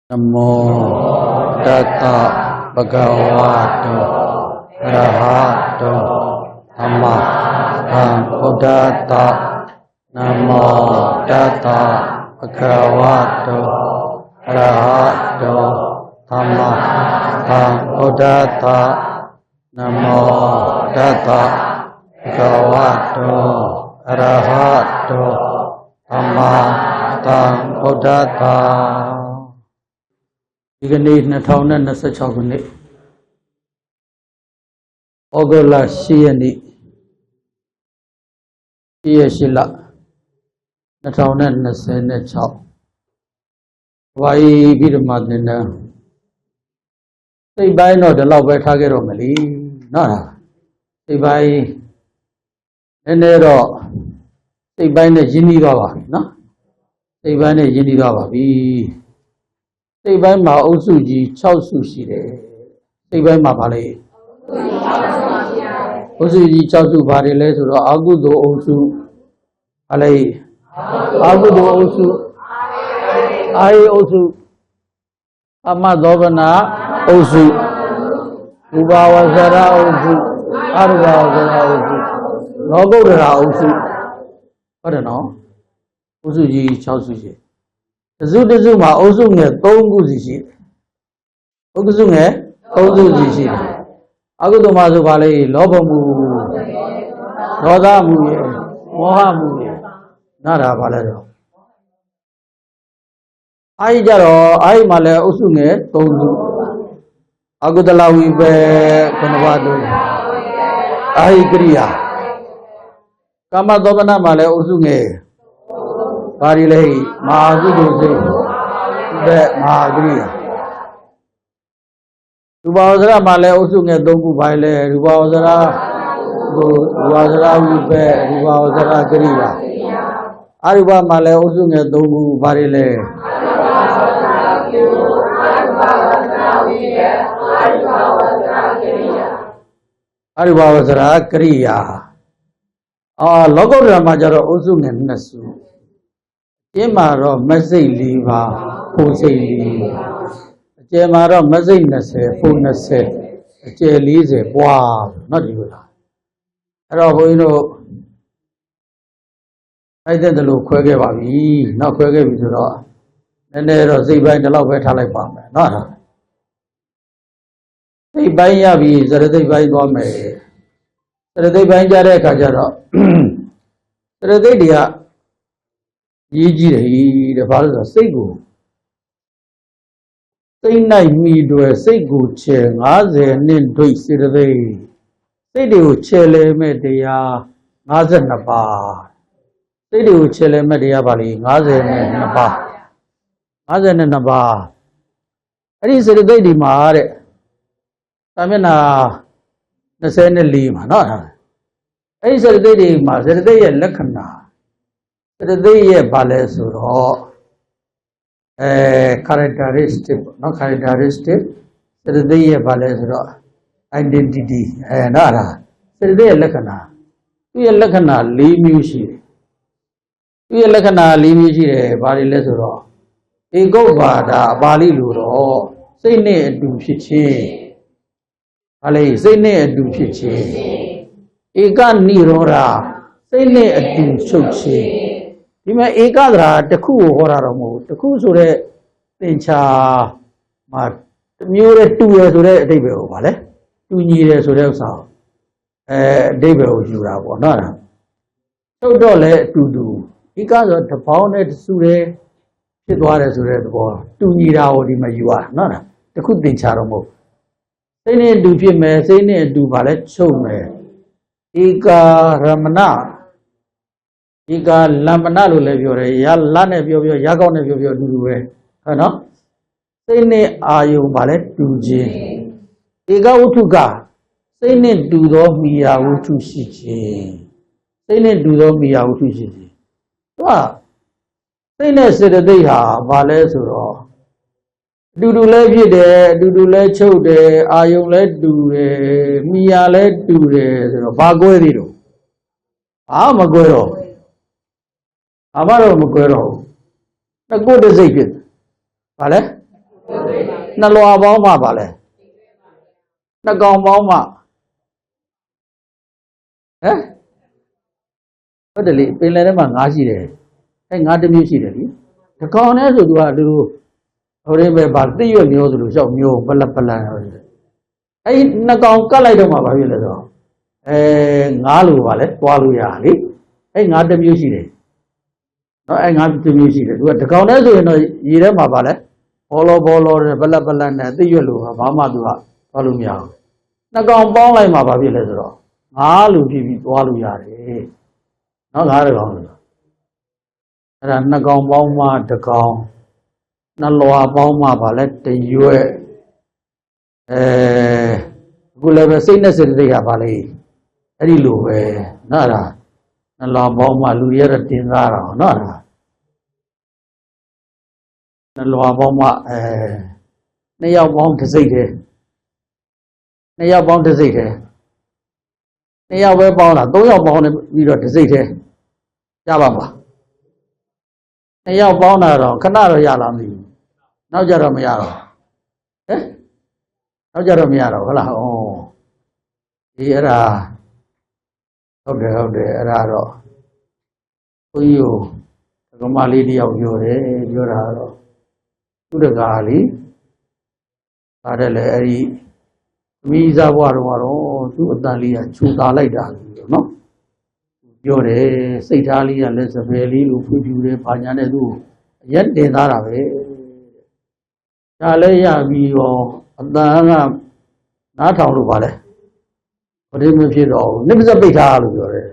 Namo Tassa Bhagavato Arahato Sama Sambuddhassa Namo Tassa Bhagavato Arahato Sama Sambuddhassa Namo Tassa Bhagavato Arahato Sama Sambuddhassa ဒီကနေ့ 2026 ခုနှစ် ဩဂုတ်လ 10 ရက်နေ့ 8 လ 2026 ဝါရီပြီးတော့မှသင်တန်းစိတ်ပိုင်းတော့ဒီလောက်ပဲထားခဲ့တော့မလီနော်စိတ်ပိုင်းနည်းနည်းတော့စိတ်ပိုင်းနဲ့ရင်းနှီးသွားပါပြီနော်စိတ်ပိုင်းနဲ့ရင်းနှီးသွားပါပြီစိတ်ပိုင်းမှာအုပ်စုကြီး6စုရှိတယ်စိတ်ပိုင်းမှာဗာလေအုပ်စုကြီး6စုဘာတွေလဲဆိုတော့အကုသိုလ်အုပ်စုဗာလေအကုသိုလ်အုပ်စုအာယအုပ်စုအမသောဗနာအုပ်စုဥပါဝဇရအုပ်စုအရူပဝဇရအုပ်စုလောကုတ္တရာအုပ်စုဟုတ်တယ်နော်အုပ်စုကြီး6စုရှိတစုမှာအုပ်စုငယ်3ခုစီရှိတယ်အုပ်စုငယ်3စုစီရှိတယ်အကုသိုလ်မှာဆိုပါလေလောဘမှုဒေါသမှုရယ်မောဟမှုရယ်နားတာပါလဲတော့အဲဒီကြတော့အဲဒီမှာလဲအုပ်စုငယ်3စုအကုသလဝိပေခုနပါတို့အာဟိကရိယာကာမသောပနမှာလဲအုပ်စုငယ်ဘာဒီလဲမဟာကုသိုလ်စိတ်တဲ့မဟာကရိယာရူပဝဇ္ဇရမှာလဲအုပ်စုငယ်3ခုပါလဲရူပဝဇ္ဇရကိုရူပဝဇ္ဇရဝိပေရူပဝဇ္ဇရကရိယာအရူပမှာလဲအုပ်စုငယ်3ခုဘာတွေလဲအရူပဝဇ္ဇရကရိယာလောကုတ္တရာမှာကျတော့အုပ်စုငယ်2စုကျင်းမှာတော့မစိတ်4ပါးဖို့စိတ်4အကျယ်မှာတော့မစိတ်20ဖို့20အကျယ်40ပွားနော်ဒီလိုလားအဲ့တော့ဘုန်းကြီးတို့အဲ့တဲ့လို့ခွဲခဲ့ပါပြီနောက်ခွဲခဲ့ပြီဆိုတော့နည်းနည်းတော့စိတ်ပိုင်းဒီလောက်ပဲထားလိုက်ပါမယ်နော်စိတ်ပိုင်းရပြီဇရသိတ်ပိုင်းသွားမယ်ဇရသိတ်ပိုင်းကြတဲ့အခါကျတော့ဇရသိတ်တွေကရေးကြည့်တယ်ဘာလို့ဆိုစိတ်ကိုစိတ်၌မိတွယ်စိတ်ကိုချဲ50နှစ်ဒွိစေတသိက်စိတ်တွေကိုချဲလဲမဲ့တရား52ပါးစိတ်တွေကိုချဲလဲမဲ့တရားပါလေ52ပါး52ပါးအဲ့ဒီစေတသိက်ဒီမှာတဲ့သာမျက်နှာ24မှာနော်အဲ့ဒီစေတသိက်ဒီမှာစေတသိက်ရဲ့လက္ခဏာစေတသိက်ရဲ့ဘာလဲဆိုတော့characteristic နော် characteristic စေတသိက်ရဲ့ဘာလဲဆိုတော့ identity နော်စေတသိက်ရဲ့လက္ခဏာသူ့ရဲ့လက္ခဏာ4မျိုးရှိတယ်သူ့ရဲ့လက္ခဏာ4မျိုးရှိတယ်ဘာတွေလဲဆိုတော့ဧကုပ္ပါဒပါဠိလိုတော့စိတ်နဲ့အတူဖြစ်ခြင်းဘာလဲစိတ်နဲ့အတူဖြစ်ခြင်းဧကနိရောဓစိတ်နဲ့အတူချုပ်ခြင်းဒီမှာဧကသရာတစ်ခုကိုဟောတာတော့မဟုတ်ဘူးတစ်ခုဆိုတဲ့သင်္ချာမှာတစ်မျိုးတည်းတူရဆိုတဲ့အဓိပ္ပာယ်ကိုဗာလဲတူညီတယ်ဆိုတဲ့ဥစ္စာအဓိပ္ပာယ်ကိုယူတာပေါ့နော်ချုပ်တော့လဲအတူတူဧကဆိုတစ်ပေါင်းနဲ့တစ်စုတည်းဖြစ်သွားတယ်ဆိုတဲ့သဘောတူညီတာကိုဒီမှာယူရတာနော်တစ်ခုသင်္ချာတော့မဟုတ်စိတ်နဲ့အတူဖြစ်မယ်စိတ်နဲ့အတူဗာလဲချုပ်မယ်ဧကရမဏဒီကလမ္ပနလို့လည်းပြောတယ်ရလနဲ့ပြောရကောက်နဲ့ပြောအတူတူပဲဟုတ်နော်စိတ်နဲ့အာယုံပါလဲတူခြင်းဧကဝတ္ထုကစိတ်နဲ့တူသောမိယာဝတ္ထုရှိခြင်းစိတ်နဲ့တူသောမိယာဝတ္ထုရှိခြင်းသူကစိတ်နဲ့စေတသိက်ဟာဘာလဲဆိုတော့အတူတူလဲဖြစ်တယ်အတူတူလဲချုပ်တယ်အာယုံလဲတူတယ်မိယာလဲတူတယ်ဆိုတော့ဘာကွဲသေးတော့ဘာမကွဲတော့အမတော့မကွဲတော့ဘူး Nó có được gì chuyện. Phải đấy. နှစ်လွာပေါင်းမှပါလဲနှစ်ကောင်ပေါင်းမှဟုတ်တယ်လေပင်လယ်ထဲမှာငါးရှိတယ်ငါးတစ်မျိုးရှိတယ်လေတစ်ကောင်နဲ့ဆိုသူကသူဟိုရင်းပဲဗာသိရွက်မျိုးဆိုလို့ရှောက်မျိုးပလက်ပလန်အဲ့နှစ်ကောင်ကတ်လိုက်တော့မှဘာဖြစ်လဲဆိုတော့ငါးလိုပါလဲတွားလို့ရလေငါးတစ်မျိုးရှိတယ်နော်ငါးတစ်မျိုးရှိတယ်သူကတစ်ကောင်နဲ့ဆိုရင်တော့ရေထဲမှာပါလဲဘောလောနဲ့ပလက်ပလန်နဲ့သိရွက်လို့ဘာမှသူကတွားလို့မရဘူးနှစ်ကောင်ပေါင်းလိုက်မှဘာဖြစ်လဲဆိုတော့ငါးလိုဖြစ်ပြီးတွားလို့ရတယ်နော်ငါးတစ်ကောင်လို့အဲ့ဒါနှစ်ကောင်ပေါင်းမှတစ်ကောင်နှစ်လွာပေါင်းမှပါလဲတရွက်အခုလည်းပဲစိတ်နဲ့စေတသိက်ကပါလေအဲ့ဒီလိုပဲနော်ဒါနှစ်လွာပေါင်းမှလူရတဲ့တင်သားတော့နော်ဒါနှစ်လွာပေါင်းမှနှစ်ယောက်ပေါင်းတစ်စိတ်တည်းနှစ်ယောက်ပေါင်းတစ်စိတ်တည်းနှစ်ယောက်ပဲပေါင်းတာသုံးယောက်ပေါင်းပြီးတော့တစ်စိတ်တည်းရပါမလားနှစ်ယောက်ပေါင်းတာတော့ခဏတော့ရလားမသိဘူးနောက်ကြတော့မရတော့နောက်ကြတော့မရတော့ဟုတ်လားဒီအဲ့ဒါဟုတ်တယ်အဲ့ဒါတော့ဘုန်းကြီးကိုကမလေးတယောက်ပြောတယ်ပြောတာတော့သူတကားလေပါတယ်လေအဲ့ဒီမိစားဘွားတော့သူ့အတန်လေးကခြူတာလိုက်တာနော်ပြောတယ်စိတ်ထားလေးကလည်းစပယ်လေးလိုဖွေးဖြူတယ်ဘာညာနဲ့သူ့အရက်တင်သားတာပဲဒါလည်းရပြီးတော့အတန်ကနားထောင်လို့ပါလေဘယ်လိုမဖြစ်တော့ဘူးနိဗ္ဗာန်ပိတ်ထားလို့ပြောတယ်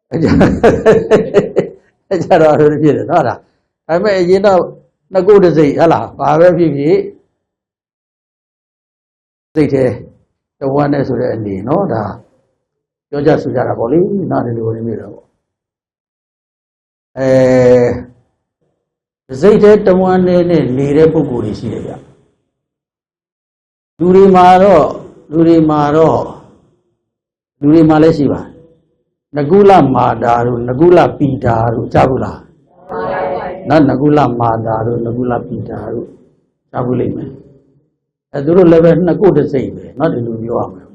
အဲ့ကြတော့ဖြစ်တယ်နော်ဒါပေမဲ့အရင်တော့နှစ်ခုတစ်စိတ်ဟဟလားဘာပဲဖြစ်ဖြစ်စိတ်ထဲတဝမ်းနဲ့ဆိုတဲ့အနေနော်ဒါပြောကြဆိုကြတာပေါ့လေနားတယ်လို့နေတော့ပေါ့စိတ်ထဲတဝမ်းနဲ့နေတဲ့ပုံကိုယ်ကြီးရှိတယ်ဗျလူတွေမှာလည်းရှိပါနကုလမာတာတို့နကုလပီတာတို့ကြားဘူးလားနော်နကုလမာတာတို့နကုလပီတာတို့ကြားဘူးလိမ့်မယ်သူတို့လည်းပဲနှစ်ခုတစ်စိတ်ပဲเนาะဒီလိုပြောရမယ်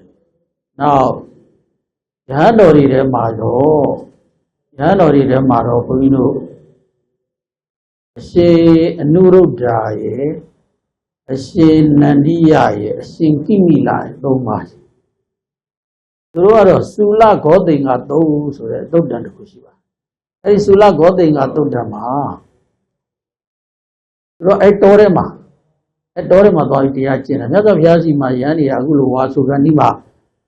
နောက်ရဟန်းတော်တွေထဲမှာတော့ဘုန်းကြီးတို့အရှင်အနုရုဒ္ဓရာရဲ့အရှင်နန္ဒီယရဲ့အရှင်ကိမိလရဲ့သုံးပါးသူတို့ကတော့သုလဂောတိန်ကသုံးဆိုတဲ့သုတ်တန်တစ်ခုရှိပါအဲဒီသုလဂောတိန်ကသုတ်တန်မှာသူတို့တော်ထဲမှာသွားပြီးတရားကျင့်တယ်မြတ်စွာဘုရားရှိမှယန်းတွေကအခုလိုဝါဆိုကဏီမှာ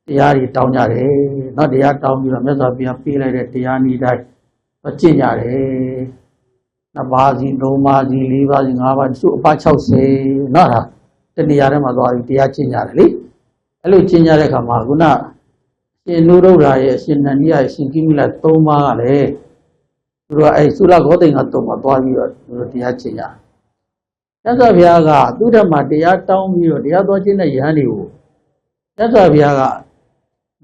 တရားတွေတောင်းကြတယ်เนาะတရားတောင်းပြီးတော့မြတ်စွာဘုရားပေးလိုက်တဲ့တရားနည်းတိုင်းကျင့်ကြတယ်နှစ်ပါးစီသုံးပါးစီလေးပါးစီငါးပါးသူအပါ60เนาะဒါတဏှာထဲမှာသွားပြီးတရားကျင့်ကြတယ်လေအဲ့လိုကျင့်ကြတဲ့အခါမှာခုနရှင်နုရုဒ္ဓရာရဲ့ရှင်နန္ဒီယရဲ့ရှင်ကိမိလသုံးပါးကလည်းသူတို့အဲ့သုလဂောတိန်ကသုံးပါးသွားပြီးတော့သူတို့တရားကျင့်ကြတယ်မြတ်စွာဘုရားကသူ့ထက်မှတရားတောင်းပြီးတော့တရားတော်ခြင်းတဲ့ယဟန်တွေကိုမြတ်စွာဘုရားက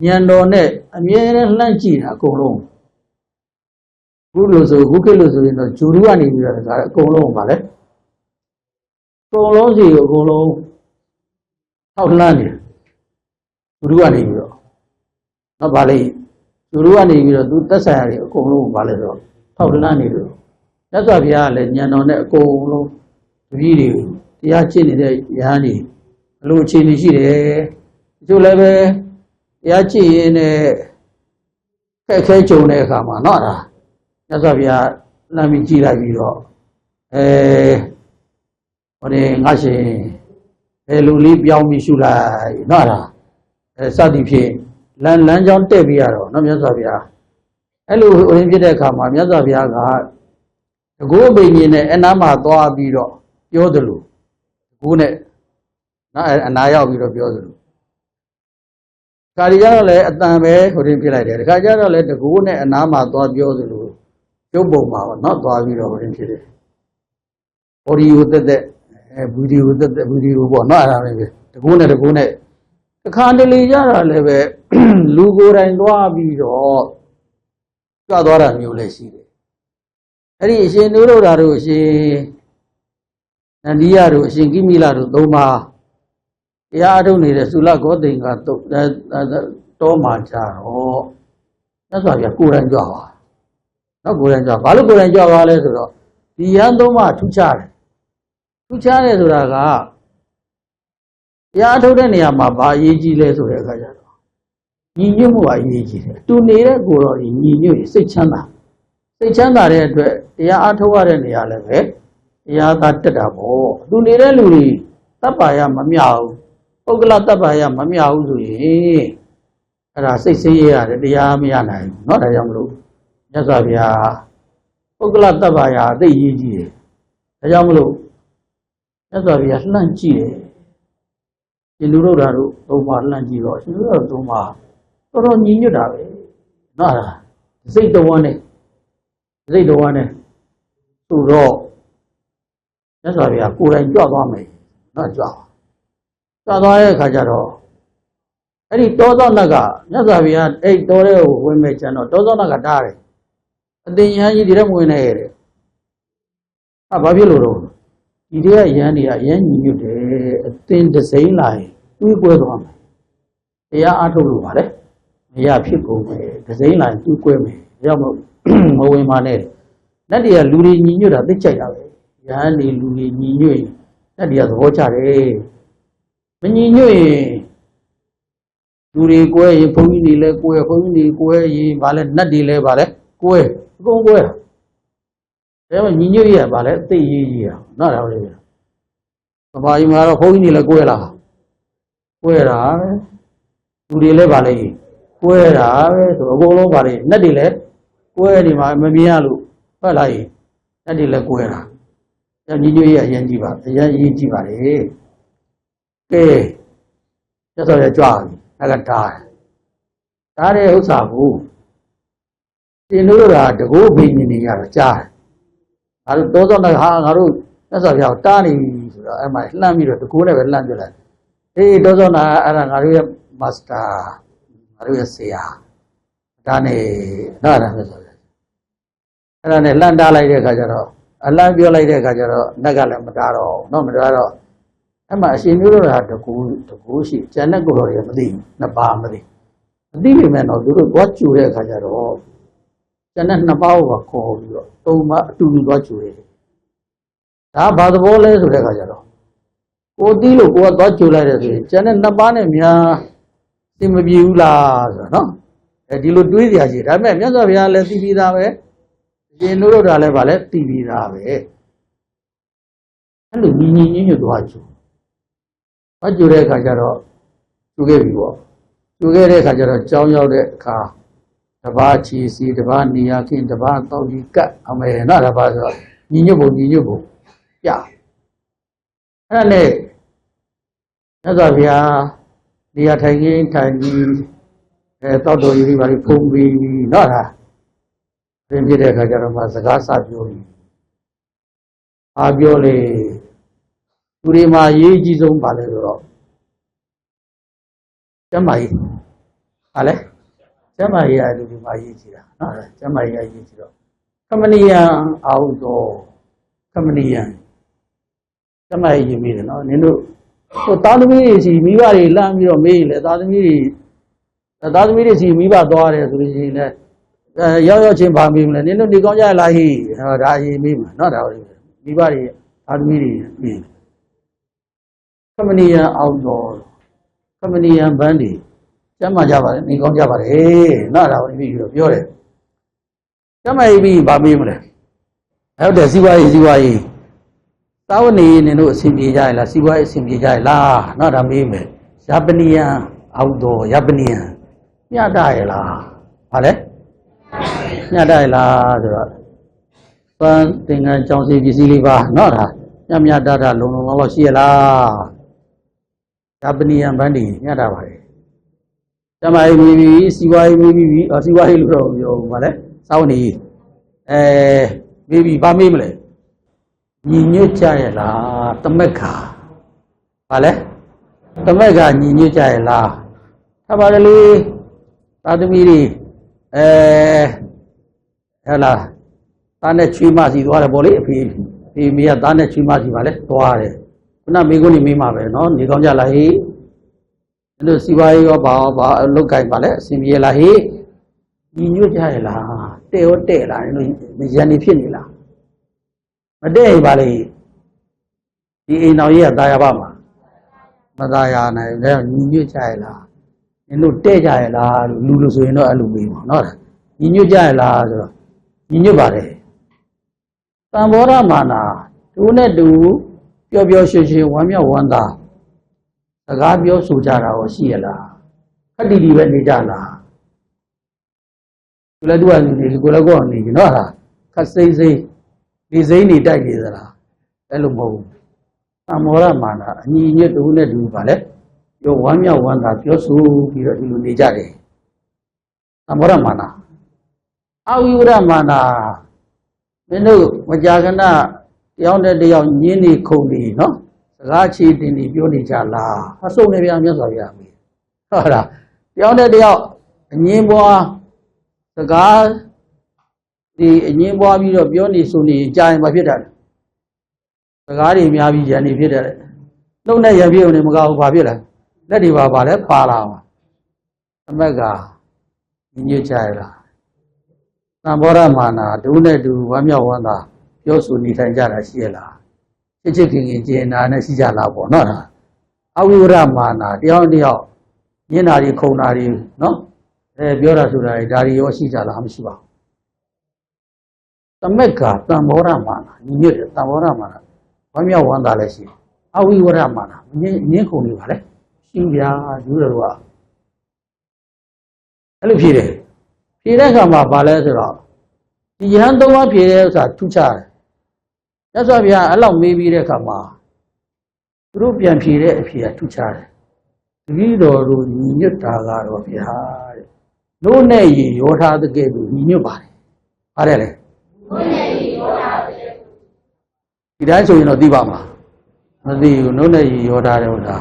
ဉာဏ်တော်နဲ့အမြဲတမ်းလှမ်းကြည့်တာအကုန်လုံးခုခေတ်လို့ဆိုရင်တော့ဂျူရုကနေပြီးတော့ဒါအကုန်လုံးပါလေအကုန်လုံးစီကိုအကုန်လုံးထောက်လှမ်းနေဂျူရုကနေပြီးတော့နော်ဗာလေဂျူရုကနေပြီးတော့သူသက်ဆိုင်ရာတွေအကုန်လုံးဗာလေဆိုတော့ထောက်လှမ်းနေလို့မြတ်စွာဘုရားကလည်းဉာဏ်တော်နဲ့အကုန်လုံးတပည့်တွေတရားကျင့်နေတဲ့ယဟန်တွေအလိုအခြေအနေရှိတယ်တချို့လည်းပဲတရားကျင့်ရင်းနဲ့ခက်ခဲကြုံတဲ့အခါမှာเนาะဒါမြတ်စွာဘုရားလမ်းပြီးကြည်လိုက်ပြီးတော့ဟိုနေငါရှင်လူလေးပြောင်းပြီးရှုလိုက်เนาะဒါစသည်ဖြင့်လမ်းကြောင်းတက်ပြီးရတော့เนาะမြတ်စွာဘုရားအဲ့လိုဟိုရင်းဖြစ်တဲ့အခါမှာမြတ်စွာဘုရားကတကူအပိန်ကြီးနဲ့အနားမှာသွားပြီးတော့ပြောသလိုကိုယ်နဲ့နော်အနာရောက်ပြီးတော့ပြောသလိုခါရီကြတော့လည်းအတန်ပဲဟိုတင်ပြလိုက်တယ်တခါကျတော့လည်းတကူနဲ့အနားမှာသွားပြောသလိုရုပ်ပုံမှာပေါ့နော်သွားပြီးတော့ဟိုတင်ဖြစ်တယ်အော်ဒီယိုတက်ဗီဒီယိုပေါ့နော်အဲ့ဒါပဲတကူနဲ့တခါတလေကြတော့လည်းပဲလူကိုယ်တိုင်သွားပြီးတော့ကြွသွားတာမျိုးလည်းရှိတယ်အဲ့ဒီအရှင်နုရုဒ္ဓရာတို့အရှင် နန္ဒီယတို့အရှင်ကိမိလတို့သုံးပါးတရားအထုတ်နေတဲ့သုလဂောတိန်ကတော့မှကြတော့မြတ်စွာဘုရားကိုယ်တိုင်ကြွပါနော်ကိုယ်တိုင်ကြွဘာလို့ကိုယ်တိုင်ကြွပါလဲဆိုတော့ဒီယန်းသုံးပါးထူးခြားတယ်ဆိုတာကတရားထုတ်တဲ့နေရာမှာဘာအရေးကြီးလဲဆိုတဲ့အခါကျတော့ညီညွတ်မှုအရေးကြီးတယ်တူနေတဲ့ကိုယ်တော်ညီညွတ်ရင်စိတ်ချမ်းသာတဲ့အတွက်တရားအထုတ်ရတဲ့နေရာလည်းပဲတရားသာတက်တာပေါ့တူနေတဲ့လူတွေတပ်ပါရမမြောက်ပုဂ္ဂလတပ်ပါရမမြောက်ဘူးဆိုရင်အဲ့ဒါစိတ်ဆင်းရဲရတယ်တရားမရနိုင်ဘူးเนาะဒါကြောင့်မလို့မြတ်စွာဘုရားပုဂ္ဂလတပ်ပါရအသိရေးကြီးတယ်ဒါကြောင့်မလို့မြတ်စွာဘုရားလှမ်းကြည့်တယ်ရှင်လူတို့ဓာတ်တို့သုံးပါလှမ်းကြည့်တော့ရှင်လူတို့သုံးပါတော်တော်ညီညွတ်တာပဲเนาะစိတ်တော်ဝန်းနဲ့ဆိုတော့မြတ်စွာဘုရားကိုယ်တိုင်ကြွသွားမယ်เนาะကြွသွားတဲ့အခါကျတော့အဲ့ဒီတောသောနတ်ကမြတ်စွာဘုရားအဲ့တောထဲကိုဝင်မဲ့ကျန်တော့တောသောနတ်ကတားတယ်အတင်ယဟန်ကြီးဒီထဲဝင်နေရတယ်ဘာဖြစ်လို့တော့ဒီတည်းကယဟန်တွေကယဟန်ညီညွတ်တယ်အတင်တစိမ့်လာရင်တွေးကွဲသွားမယ်တရားအားထုတ်လို့ပါလေမရဖြစ်ကုန်မယ်တစိမ့်လာရင်တွေးကွဲမယ်ရောက်မဝင်ပါနဲ့နတ်တွေကလူတွေညီညွတ်တာသိကြိုက်တာပဲယဟန်တွေလူတွေညီညွတ်ရင်နတ်တွေကသဘောကျတယ်မညီညွတ်ရင်လူတွေကွဲရင်ဘုန်းကြီးတွေလည်းကွဲဘုန်းကြီးတွေကွဲရင်ဗာလဲနတ်တွေလည်းဗာလဲကွဲအကုန်ကွဲတာဒါပေမဲ့ညီညွတ်ရဗာလဲသိရေးကြီးတာနော်ဒါလည်းဗမာကြီးမှာတော့ဘုန်းကြီးတွေလည်းကွဲလားကွဲတာပဲလူတွေလည်းဗာလဲကွဲတာပဲဆိုအကုန်လုံးဗာလဲနတ်တွေလည်းကွဲဒီမှာမမြင်ရလို့ဟုတ်လားနတ်တွေလည်းကွဲတာညီညွတ်ရအရင်ကြည့်ပါအရင်ရေးကြည့်ပါလေကဲကျက်စော်ရကြွားပြီအဲ့ကတားတဲ့ဥစ္စာကိုရှင်တို့ကတကူဘိညာဉ်တွေရတော့ကြားတယ်ငါတို့တောသောနဲ့ဟာငါတို့ကျက်စော်ရတားနေပြီဆိုတော့အဲ့မှာလှမ်းပြီးတော့တကူနဲ့ပဲလှမ်းပြလိုက်အေးတောသောနာအဲ့ဒါငါတို့ရဲ့မာစတာငါတို့ရဲ့ဆရာဒါနဲ့နားရမယ်ဆိုတယ်အဲ့ဒါနဲ့လှမ်းတားလိုက်တဲ့အခါကျတော့အလန့်ပြောလိုက်တဲ့အခါကျတော့နတ်ကလည်းမတားတော့နော်မတားတော့အဲ့မှာအရှင်မျိုးတို့ကတကူရှိကျန်တဲ့ကိုယ်တော်တွေမသိဘူးနှစ်ပါးမသိပေမဲ့တော့သူတို့သွားကြူတဲ့အခါကျတော့ကျန်တဲ့နှစ်ပါးကိုခေါ်ပြီးတော့သုံးပါးအတူတူသွားကြူတယ်ဒါဘာသဘောလဲဆိုတဲ့အခါကျတော့ကိုတီးလို့ကိုကသွားကြူလိုက်တယ်ဆိုရင်ကျန်တဲ့နှစ်ပါးနဲ့များသိမပြေဘူးလားဆိုတော့နော်အဲဒီလိုတွေးကြရှိဒါပေမဲ့မြတ်စွာဘုရားလည်းသိပြီးသားပဲရှင်တို့တို့ကလည်းဗာလဲသိပြီးသားပဲအဲ့လိုညီညွတ်သွားကြူသွားကြူတဲ့အခါကျတော့ကြူခဲ့ပြီပေါ့ကြူခဲ့တဲ့အခါကျတော့ကြောင်းရောက်တဲ့အခါတပါးချီစီတပါးနေရခင်းတပါးတောက်ကြီးကတ်အမယ်နော်တပါးဆိုတော့ညီညွတ်ဖို့ပြအဲ့ဒါနဲ့မြတ်စွာဘုရားနေရာထိုင်ကြီးတောက်တော်ယူပြီးပါလိဖုံးပြီးနော်ဒါပြင်ပြတဲ့အခါကျတော့မှစကားစပြောပြီးအားပြောလေသူတွေမှာရေးကြီးဆုံးပါလဲဆိုတော့ကျမကြီးဟာလဲကျမကြီးအဲ့ဒီမှာရေးကြည့်တာနော်ကျမကြီးရေးကြည့်တော့ကမဏီယံအာဟုသောကမဏီယံကျမကြီးရေးမိတယ်နော်နင်တို့ဟိုသားသမီးတွေစီမိဘတွေလမ်းပြီးတော့မေးလေသားသမီးတွေစီမိဘသွားတယ်ဆိုလို့ရှိရင်လည်းရောက်ချင်းပါမေးမလဲနင်တို့ဒီကောင်းကြလားဟိဒါရေးမေးမှာနော်ဒါမိဘတွေသားသမီးတွေမေးကမဏီယံအာဟုသောကမဏီယံဘန်းတွေကျမ်းမာကြပါလေနေကောင်းကြပါလေနော်ဒါဝင်ပြီးတော့ပြောတယ်ကျမ်းမာရေးပြီးဗာမေးမလဲဟုတ်တယ်စီးပွားရေးသာဝနေနင်တို့အဆင်ပြေကြရလားစီးပွားရေးအဆင်ပြေကြရလားနော်ဒါမေးမယ်ယပနိယံအောက်တော်ယပနိယံညတရလားဗာလဲညတရလားဆိုတော့ပန်းသင်္ကန်းကြောင်းစီပစ္စည်းလေးပါနော်ဒါညတလုံလောက်ရှိရလားယပနိယံဘန်းတွေညတပါလေကျမကြီးမိပြီစီဝါရေးမိပြီစီဝါရေးလို့တော့ပြောဗာလဲစောင်းနေမိပြီဗာမေးမလဲညီညွတ်ကြရဲ့လားတမက်ခါဗာလဲတမက်ခါညီညွတ်ကြရဲ့လားထားပါလေသာသမီတွေဟဲ့လားတာနဲ့ချွေးမစီသွားတယ်ဗောလေအဖေ ဒီမိရသားနဲ့ချွေးမကြီးပါလေသွားတယ်ခုနမိကုန်းနေမိမှာပဲနော်နေကောင်းကြလားဟေးတို့စီပွားရေးရောဘာလုတ်ကြိုက်ပါလေအစီပြေလားဟေးညီညွတ်ကြရလားတဲ့ရောတဲ့လားတို့ရန်နေဖြစ်နေလားမတဲ့ပါလေဒီအိမ်တော်ကြီးကตายရပါမှာမตายရနိုင်လည်းညီညွတ်ကြရလားနင်တို့တဲ့ကြရလားလူလူဆိုရင်တော့အဲ့လိုမေးပါနော်ညီညွတ်ကြရလားဆိုတော့ညီညွတ်ပါတယ်သံဘောရမာနာတို့နဲ့တူပျော်ပျော်ရွှင်ရွှင်ဝမ်းမြောက်ဝမ်းသာစကားပြောဆိုကြတာရောရှိရလားခက်တီတီပဲနေကြလားသူလည်းသူကနေကိုလည်းကိုယ်ကနေနော်ဟာခက်စိမ့်စိမ့်ဒီစိမ့်နေတိုက်နေသလားအဲ့လိုမဟုတ်ဘူးသံဘောရမာနာအညီညွတ်တို့နဲ့တူပါလေပြောဝမ်းမြောက်ဝမ်းသာပြောဆိုပြီးတော့ဒီလိုနေကြတယ်သံဘောရမာနာအဝိဝရမာနာမင်းတို့မကြာခဏတယောက်နဲ့တယောက်ညင်းနေခုန်နေနော်စကားချီတင်နေပြောနေကြလားအစုံနေပြမြတ်စွာဘုရားမေးဟုတ်လားတယောက်နဲ့တယောက်အငင်းပွားစကားဒီအငင်းပွားပြီးတော့ပြောနေဆိုနေကြာရင်မဖြစ်တာစကားတွေများပြီးရန်နေဖြစ်တယ်နှုတ်နဲ့ရံပြေုံနေမကောက်ဘူးဘာဖြစ်လဲလက်တွေပါလဲပါလာပါအမက်ကညစ်ကြရလားသံဘောရမာနာဒုနဲ့ဒုဝမ်းမြောက်ဝမ်းသာပြောဆိုနေထိုင်ကြတာရှိရလားချစ်ချစ်ခင်ခင်ကျင်နာနဲ့ရှိကြလားပေါ့နော်အဝိဝရမာနာတယောက်တယောက်ညင်နာတွေခုံနာတွေနော်ပြောတာဆိုတာတွေဒါတွေရောရှိကြလားမရှိပါဘူးသမက်ကသံဘောရမာနာညစ်တယ်သံဘောရမာနာဝမ်းမြောက်ဝမ်းသာလည်းရှိအဝိဝရမာနာညင်ခုံနေပါလေရှိပြာယူတော်ကအဲ့လိုဖြစ်တယ်ဖြေတဲ့အခါမှာဘာလဲဆိုတော့ဒီယဟန်သုံးပါးဖြေတဲ့ဥစ္စာထူးခြားတယ်မြတ်စွာဘုရားအဲ့လောက်မေးပြီးတဲ့အခါမှာသူတို့ပြန်ဖြေတဲ့အဖြေကထူးခြားတယ်တပည့်တော်တို့ညီညွတ်တာကတော့ဗျာတဲ့လို့နဲ့ရေရောထားတဲ့ကဲ့သို့ညီညွတ်ပါတယ်ပါတယ်လေလို့နဲ့ရေရောထားတဲ့ဒီတိုင်းဆိုရင်တော့သိပါမှာမသိဘူးလို့နဲ့ရေရောထားတဲ့ဥစ္စာ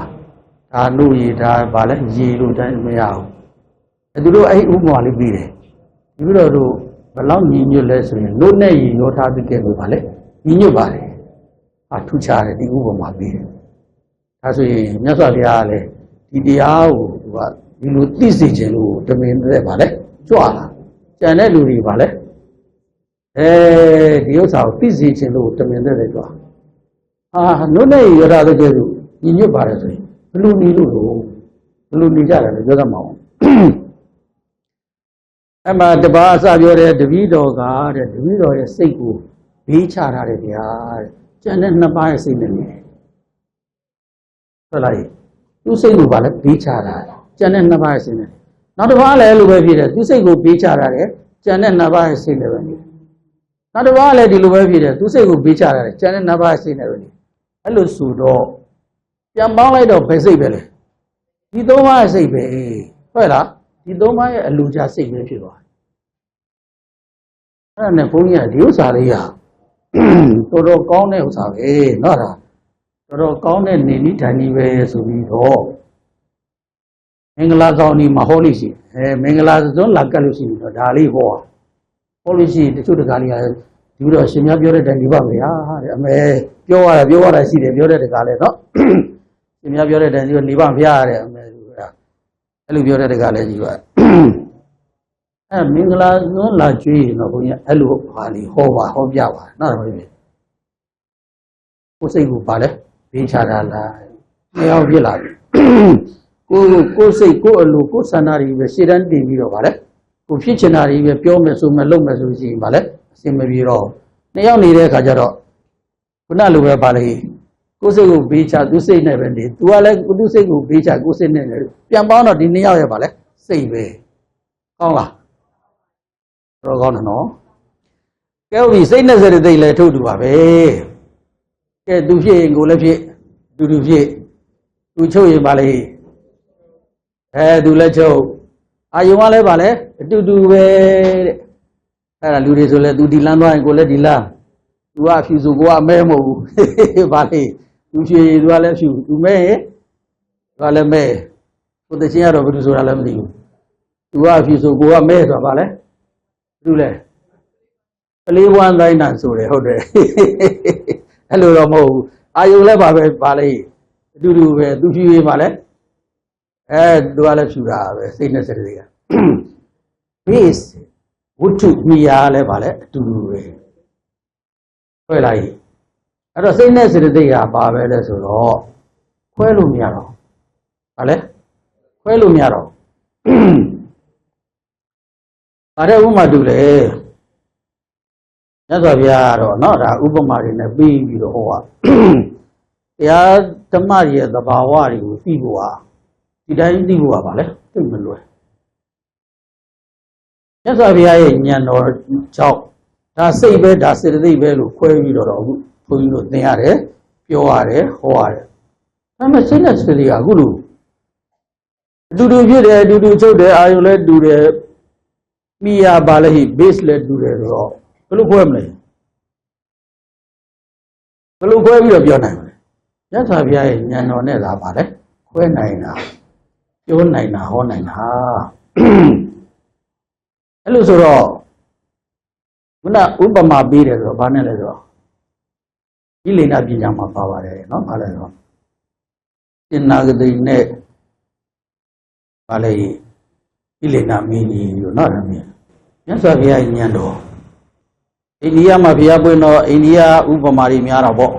ဒါနှုတ်ရေဒါဘာလဲရေလို့တိုင်းမရဘူးသူတို့အဲ့ဥပမာလေးပြီးတယ်ပြီးတော့တို့ဘလောက်ညီညွတ်လဲဆိုရင်လို့နဲ့ရေရောထားတဲ့ကဲ့သို့ဘာလဲညီညွတ်ပါတယ်ထူးခြားတယ်ဒီဥပမာပြီးတယ်ဒါဆိုရင်မြတ်စွာဘုရားကလည်းဒီတရားကိုသူကဒီလိုသိစေခြင်းလို့တမင်တဲ့ပါလေကြွလာကြံတဲ့လူတွေပါလေဒီဥစ္စာကိုသိစေခြင်းလို့တမင်တဲ့ကြွနုနဲ့ရတာတကယ်လို့ညီညွတ်ပါတယ်ဆိုရင်ဘလူနေလို့ဘလူနေကြတယ်လို့ပြောတတ်မှာအဲ့မှာတပါးအစပြောတဲ့တပည့်တော်ကတဲ့တပည့်တော်ရဲ့စိတ်ကိုဘေးချထားတယ်ဗျာတဲ့ကျန်တဲ့နှစ်ပါးရဲ့စိတ်နဲ့နေဟုတ်လားသူစိတ်ကိုပါလဲဘေးချတာကျန်တဲ့နှစ်ပါးရဲ့စိတ်နဲ့နောက်တစ်ပါးလည်းလိုပဲဖြစ်တယ်သူစိတ်ကိုဘေးချတာတယ်ကျန်တဲ့နှစ်ပါးရဲ့စိတ်နဲ့ပဲနေနောက်တစ်ပါးလည်းဒီလိုပဲဖြစ်တယ်သူစိတ်ကိုဘေးချတာတယ်ကျန်တဲ့နှစ်ပါးရဲ့စိတ်နဲ့ပဲနေအဲ့လိုဆိုတော့ပြန်ပေါင်းလိုက်တော့ဘယ်စိတ်ပဲလဲဒီသုံးပါးရဲ့စိတ်ပဲဟုတ်လားဒီသုံးပါးရဲ့အလိုချစိတ်ပဲဖြစ်သွားအဲ့ဒါနဲ့ဘုန်းကြီးကဒီဥစ္စာလေးကတော်တော်ကောင်းတဲ့ဥစ္စာပဲနော်ဒါတော်တော်ကောင်းတဲ့နေနည်းဓာတ်နည်းပဲဆိုပြီးတော့မင်္ဂလာဆောင်ဒီမှာဟောလို့ရှိမင်္ဂလာစွန်းလာကတ်လို့ရှိရင်တော့ဒါလေးဟောလို့ရှိရင်တချို့တကားလေးကဒီတော့ရှင်များပြောတဲ့တိုင်ဒီပါဗျာတဲ့အမေပြောရတာရှိတယ်ပြောတဲ့တကားလေးနော်ရှင်များပြောတဲ့တိုင်ဒီတော့နေပါဗျာတဲ့အမေအဲ့လိုပြောတဲ့တကားလေးကြီးပါမင်္ဂလာစွန်းလာကျွေးရင်တော့ဘုန်းကြီးအဲ့လိုပါလီဟောပြပါနော်ဘုန်းကြီးကိုယ်စိတ်ကိုပါလဲဘေးချတာလားမရောက်ဖြစ်လာပြီကိုယ်စိတ်ကိုယ်အလိုကိုယ်ဆန္ဒတွေပဲရှေ့တန်းတင်ပြီးတော့ပါလဲကိုဖြစ်ချင်တာတွေပဲပြောမယ်ဆိုမယ်လုပ်မယ်ဆိုရင်ပါလဲအစင်မပြေတော့နှစ်ယောက်နေတဲ့အခါကျတော့ခုနလိုပဲပါလေကိုယ်စိတ်ကိုဘေးချသူစိတ်နဲ့ပဲနေသူကလည်းသူစိတ်ကိုဘေးချကိုယ်စိတ်နဲ့နေပြန်ပေါင်းတော့ဒီနှစ်ယောက်ရဲ့ပါလဲစိတ်ပဲကောင်းလားတော့ကောင်းတယ်နော်ကဲဟုတ်ပြီစိတ်နဲ့စိတ်တွေလည်းထုတ်တူပါပဲကဲသူဖြစ်ရင်ကိုလည်းဖြစ်သူဖြစ်သူချုပ်ရင်ပါလေသူလည်းချုပ်အာယုံကလည်းပါလေအတူတူပဲတဲ့အဲ့ဒါလူတွေဆိုလဲသူဒီလမ်းသွားရင်ကိုလည်းဒီလမ်းသူကဖြူဆိုကိုကအမဲမဟုတ်ဘူးပါလေသူဖြစ်ရင်သူကလည်းဖြူသူမဲရင်သူကလည်းမဲကိုတချင်းကတော့ဘယ်သူဆိုတာလည်းမသိဘူးသူကဖြူဆိုကိုကမဲဆိုတာပါလေသူလဲကလေးဝမ်းတိုင်းတာဆိုတယ်ဟုတ်တယ် အဲ့လိုတော့မဟုတ်ဘူးအာယုလည်းပါပဲပါလေအတူတူပဲသူဖြူရေးပါလေသူကလည်းဖြူတာပဲစိတ်နဲ့စတဲ့က base ဝတ္ထုမိယာလည်းပါလေအတူတူပဲခွဲလိုက်အဲ့တော့စိတ်နဲ့စတဲ့ကပါပဲလဲဆိုတော့ခွဲလို့မရတော့ဟာလေခွဲလို့မရတော့အဲ့ဒါဥပမာတူလေမြတ်စွာဘုရားကတော့เนาะဒါဥပမာတွေနဲ့ပြီးပြီးတော့ဟောတာတရားဓမ္မရဲ့သဘာဝတွေကိုသိဖို့ဟာဒီတိုင်းသိဖို့ဟာဗာလေသိမလွယ်မြတ်စွာဘုရားရဲ့ဉာဏ်တော်ကြောင့်ဒါစိတ်ပဲဒါစေတသိက်ပဲလို့ခွဲပြီးတော့အခုဘုန်းကြီးတို့သင်ရတယ်ပြောရတယ်ဟောရတယ်ဒါပေမဲ့စိတ်နဲ့စေတသိက်ကအခုလိုအတူတူဖြစ်တယ်အတူတူချုပ်တယ်အာယုလည်းတူတယ်မိယာပါလေ base လည်းတူတယ်ဆိုတော့ဘယ်လိုခွဲမလဲဘယ်လိုခွဲပြီးတော့ပြောနိုင်မလဲမြတ်စွာဘုရားရဲ့ဉာဏ်တော်နဲ့သာပါလေခွဲနိုင်တာပြောနိုင်တာဟောနိုင်တာအဲ့လိုဆိုတော့ခုနဥပမာပေးတယ်ဆိုတော့ဘာနဲ့လဲဆိုတော့ဤလိဏပညာမှာပါပါတယ်เนาะဘာလဲဆိုတော့သင်္နာဂတိနဲ့ဘာလဲဤလိဏမင်းကြီးလို့เนาะဒါမျိုးမြတ်စွာဘုရားဉာဏ်တော်အိန္ဒိယမှာဘုရားပွင့်တော့အိန္ဒိယဥပမာတွေများတော့ပေါ့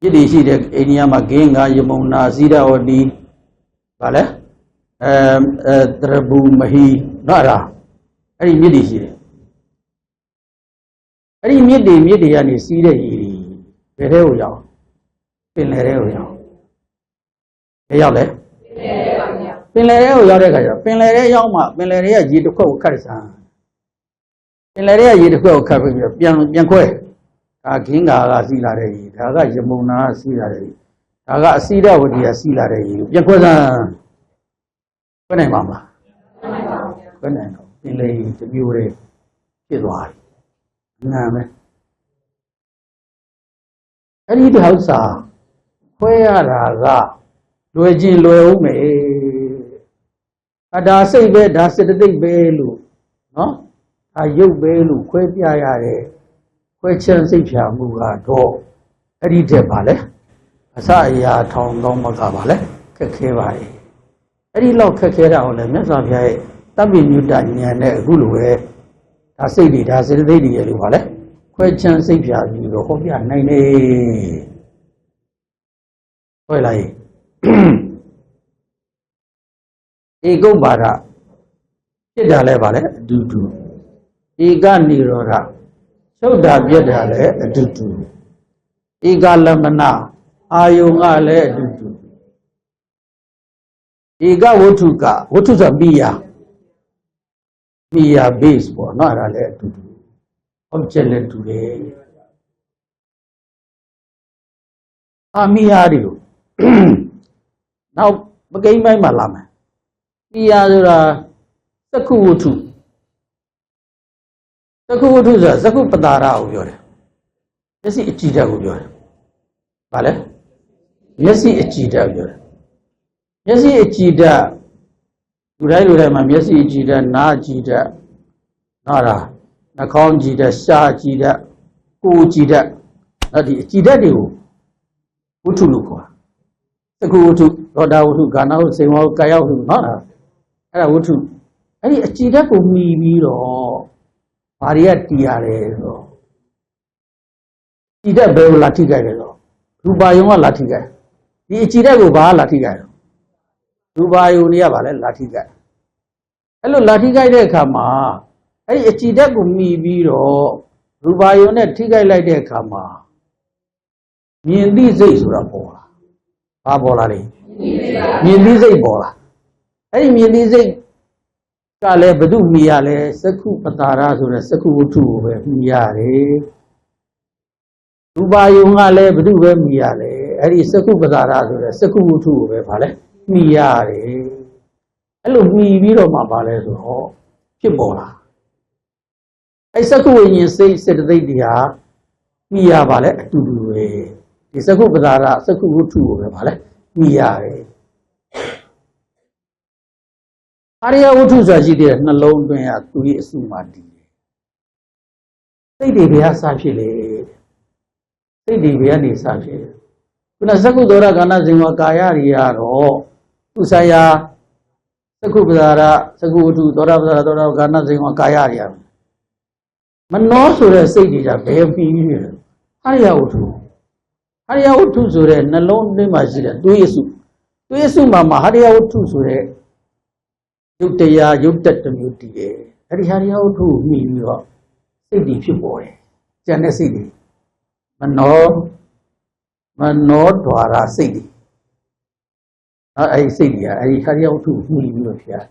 ပြည့်တည်ရှိတဲ့အိန္ဒိယမှာဂင်္ဂါယမုန်နာဇိရဝတီဗာလဲတရဘူမဟီနော်အဲ့ဒီမြစ်တည်ရှိတယ်အဲ့ဒီမြစ်တွေကနေစီးတဲ့ရေတွေဘယ်ထဲကိုရောက်ပင်လယ်ထဲကိုရောက်ဘယ်ရောက်လဲပင်လယ်ထဲကိုရောက်တဲ့အခါကျတော့ပင်လယ်ထဲရောက်မှပင်လယ်ထဲကရေတစ်ခွက်ကိုခတ်ဆန်းပင်လယ်ထဲကရေတစ်ခွက်ကိုခတ်ပြီးတော့ပြန်ခွဲဒါဂင်္ဂါကစီးလာတဲ့ရေဒါကယမုန်နာကစီးလာတဲ့ရေဒါကအစီရဝတီကစီးလာတဲ့ရေပြန်ခွဲစမ်းခွဲနိုင်ပါမလားခွဲနိုင်တော့ပင်လယ်ရေတစ်မျိုးလေးဖြစ်သွားပြီနာမယ်အဲ့ဒီဥစ္စာခွဲရတာကလွယ်ချင်းလွယ်ဦးမယ်ဒါစိတ်ပဲဒါစေတသိက်ပဲလို့နော်ဒါရုပ်ပဲလို့ခွဲပြရတယ်ခွဲချမ်းစိတ်ဖြာမှုကတော့အဲ့ဒီတက်ပါလေအစအရာထောင်သောမကပါလေခက်ခဲပါလေအဲ့ဒီလောက်ခက်ခဲတာကိုလည်းမြတ်စွာဘုရားရဲ့တပ်ပိညုတဉာဏ်နဲ့အခုလိုပဲဒါစိတ်တွေဒါစေတသိက်တွေရလို့ပါလေခွဲချမ်းစိတ်ဖြာပြီးတော့ဟောပြနိုင်တယ်ဟုတ်လားဧကုပ္ပါဒဖြစ်တာလဲပါလေအတူတူဧကနိရောဓချုပ်တာပြတ်တာလဲအတူတူဧကလမနအာယုံကလည်းအတူတူဧကဝတ္ထုကဝတ္ထုဆိုမိယာ base ပေါ့နော်အဲ့ဒါလည်းအတူတူ object လည်းတူတယ်မိယာတွေလို့နောက်ပကိန်းပိုင်းမှာလာမယ်မိယာဆိုတာသက္ခုဝတ္ထုသက္ခုဝတ္ထုဆိုတာသက္ခုပတာရကိုပြောတယ်မျက်စိအကြည့်ဓာတ်ကိုပြောတယ်ဗါလဲမျက်စိအကြည့်ဓာတ်ပြောတယ်မျက်စိအကြည့်ဓာတ်လူတိုင်းမှာမျက်စိအကြည့်ဓာတ်နားအကြည့်ဓာတ်နော်လားနှာခေါင်းကြည့်ဓာတ်ရှားကြည့်ဓာတ်ကိုယ်ကြည့်ဓာတ်အဲ့ဒီအကြည့်ဓာတ်တွေကိုဝတ္ထုလို့ခေါ်တာသက္ခုဝတ္ထုသောတာဝတ္ထုကာဏဝတ္ထုစေဝဝတ္ထုကာယဝတ္ထုနော်လားအဲ့ဒါဝတ္ထုအဲ့ဒီအကြည့်ဓာတ်ကိုမှီပြီးတော့ဘာတွေကတည်ရတယ်ဆိုတော့ကြည်ဓာတ်ဘယ်ကိုလာထိကြတယ်ဆိုရူပါယုံကလာထိကြတယ်ဒီအကြည်ဓာတ်ကိုဘာလာထိကြတယ်ရူပါယုံတွေကဗာလဲလာထိကြတယ်အဲ့လိုလာထိကြတဲ့အခါမှာအဲ့ဒီအကြည်ဓာတ်ကိုမှီပြီးတော့ရူပါယုံနဲ့ထိကြလိုက်တဲ့အခါမှာမြင်သိစိတ်ဆိုတာပေါ်လာဘာပေါ်လာလဲမြင်သိစိတ်ပေါ်လာအဲ့ဒီမြင်သိစိတ်ကလည်းဘု து မြည်ရလဲသက္ခုပတာရဆိုတဲ့သက္ခုဝတ္ထုကိုပဲမြည်ရတယ်ရူပါယုံကလည်းဘု து ပဲမြည်ရတယ်အဲ့ဒီသက္ခုပတာရဆိုတဲ့သက္ခုဝတ္ထုကိုပဲဗာလဲမြည်ရတယ်အဲ့လိုမြည်ပြီးတော့မှဗာလဲဆိုတော့ဖြစ်ပေါ်လာအဲ့သက္ခုဝိညာဉ်စိတ်စေတသိက်တွေဟာမြည်ရပါလဲအတူတူပဲဒီသက္ခုပတာရသက္ခုဝတ္ထုကိုပဲဗာလဲမြည်ရတယ်အာရိယဝတ္ထုဆိုတာရှိတဲ့နှလုံးအတွင်းကသူရဲ့အစုမှတည်တယ်စိတ်တွေဘယ်ဟာစဖြစ်လဲစိ စိတ်တွေဘယ်ကနေစဖြစ်လဲခုနသက္ကုသောရကာဏဇင်ဝကာယတွေကတော့သူဆိုင်ရာသက္ကုပဇာရသက္ကုဝတ္ထုသောရပဇာရသောရကာဏဇင်ဝကာယတွေမနောဆိုတဲ့စိတ်တွေကဘယ်ပြီးနေလဲဟရိယဝတ္ထုဟရိယဝတ္ထုဆိုတဲ့နှလုံးသွင်းမှာရှိတဲ့တွေးစုမှာဟရိယဝတ္ထုဆိုတဲ့ယုတ်တရားယုတ်တက်တစ်မျိုးတည်တယ်အဲ့ဒီဟရိယဝတ္ထုမိပြီးတော့စိတ်တွေဖြစ်ပေါ်တယ်ကျန်တဲ့စိတ်တွေမနောဒွါရစိတ်တွေအဲ့ဒီစိတ်တွေကအဲ့ဒီဟရိယဝတ္ထုမိပြီးတော့ဖြစ်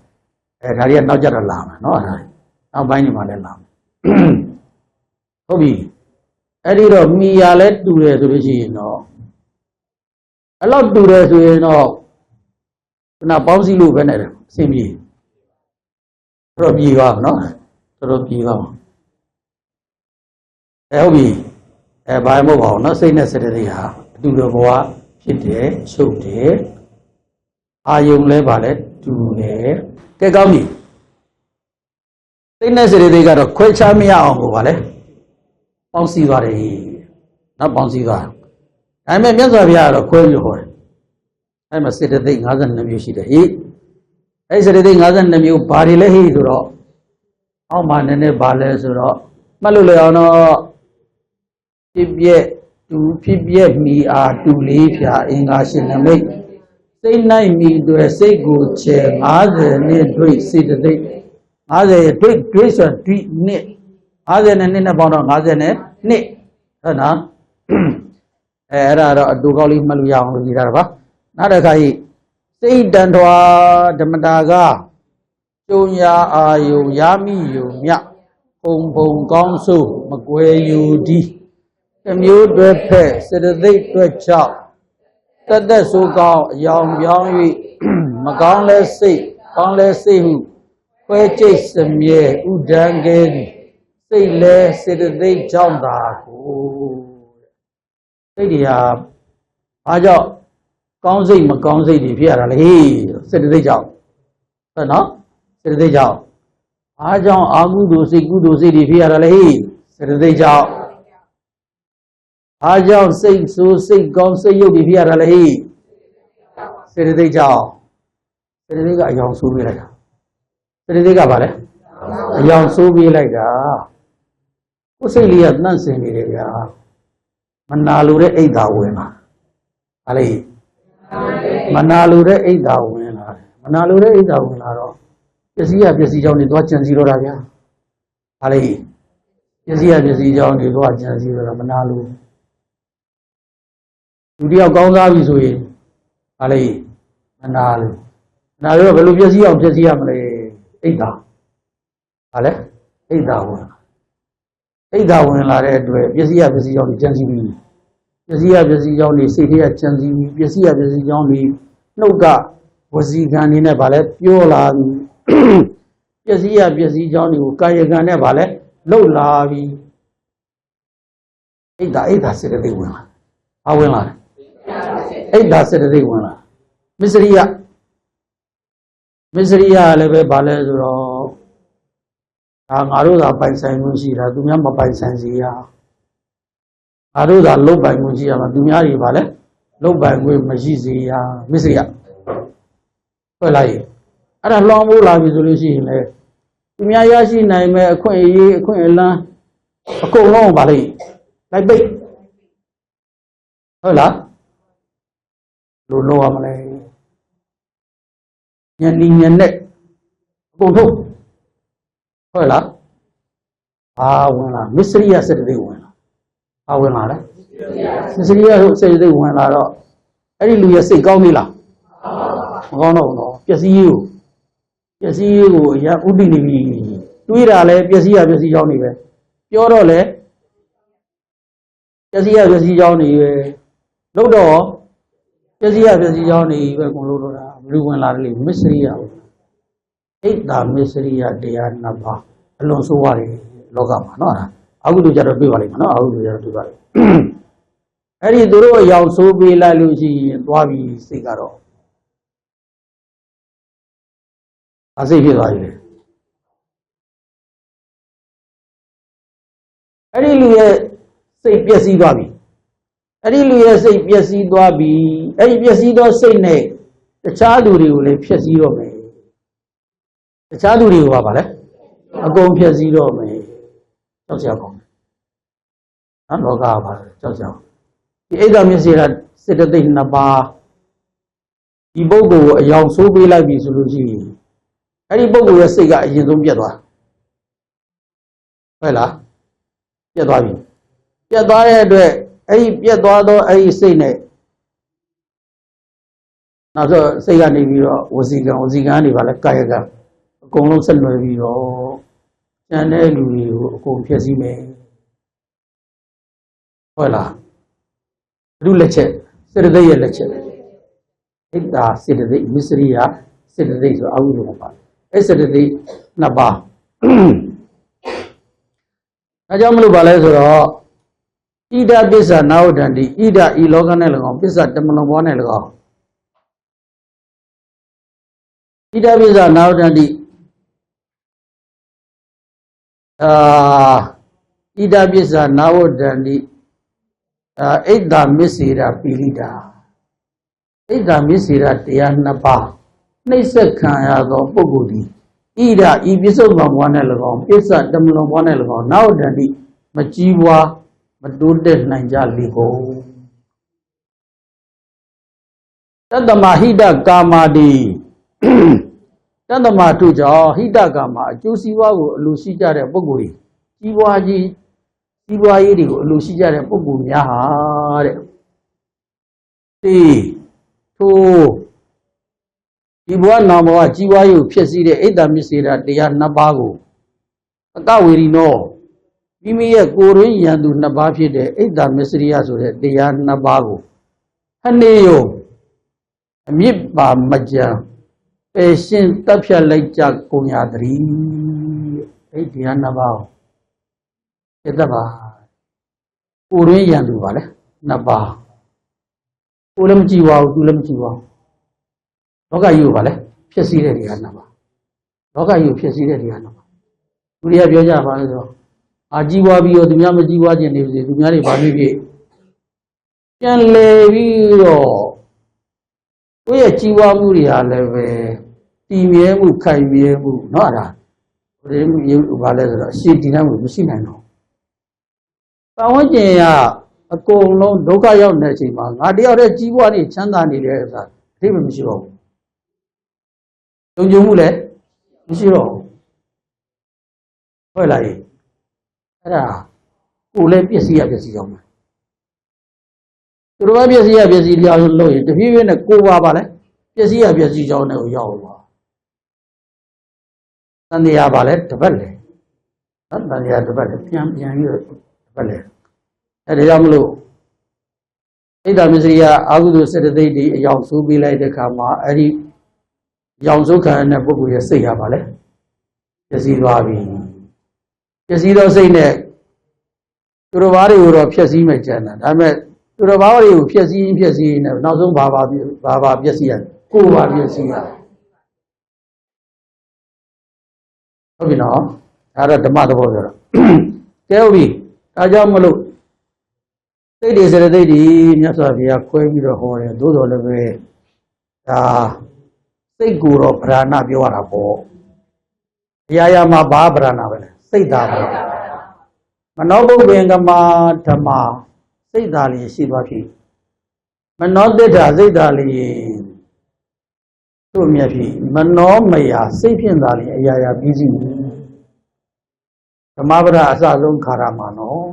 အဲ့ဒါတွေကနောက်ကြတော့လာမှာနော်နောက်ပိုင်းတွေမှာလည်းလာမှာဟုတ်ပြီအဲ့ဒီတော့မိရလဲတူတယ်ဆိုလို့ရှိရင်တော့အဲ့လောက်တူတယ်ဆိုရင်တော့ခုနပေါင်းစည်းလို့ပဲနဲ့အဆင်ပြေတော့ပြေပါနော်တော်ပြေပါဟုတ်ပြီဘာမှမဟုတ်ပါဘူးနော်စိတ်နဲ့စတဲ့တွေဟာအတူတူဘဝဖြစ်တယ်ချုပ်တယ်အာယုံလဲပါလဲတူတယ်ကဲကောင်းပြီစိတ်နဲ့စတဲ့တွေကတော့ခွဲခြားမရအောင်လို့ပါလဲပေါင်းစည်းပါတယ်နော်ပေါင်းစည်းသွားဒါပေမဲ့မြတ်စွာဘုရားကတော့ခွဲပြီးဟောတယ်အဲ့မှာစေတသိက်52မျိုးရှိတယ်ဟိအဲ့စေတသိက်52မျိုးဘာတွေလဲဟိဆိုတော့အောက်မှာနည်းနည်းဘာလဲဆိုတော့မှတ်လို့လေအောင်တော့ဖြစ်ပြက်မိအားတူလေးဖြာအင်္ဂါရှင်နမိတ်စိတ်နိုင်မိတွေစိတ်ကိုချေ50နဲ့တွေ့စေတသိက်50တွေ့ဆိုတွေ့နှစ်50နဲ့နှစ်နဲ့ပေါင်းတော့50နဲ့နှစ်ဟုတ်နော်အဲ့ဒါတော့အတူကောက်လေးမှတ်လို့ရအောင်လို့ကြည့်တာပါနောက်တစ်ခါကြီးစိတ်တန်ထွာဓမ္မတာကကျုံရာအာယုံရမိယုံမြဖုံကောင်းဆိုးမကွယ်ယူဒီတစ်မျိုးတွဲဖက်စေတသိက်တွဲချောက်တက်ဆိုးကောင်းအယောင်ပြောင်း၍မကောင်းလဲစိတ်ကောင်းလဲစိတ်ဟုခွဲကျိတ်စမြဲဥဒံကဲစိတ်လဲစေတသိက်ကြောင့်သာကိုစိတ်တွေဟာအားကြောင့်ကောင်းစိတ်မကောင်းစိတ်တွေဖြစ်ရတာလေစေတသိက်ကြောင့်ဟုတ်နော်စေတသိက်ကြောင့်အားကြောင့်အာကုသိုလ်စိတ်ကုသိုလ်စိတ်တွေဖြစ်ရတာလေစေတသိက်ကြောင့်အားကြောင့်စိတ်ဆိုးစိတ်ကောင်းစိတ်ရုပ်တွေဖြစ်ရတာလေစေတသိက်ကြောင့်စေတသိက်ကအယောင်ဆိုးပေးလိုက်တာစေတသိက်ကဘာလဲအယောင်ဆိုးပေးလိုက်တာကိုယ်စိတ်လေးကနှံ့စင်နေတယ်ဗျာမနာလိုတဲ့အိတ်သာဝင်လာဟာလေမနာလိုတဲ့အိတ်သာဝင်လာတယ်မနာလိုတဲ့အိတ်သာဝင်လာတော့ပစ္စည်းကြောင့်နေသွားကြံစည်တော့တာဗျာဟာလေပစ္စည်းကြောင့်နေသွားကြံစည်တော့တာမနာလိုလူတယောက်ကောင်းစားပြီဆိုရင်ဟာလေမနာလိုတော့ဘယ်လိုပစ္စည်းအောင်ပစ္စည်းရမလဲအိတ်သာဟာလေအိတ်သာဝင်လာတဲ့အတွက်ပစ္စည်းကြောင့်ကြံစည်ပြီးပစ္စည်းကြောင့်နေစိတ်ထဲကကြံစည်ပြီးပစ္စည်းကြောင့်နေနှုတ်ကဝစီကံနေနဲ့ဗာလဲပြောလာပြီးပစ္စည်းကြောင့်နေကိုကာယကံနဲ့ဗာလဲလှုပ်လာပြီးအိတ်သာစေတသိက်ဝင်လာဘာဝင်လာလဲအိတ်သာစေတသိက်ဝင်လာမစ္စရိယလည်းပဲဗာလဲဆိုတော့ဒါငါတို့သာပိုင်ဆိုင်မှုရှိတာသူများမပိုင်ဆိုင်စေရငါတို့သာလုတ်ပိုင်မှုရှိရမှာသူများတွေပါလဲလုတ်ပိုင်ခွင့်မရှိစေရမစ္စရိယဟုတ်လားအဲ့ဒါလွှမ်းမိုးလာပြီဆိုလို့ရှိရင်လေသူများရရှိနိုင်မဲ့အခွင့်အရေးအခွင့်အလမ်းအကုန်လုံးပါလေလိုက်ပိတ်ဟုတ်လားလို့လို့ရမလဲညနေညနေအကုန်ထုတ်ဟုတ်လားဘာဝင်လာမစ္စရိယစေတသိက်ဝင်လာဘာဝင်လာလဲမစ္စရိယစေတသိက်ဝင်လာတော့အဲ့ဒီလူရဲ့စိတ်ကောင်းပြီလားမကောင်းတော့ဘူးနော်ပျက်စီးရေးကိုအရာဥတည်နေပြီတွေးတာလဲပျက်စီးကြောင်းနေပဲပြောတော့လဲပျက်စီးကြောင်းနေပဲလို့တော့ပျက်စီးကြောင်းနေပဲကိုလို့တော့တာဘယ်လိုဝင်လာတယ်လဲမစ္စရိယအိတ်တာမစ္စရိယတရားနှစ်ပါးအလွန်ဆိုးရတယ်လောကမှာနော်အာဟုတုကြတော့တွေ့ပါလိမ့်မယ်နော်အာဟုတုကြတော့တွေ့ပါလိမ့်အဲ့ဒီသူတို့အယောင်ဆိုးပေးလိုက်လို့ရှိရင်သွားပြီးစိတ်ကတော့အစိတ်ဖြစ်သွားပြီလေအဲ့ဒီလူရဲ့စိတ်ပျက်စီးသွားပြီ အဲ့ဒီလူရဲ့စိတ်ပျက်စီးသွားပြီအဲ့ဒီပျက်စီးသောစိတ်နဲ့တခြားလူတွေကိုလည်းဖျက်ဆီးတော့မယ်တခြားလူတွေကပါလဲအကုန်ဖျက်ဆီးတော့မယ်ကြောက်စရာကောင်းတယ်နော်လောကပါကြောက်စရာဒီအိဒါမျက်စိကစေတသိက်နှစ်ပါးဒီပုဂ္ဂိုလ်ကိုအယောင်ဆိုးပေးလိုက်ပြီဆိုလို့ရှိရင်အဲ့ဒီပုဂ္ဂိုလ်ရဲ့စိတ်ကအရင်ဆုံးပြတ်သွားဟုတ်လားပြတ်သွားပြီပြတ်သွားတဲ့အတွက်အဲ့ဒီပြတ်သွားသောအဲ့ဒီစိတ်နဲ့နောက်တော့စိတ်ကနေပြီးတော့ဝစီကံနေပါလဲကာယကံအကုန်လုံးဆက်လွယ်ပြီးတော့ကျန်တဲ့လူတွေကိုအကုန်ဖျက်ဆီးမယ်ဟုတ်လားဘုရုလက်ချက်စေတသိက်ရဲ့လက်ချက်ဣဒ္ဓာစေတသိက်မစ္စရိယစေတသိက်ဆိုအဝိဇ္ဇာပါအဲ့စေတသိက်နှစ်ပါးအဲကြောင့်မလို့ပါလဲဆိုတော့ဣဒ္ဓပစ္ဆနာဝတ္တန္တိဣဒ္ဓဤလောကနဲ့၎င်းပစ္ဆတမလုံးဘောနဲ့၎င်းဣဒ္ဓပစ္ဆနာဝတ္တန္တိဣဒ္ဓပစ္ဆနာဝတ္တန္တိဣဒ္ဓမစ္စေရပိလိတာဣဒ္ဓမစ္စေရတရားနှစ်ပါးနှိမ့်ဆက်ခံရသောပုဂ္ဂိုလ်သည်ဣဒ္ဓဤပစ္စုပန်ဘဝနဲ့၎င်းပစ္ဆတမလုံးဘဝနဲ့၎င်းနာဝတ္တန္တိမကြီးပွားမတိုးတက်နိုင်ကြလေကုန်တတ္တမဟိတကာမာတိတတ္တမတို့ကြောင့်ဟိတကာမအကျိုးစီးပွားကိုအလိုရှိကြတဲ့ပုဂ္ဂိုလ်တွေကြီးပွားရေးတွေကိုအလိုရှိကြတဲ့ပုဂ္ဂိုလ်များဟာတဲ့ထိုဒီဘဝနာမဝကြီးပွားရေးကိုဖြစ်စည်းတဲ့ဣဒ္ဓမစ္စေရတရားနှစ်ပါးကိုအကဝေရီနောမိမိရဲ့ကိုယ်ရင်းရန်သူနှစ်ပါးဖြစ်တဲ့ဣဒ္ဓမစ္စရိယဆိုတဲ့တရားနှစ်ပါးကိုအနေယုံအမြစ်ပါမကြံပယ်ရှင်းတပ်ဖြတ်လိုက်ကြကုန်ရသည်အဲ့ဒီတရားနှစ်ပါးကိုစိတ်သက်ပါကိုယ်ရင်းရန်သူပါလေနှစ်ပါးကိုယ်လည်းမကြည့်ပါဘူးသူလည်းမကြည့်ပါဘူးလောကကြီးကိုပါလေဖြစ်စည်းတဲ့တရားနှစ်ပါးလောကကြီးကိုဖြစ်စည်းတဲ့တရားနှစ်ပါးသူတွေကပြောကြပါလို့ဆိုအာကြီးပွားပြီးတော့သူများမကြီးပွားခြင်းနေပြီသူများတွေဘာဖြစ်ဖြစ်ပြန်လေပြီးတော့ကိုယ့်ရဲ့ကြီးပွားမှုတွေဟာလည်းပဲတည်မြဲမှုခိုင်မြဲမှုเนาะဒါဘယ်လိုဘာလဲဆိုတော့အရှိတည်နိုင်မှုမရှိနိုင်တော့ပတ်ဝန်းကျင်ကအကုန်လုံးဒုက္ခရောက်နေတဲ့အချိန်မှာငါတယောက်တည်းကြီးပွားနေချမ်းသာနေတယ်ဆိုတာအထိမမရှိတော့ဘူးကြုံမှုလည်းမရှိတော့ဘူးဟုတ်လားအဲ့ဒါကိုယ်လည်းပစ္စည်းရောက်မှာသူတို့ကပစ္စည်းလျောက်လို့ရင်တဖြည်းဖြည်းနဲ့ကိုယ်ပါလဲပစ္စည်းကြောင်းနဲ့ကိုရောက်သွားတန်တရားပါလဲတပတ်လေနော်တန်တရားတပတ်လေပြန်ပြီးတော့တပတ်လေအဲ့ဒါကြောင့်မလို့ဣဒ္ဓမစ္စရိယအာဟုတုစေတသိက်ဒီအယောင်ဆိုးပေးလိုက်တဲ့အခါမှာအဲ့ဒီရောင်စုခံရတဲ့ပုဂ္ဂိုလ်ရဲ့စိတ်ရပါလေပစ္စည်းသွားပြီပစ္စည်းသောစိတ်နဲ့သူတော်ဘာတွေကိုတော့ဖျက်ဆီးမှကြံတာဒါပေမဲ့သူတော်ဘာတွေကိုဖျက်ဆီးနေနောက်ဆုံးဘာပျက်စီးရကိုယ်ပါပျက်စီးရဟုတ်ပြီနော်ဒါတော့ဓမ္မသဘောပြောတာကဲဟုတ်ပြီဒါကြောင့်မလို့စိတ်တွေစေတသိက်တွေမြတ်စွာဘုရားခွဲပြီးတော့ဟောတယ်သို့တော်လည်းပဲဒါစိတ်ကိုတော့ဗราဏပြောရတာပေါ့အရာမှာဘာဗราဏပဲလဲစိတ်သာပဲမနောပုပ္ပင်ကမာဓမ္မစိတ်သာလျင်ရှိသွားဖြစ်မနောတိဋ္ဌစိတ်သာလျင်တို့မြတ်ဖြစ်မနောမယစိတ်ဖြင့်သာလျင်အရာပြီးစီဓမ္မပဒအစဆုံးခါရမှာနော်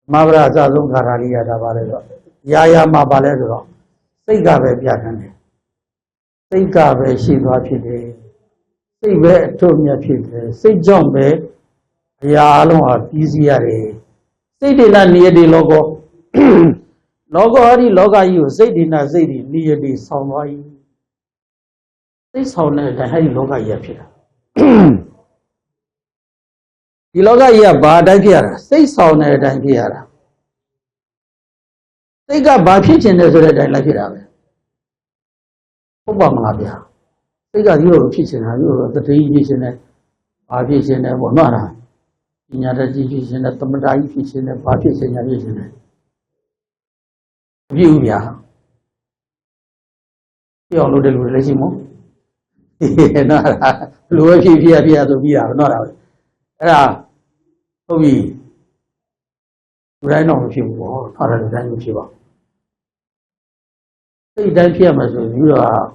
ဓမ္မပဒအစဆုံးခါရလေးရတာပါလေတော့ရာမှာပါလဲဆိုတော့စိတ်ကပဲပြဋ္ဌာန်းတယ်စိတ်ကပဲရှိသွားဖြစ်တယ်စိတ်ပဲအထွတ်မြတ်ဖြစ်တယ်စိတ်ကြောင့်ပဲအရာအလုံးဟာပြီးစီးရတယ်စိတ်ဒိနာနိယတိလောကောလောကဟိလောကကြီးကိုစိတ်ဒိနာစိတ်ဒီနိယတိဆောင်းသွား၏စိတ်ဆောင်းတဲ့အတိုင်းဟဲ့ဒီလောကကြီးဖြစ်တာဒီလောကကြီးကဘာအတိုင်းဖြစ်ရတာစိတ်ဆောင်းတဲ့အတိုင်းဖြစ်ရတာစိတ်ကဘာဖြစ်ချင်တယ်ဆိုတဲ့အတိုင်းလိုက်ဖြစ်တာပဲဟုတ်ပါမလားဗျာစိတ်ကဒီလိုဖြစ်ချင်တာဒီလိုတတိယဖြစ်ချင်တယ်ဘာဖြစ်ချင်တယ်ပေါ့နော်လားပညာတတ်ကြီးဖြစ်ချင်တယ်သမထကြီးဖြစ်ချင်တယ်ဘာဖြစ်ချင်ညာဖြစ်ချင်တယ် view ya. You know the relation. No, lower here to be out, not out. So we right now, if you want, not a time if you want. So you don't fear much, you are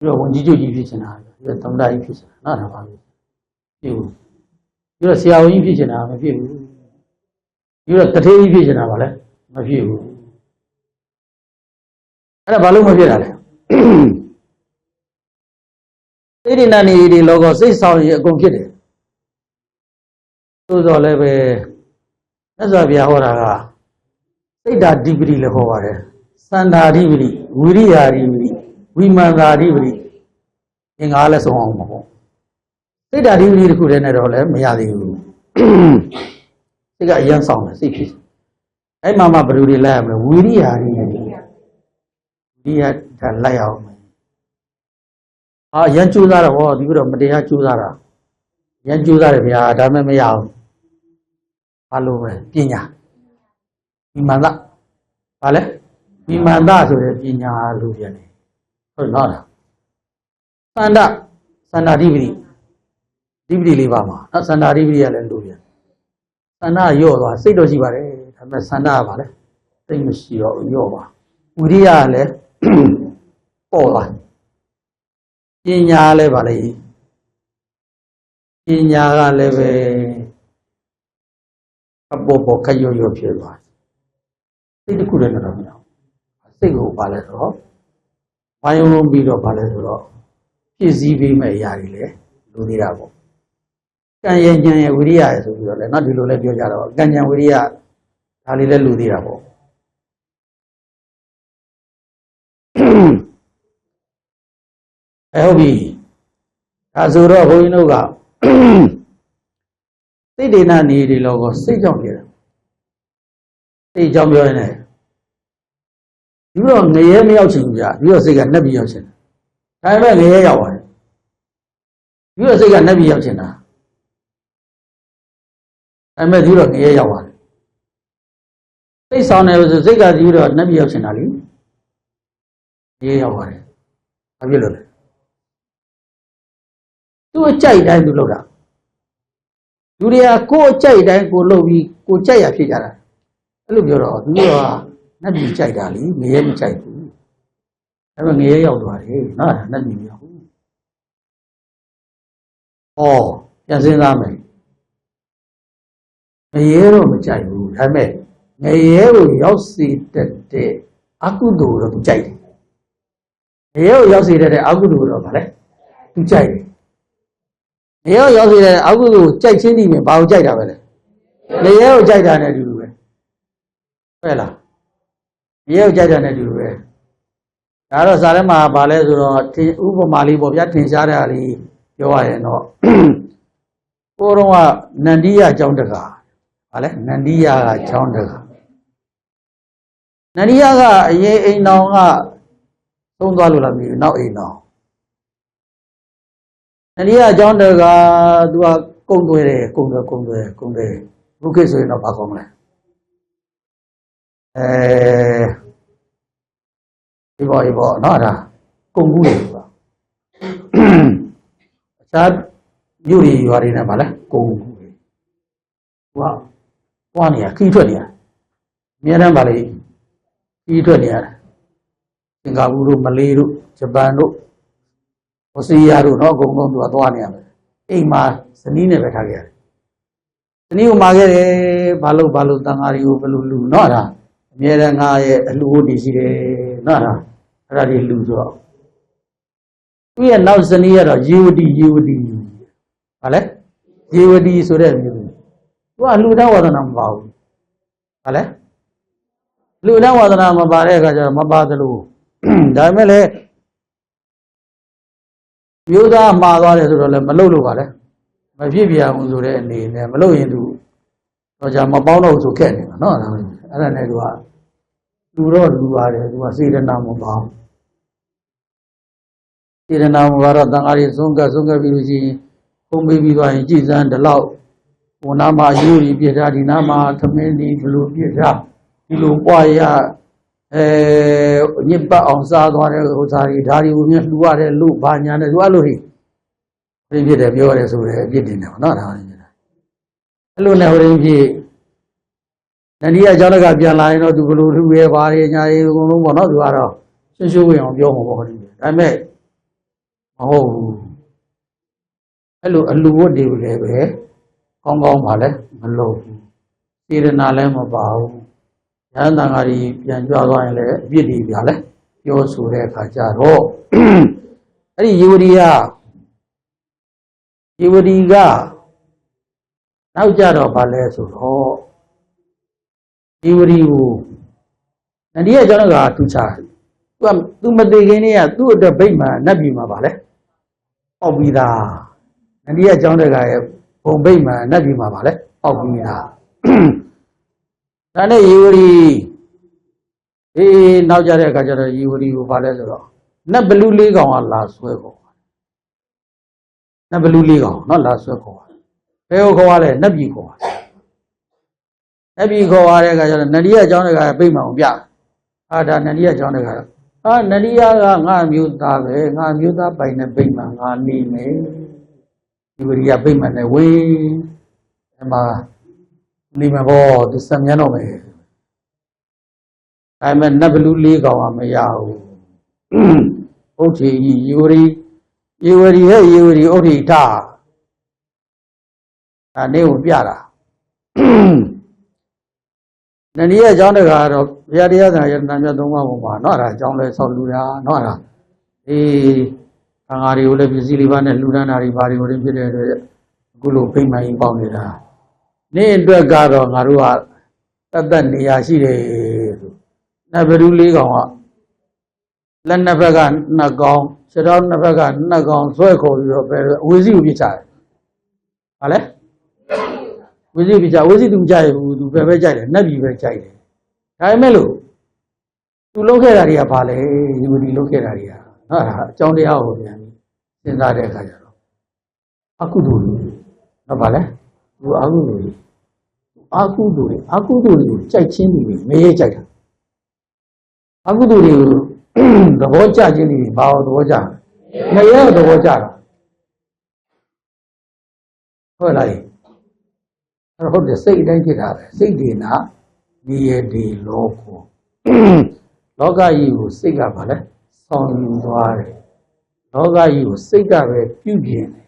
one Jiu Jitsu, you're Tonda Fish, not about you. You're a Xiao Fish, a few. You're a Tate Fish, a few. And a balloon of it. They didn't need the logo, say, sorry, go get it. So the level as a Viahora. Say that degree level. Sanda Riveri, Wiria Riveri, Wimanda Riveri, in Alice Home. Say that Riveri could enter all Mayadi. They got young song, see. I Mamma Brudi Lamb, Wiria Riveri. We had a layout. Yan Chudara was you of Medea Chudara. Yan Chudara, Dame Mayao. Hello, Pina. Imanda. Vale? Imanda to the Pina Ludiani. Oh, no. Sanda Riveri. Riveri Livama. Not Sanda Riveri and Ludian. Sanda Yoga, Sido Jibare, Sanda Vale. Things Yoga. Uriale. Ola. Inyale Valley. Inyaga leve a bobo cayo your pier. Say the couldn't have now. Say go paletro. My own beat of paletro. PZV may yarile, Ludirabo. Ganya Uria, not the Lulebio, Ganya Uria, Halile Ludirabo. Elvi Azura Hoinoga. They did not need a logo, say jump here. Say jump your name. You don't need me out in ya, you are saying a nebby ocean. I am a yawan. You are saying a nebby ocean. I met you on the yawan. They sound as a zigzag you are nebby ocean ali. Yawan. Have you looked? To a child and to Loda. Julia, co child and go lobby, go chaya figure. Look, you are not be child ali, may any child. I have a near out, not me. Oh, yes, in Amen. A year of child, I met. A year of see that day. I could do of child. A year of see that I could do of to child. Here you see that I will check sending about Jada. The air Jada and you. Well, here Jada and you. Ara Salama Bales or Uber Mali Bobiatin Sarali, you are no. Oroa Nandia Jondaga. Nandia Jondaga. Nandiaga, ye ain't no. Don't go me, now ain't no. And here, John the do a Kunde, Lucas in a Pacome. Ivo, not a Kungu. Sad, you are in a Mala, Kungu. Wow, 1 year, Kitonia. Miana Valley, Kitonia. Singapuru, Maliru, Jabano. Osiyaru no go to Atwania. Ema, Sanine Betagare. The new Magare, Balu Tangari, Balu, Nora, Miranga, Ludi, Nora, Radi Luzo. We announced the near of UD. Ale? UD Sudan. Well, Luna was a number. Ale? Luna was a number, Mabadalu. Damele. Yoda Mother Malulu, my Vivia was already in Malo into Mabono to Kenny. No, I don't know. You wrote who are see the name of see the name of Dangari Zunga Viruji, whom maybe by Jesus and the law. Unama Yuri Pietadi Nama, Tamini, Blue Pieta, ဒီလိုပွားရညစ်ပတ်အောင်စားသွားတဲ့ဥစ္စာတွေဒါတွေကိုမြတ်လှူရတယ်လို့ဘာညာနဲ့သူအဲ့လိုဖြစ်တယ်ပြောရတယ်ဆိုတဲ့အပြစ်တင်တယ်ပေါ့နော်ဒါအဲ့လိုနဲ့ဟိုရင်းဖြစ်နန္ဒီကအကြောင်းကပြန်လာရင်တော့သူဘလို့လှူရဲပါရဲညာရဲအကုန်လုံးပေါ့နော်သူကတော့ရှင်းရှင်းဝင်အောင်ပြောမှာပေါ့ဟိုရင်းဒါပေမဲ့မဟုတ်ဘူးအဲ့လိုအလူဝတ်တွေကိုလည်းပဲကောင်းကောင်းပါလဲမလုပ်ဘူးစေရနာလည်းမပါဘူးဉာဏ်တန်ဃာကြီးပြန်ကြွသွားရင်လည်းအပြစ်တွေပြလဲပြောဆိုတဲ့အခါကျတော့အဲ့ဒီယေဝရီကနောက်ကြတော့ဗာလဲဆိုတော့ယေဝရီကိုနန္ဒီရဲ့ကျောင်းကသူချသူမသိခင်နေ့ကသူ့အတွက်ဗိမာန်နတ်ပြည်မှာဗာလဲပေါက်ပြီးသားနန္ဒီရဲ့ကျောင်းတွေကရဲ့ဘုံဗိမာန်နတ်ပြည်မှာဗာလဲပေါက်ပြီးသားဒါနဲ့ယေဝရီနောက်ကြတဲ့အခါကျတော့ယေဝရီကိုဗာလဲဆိုတော့နတ်ဘလူးလေးကောင်ကလာဆွဲခေါ်နတ်ဘလူးလေးကောင်နော်လာဆွဲခေါ်ဘယ်ကိုခေါ်ရလဲနတ်ပြည်ခေါ်နတ်ပြည်ခေါ်ရတဲ့အခါကျတော့နန္ဒီရဲ့ကျောင်းတွေကဗိမာန်ကိုပြဒါနန္ဒီရဲ့ကျောင်းတွေကနန္ဒီကငါမျိုးသားပဲငါမျိုးသားပိုင်တဲ့ဗိမာန်ငါနေမယ်ဒီဝရိယဗိမာန်နဲ့ဝင်းအမနေမှာပေါ့သူစံမြန်းတော့မယ်ဒါပေမဲ့နတ်ဘလူးလေးကောင်ကမရဘူးဥထေယေဝရီဟဲ့ယေဝရီဥထေထနေကိုပြတာနန္ဒီရဲ့အကြောင်းတကားတော့ဘုရားတရားစာရတနာမြတ်သုံးပါးပုံမှာနော်အဲ့ဒါအကြောင်းလဲဆောက်လူတာနော်အဲ့ဒါသံဃာတွေကိုလည်းပစ္စည်းလေးပါးနဲ့လူဒန်းတာတွေဘာတွေကိုလည်းဖြစ်တဲ့အတွက်အခုလိုဖိမှန်ရင်ပေါက်နေတာနေ့အတွက်ကတော့ငါတို့ကတတ်နေရရှိတယ်ဆိုနတ်ဘလူးလေးကောင်ကလက်နှစ်ဘက်ကနှစ်ကောင်ခြေထောက်နှစ်ဘက်ကနှစ်ကောင်ဆွဲခေါ်ပြီးတော့ပဲအဝေစီကိုပြချတယ်ဟာလဲဝေစီပြချဝေစီသူမကြိုက်ဘူးသူပဲကြိုက်တယ်နတ်ပြည်ပဲကြိုက်တယ်ဒါပေမဲ့လို့သူလုပ်ခဲ့တာတွေကဘာလဲဒီလိုလုပ်ခဲ့တာတွေကဟုတ်လားအကြောင်းတရားကိုပြန်စဉ်းစားတဲ့အခါကျတော့အကုသိုလ်တွေဟုတ်ပါလဲသူအကုသိုလ်တွေကိုကြိုက်ချင်းတွေမရဲကြိုက်တာအကုသိုလ်တွေကိုသဘောကျခြင်းတွေဘာလို့သဘောကျမရဲသဘောကျတာဟုတ်လားဟုတ်တယ်စိတ်အတိုင်းဖြစ်တာပဲစိတ်တွေနာဒီရဒီလောကိုလောကကြီးကိုစိတ်ကဘာလဲဆောင်းယူသွားတယ်လောကကြီးကိုစိတ်ကပဲပြုပြင်တယ်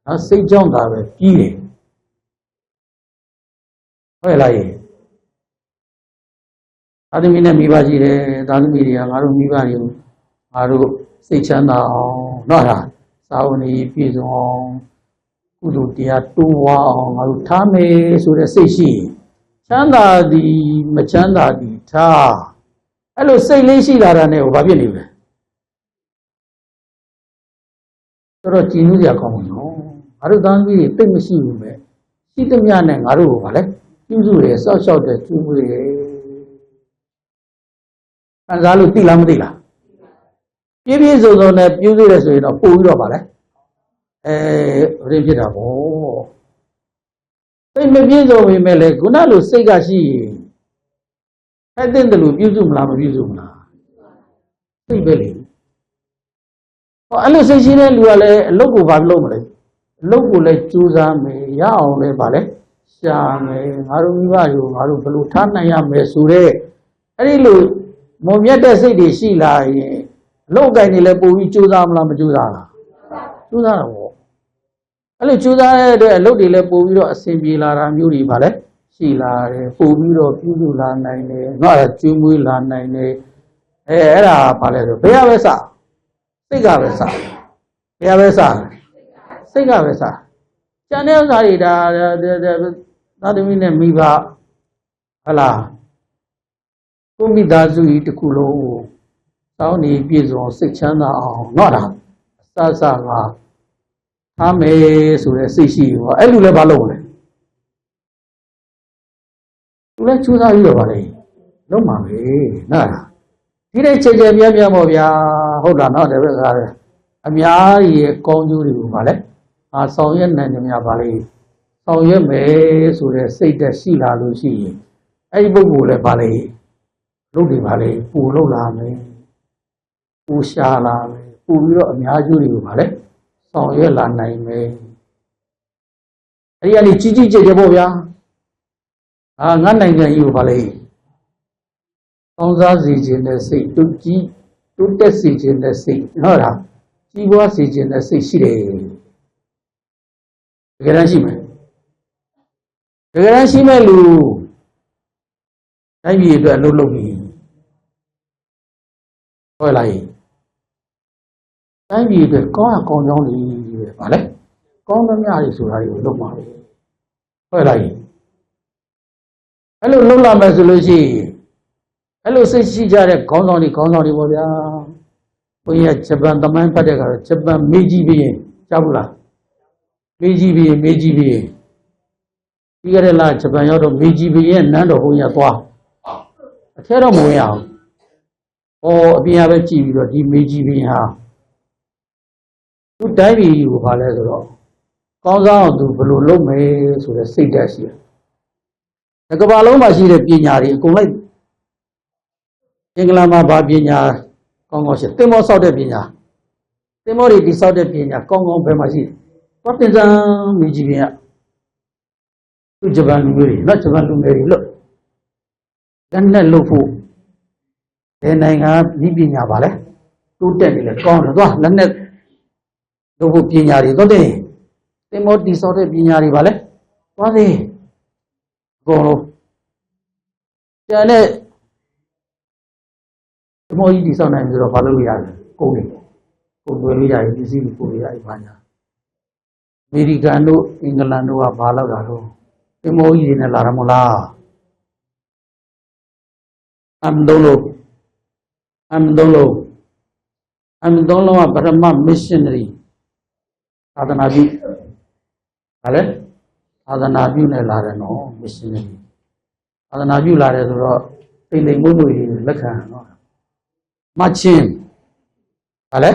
နော်စိတ်ကြောင့်သာပဲပြီးတယ်ဟုတ်လားသာသမီနဲ့မိဘရှိတယ်သာသမီတွေကငါတို့မိဘတွေကိုငါတို့စိတ်ချမ်းသာအောင်နော်ဟာသာဝဏီပြည့်စုံအောင်ကုသိုလ်တရားတိုးဝအောင်ငါတို့ထားမယ်ဆိုတဲ့စိတ်ရှိချမ်းသာသည်မချမ်းသာသည်ထားအဲ့လိုစိတ်လေးရှိလာတာနဲ့ဘာဖြစ်နေလဲဆိုတော့ကြည်နူးစရာကောင်းဘူးနော်ငါတို့သားသမီးတွေတိတ်မရှိဘူးပဲရှိသမျှနဲ့ငါတို့ကိုဗာလဲပြုစုတယ်စောက်ရှောက်တယ်ကျူးမှုတယ်ခံစားလို့သိလားမသိလားပြည့်ပြည့်စုံစုံနဲ့ပြုစုတယ်ဆိုရင်တော့ပို့ပြီးတော့ဗာလဲရင်းဖြစ်တာပေါ့စိတ်မပြည့်စုံပေမဲ့လည်းခုနလိုစိတ်ကရှိရင်အဲ့တဲ့တယ်လို့ပြုစုမလားမပြုစုမလားစိတ်ပဲလေအဲ့လိုစိတ်ရှိတဲ့လူကလည်းအလုပ်ကိုဘာလုပ်မလဲအလုပ်ကိုလည်းကြိုးစားမယ်ရအောင်လည်းဗာလဲရှာမယ်ငါတို့မိဘတွေကိုငါတို့ဘယ်လိုထားနိုင်ရမယ်ဆိုတော့အဲ့ဒီလိုမုံမြတ်တဲ့စိတ်တွေရှိလာရင်အလုပ်ကိုင်နေလည်းပို့ပြီးကြိုးစားမလားမကြိုးစားလားကြိုးစားတော့ပေါ့အဲ့လိုကြိုးစားတဲ့အတွက်အလုပ်တွေလည်းပို့ပြီးတော့အဆင်ပြေလာတာမျိုးတွေဗာလဲရှိလာတယ်ပို့ပြီးတော့ပြုစုလာနိုင်တယ်နော်အဲ့ဒါကျွေးမွေးလာနိုင်တယ်အဲ့ဒါဗာလဲဆိုဘယ်ရပဲစစိတ်ကပဲစဘယ်ရပဲစစိတ်ကပဲစကျန်တဲ့ဥစ္စာတွေဒါသာသမီနဲ့မိဘဟလာကိုမိသားစုကြီးတစ်ခုလုံးကိုစောင်းနေပြည့်စုံစိတ်ချမ်းသာအောင်နော်ဒါအစကထားမယ်ဆိုတဲ့စိတ်ရှိရောအဲ့လူလည်းဘာလုပ်လဲသူလည်းချူစားပြီးတော့ဗာလေလုံးပါပဲနော်ဒီတဲ့ချက်ချက်ပြပြပေါ့ဗျာဟုတ်လားနော်တပည့်ကားအများကြီးရဲ့ကောင်းကျိုးတွေကိုဗာလေဆောင်ရွက်နိုင်ကြများဗာလေဆောင်ရွက်မယ်ဆိုတဲ့စိတ်သက်ရှိလာလို့ရှိရင် အဲ့ဒီပုဂ္ဂိုလ်လည်းဗာလေလုပ်တွေဗာလေပူလုပ်လာမယ်ပူရှာလာမယ်ပူပြီးတော့အများကျိုးတွေကိုဗာလေဆောင်ရွက်လာနိုင်မယ်အဲ့ဒီကနေကြီးကြီးကျယ်ကျယ်ပေါ့ဗျာငါနိုင်ငံကြီးကိုဗာလေကောင်းစားစေခြင်းနဲ့စိတ်တူကြီးတိုးတက်စေခြင်းနဲ့စိတ်ဟုတ်လားကြီးပွားစေခြင်းနဲ့စိတ်ရှိတယ်တကယ်တမ်းရှိမယ်တကယ်တမ်းရှိမဲ့လူတိုင်းပြည်အတွက်အလုပ်လုပ်ပြီးဟုတ်လားတိုင်းပြည်အတွက်ကောင်းရကောင်းကြောင်းတွေပဲဗါလဲကောင်းသမျှတွေဆိုတာတွေကိုလုပ်ပါလေဟုတ်လားအဲ့လိုလုပ်လာမယ်ဆိုလို့ရှိရင်အဲ့လိုစိတ်ရှိကြတဲ့ခေါင်းဆောင်တွေပေါ့ဗျာဘုန်းကြီးကဂျပန်သမိုင်းဖတ်တဲ့ကတော့ဂျပန်မေဂျီဘီရင်ကြားဘူးလားမေဂျီဘီရင်ပြီးခဲ့တဲ့လဂျပန်ရောက်တော့မေဂျီဘီရင်နန်းတော်ဘုန်းကြီးကသွားအထဲတော့မဝင်အောင်အပြင်ကပဲကြည့်ပြီးတော့ဒီမေဂျီဘီရင်ဟာသူတိုင်းပြည်ကိုဘာလဲဆိုတော့ကောင်းစားအောင်သူဘယ်လိုလုပ်မယ်ဆိုတဲ့စိတ်ဓာတ်ရှိတယ်။ကမ္ဘာလုံးမှာရှိတဲ့ပညာတွေအကုန်လိုက်အင်္ဂလန်မှာဗာပညာကောင်းကောင်းရှိသင်္ဘောဆောက်တဲ့ပညာသင်္ဘောတွေတိဆောက်တဲ့ပညာကောင်းကောင်းဘယ်မှာရှိလဲ။တော့တင်စမ်းမေဂျီဘီရင်ကသူဂျပန်လူမျိုးတွေနော်ဂျပန်လူငယ်တွေလို့လက်နဲ့လုပ်ဖို့ဒီနိုင်ငံဤပညာပါလဲတိုးတက်နေလဲကောင်းတယ်သွားလက်နဲ့လုပ်ဖို့ပညာတွေတော့တင်သင်္ဘောတိဆောက်တဲ့ပညာတွေပါလဲသွားသေးအကုန်လုံးကျန်တဲ့သင်္ဘောကြီးတိဆောက်နိုင်ပြီးတော့ဘာလုပ်လို့ရလဲကုန်တယ်ကုန်သွယ်လို့ရတယ်ပစ္စည်းတွေပို့လို့ရတယ်ဘာညာအမေရိကန်တို့အင်္ဂလန်တို့ကဘာလုပ်တာတော့သင်္ဘောကြီးတွေနဲ့လာရမလားအမ်ဒုံလုံးကပရမ missionary သာသနာပြုဟာလေသာသနာပြုနဲ့လာတယ်နော် missionary သာသနာပြုလာတယ်ဆိုတော့တိမ်မွေ့တွေလက်ခံနော်မချင်းဟာလေ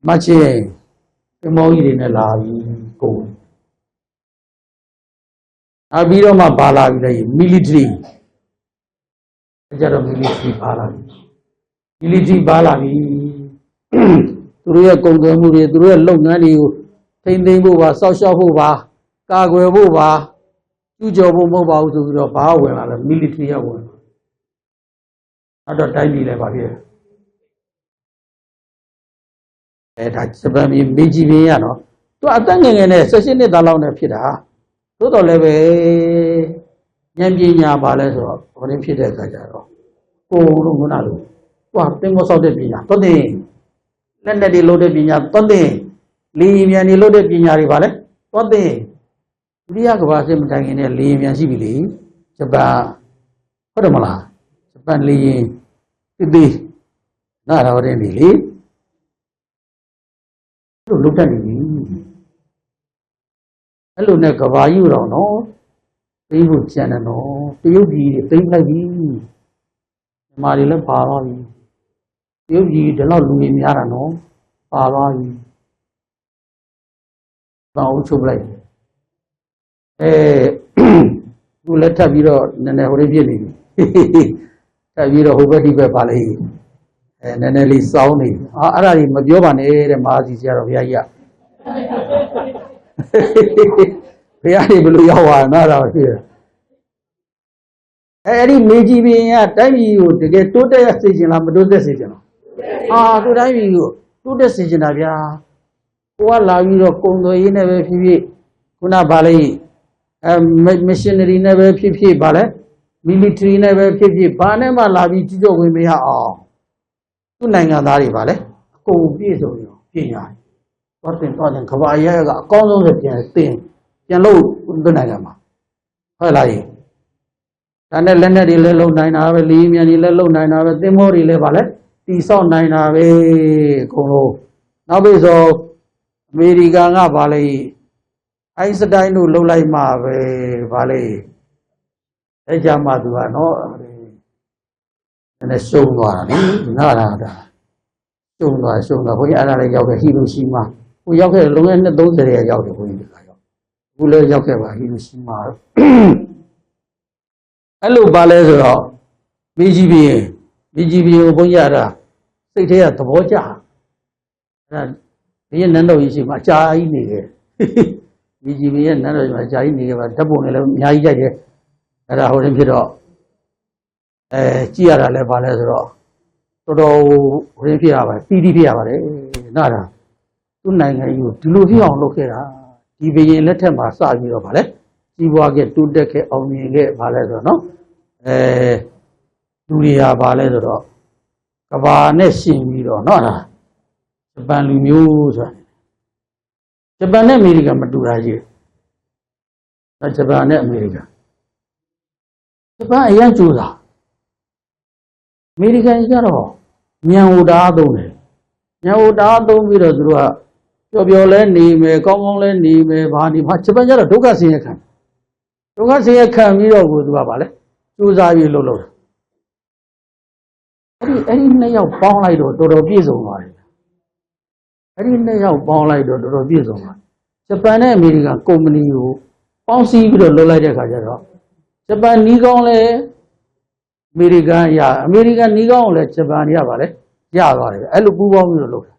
မချင်းသင်္ဘောကြီးတွေနဲ့လာပြီးကုန်ပြီးတော့မှပါလာပြီလေ military ကြတော့ military ပါလာပြီသူတို့ရဲ့ကုန်သွယ်မှုတွေသူတို့ရဲ့လုပ်ငန်းတွေကိုထိန်းသိမ်းဖို့ပါစောင့်ရှောက်ဖို့ပါကာကွယ်ဖို့ပါကျူးကျော်ဖို့မဟုတ်ပါဘူးဆိုပြီးတော့ဘာဝင်လာလဲ military ကဝင်အဲ့တော့တိုင်းပြည်လည်းပါဖြစ်ဒါဂျပန်ပြည်မေဂျီဘီရနော်သူအသက်ငယ်ငယ်နဲ့16နှစ်သားလောက်နဲ့ဖြစ်တာသို့တော်လည်းပဲဉာဏ်ပညာပါလဲဆိုတော့ဘာလို့ဖြစ်တဲ့အခါကျတော့ကိုယ်တို့ကနာလို့သွားသင်္ဘောဆောက်တဲ့ပညာတော့တင်လက်နဲ့တွေလုပ်တဲ့ပညာတော့တင်လေယာဉ်မြန်တွေလုပ်တဲ့ပညာတွေပါလဲတော့တင်ဒုတိယကမ္ဘာစစ်မတိုင်ခင်နဲ့လေယာဉ်မြန်ရှိပြီလေဂျပန်ဟုတ်တယ်မလားဂျပန်လေယာဉ်သေးနားတော်တဲ့နေလေလို့လုပ်တတ်နေပြီအဲ့လိုနဲ့ကဘာယူတော့နော်သိဖို့ကြံတယ်နော်တရုတ်ပြည်တွေသိမ့်လိုက်ပြီမြန်မာတွေလည်းပါသွားပြီတရုတ်ပြည်ဒီလောက်လူတွေများတာနော်ပါသွားပြီဘာအောင်ချုပ်လိုက်ခုလည်းထပ်ပြီးတော့နည်းနည်းဟိုလေးပြည့်နေပြီထပ်ပြီးတော့ဟိုဘက်ဒီဘက်ပါလေနည်းနည်းလေးစောင်းနေအဲ့ဒါကြီးမပြောပါနဲ့တဲ့မဟာစီဆရာတော်ဘုရားကြီးကဘုရားကြီးဘယ်လိုရောက်သွားနားတော့ရှိတယ်အဲ့ဒီမေဂျီဘီရင်ကတိုင်းပြည်ကိုတကယ်တိုးတက်စေချင်လားမတိုးတက်စေချင်လားသူတိုင်းပြည်ကိုတိုးတက်စေချင်တာဗျာကိုကလာပြီးတော့ကုံသွေးရေးနဲ့ပဲဖြစ်ဖြစ်ခုနဗာလေmissionary နဲ့ပဲဖြစ်ဖြစ်ဗာလဲ military နဲ့ပဲဖြစ်ဖြစ်ဘာနဲ့မှလာပြီးကြီးကြောဝင်မရအောင်သူ့နိုင်ငံသားတွေဗာလဲအကုန်ပြည့်စုံရောပြင်ရတယ်တော့တင်ကဘာရဲကအကောင်းဆုံးဆိုပြန်လို့သူ့နိုင်ငံမှာဟုတ်လားဒါနဲ့လက်နဲ့တွေလည်းလုံနိုင်တာပဲလေမြန်တွေလည်းလုံနိုင်တာပဲသင်္ဘောတွေလည်းဗာလဲတီဆောက်နိုင်တာပဲအကုန်လုံးနောက်ပြီးဆိုအမေရိကန်ကဗာလေအိုင်းစတိုင်းတို့လှုပ်လိုက်မှပဲဗာလေအဲ့ကြမှာသူကနော်နည်းနည်းရှုံးသွားတာလေနားတာရှုံးသွားဘုန်းကြီးအဲ့ဒါလည်းရောက်ခဲ့ဟီရိုရှီမာကိုရောက်ခဲ့လုံခဲ့နှစ်30ရဲ့ရောက်တယ်ဘုန်းကြီးကရောက်အခုလည်းရောက်ခဲ့ပါဟီရိုရှီမာ အဲ့လိုပါလဲဆိုတော့မိကြီးပြင်းကိုဘုန်းကြီးရတာစိတ်ထဲကသဘောကျအဲ့ဒါဒီရဲ့နန်းတော်ကြီးရှိမှအကြာကြီးနေခဲ့မိကြီးပြင်းရဲ့နန်းတော်ကြီးမှာအကြာကြီးနေခဲ့ပါဓာတ်ပုံနဲ့လည်းအများကြီးကြိုက်တယ်အဲ့ဒါဟိုရင်ဖြစ်တော့ကြည့်ရတာလည်းပါလဲဆိုတော့တော်တော်ဟိုရင်ဖြစ်ရပါတယ်ပီတိဖြစ်ရပါတယ်နားတာသူ့နိုင်ငံကြီးကိုဒီလိုဖြစ်အောင်လုပ်ခဲ့တာဒီဘရင်လက်ထက်မှာစပြီးတော့ဗာလဲကြီးပွားခဲ့တိုးတက်ခဲ့အောင်မြင်ခဲ့ဗာလဲဆိုတော့နော်လူတွေဟာဗာလဲဆိုတော့ကဘာနဲ့ရှင်ပြီးတော့နော်ဟာဂျပန်လူမျိုးဆိုတာဂျပန်နဲ့အမေရိကန်မတူတာကြီးဂျပန်နဲ့အမေရိကန်ဂျပန်အရင်ကျိုးတာအမေရိကန်ကြီးကတော့ညံဟိုတာသုံးတယ်ညံဟိုတာသုံးပြီးတော့သူတို့ကပျော်လဲနေမယ်ကောင်းကောင်းလဲနေမယ်ဘာဒီမှာဂျပန်ကျတော့ဒုက္ခဆင်းရဲခံပြီးတော့ကိုသူကဗာလဲစူးစားပြီးလုပ်အဲ့ဒီနှစ်ယောက်ပေါင်းလိုက်တော့တော်တော်ပြည့်စုံသွားတယ်အဲ့ဒီနှစ်ယောက်ပေါင်းလိုက်တော့တော်တော်ပြည့်စုံသွားဂျပန်နဲ့အမေရိကန်ကုမ္ပဏီကိုပေါင်းစည်းပြီးတော့လုပ်လိုက်တဲ့အခါကျတော့ဂျပန်နီးကောင်းလဲအမေရိကန်ရအမေရိကန်နီးကောင်းကိုလဲဂျပန်ရပါလဲရသွားတယ်အဲ့လိုပူးပေါင်းပြီးတော့လုပ်တယ်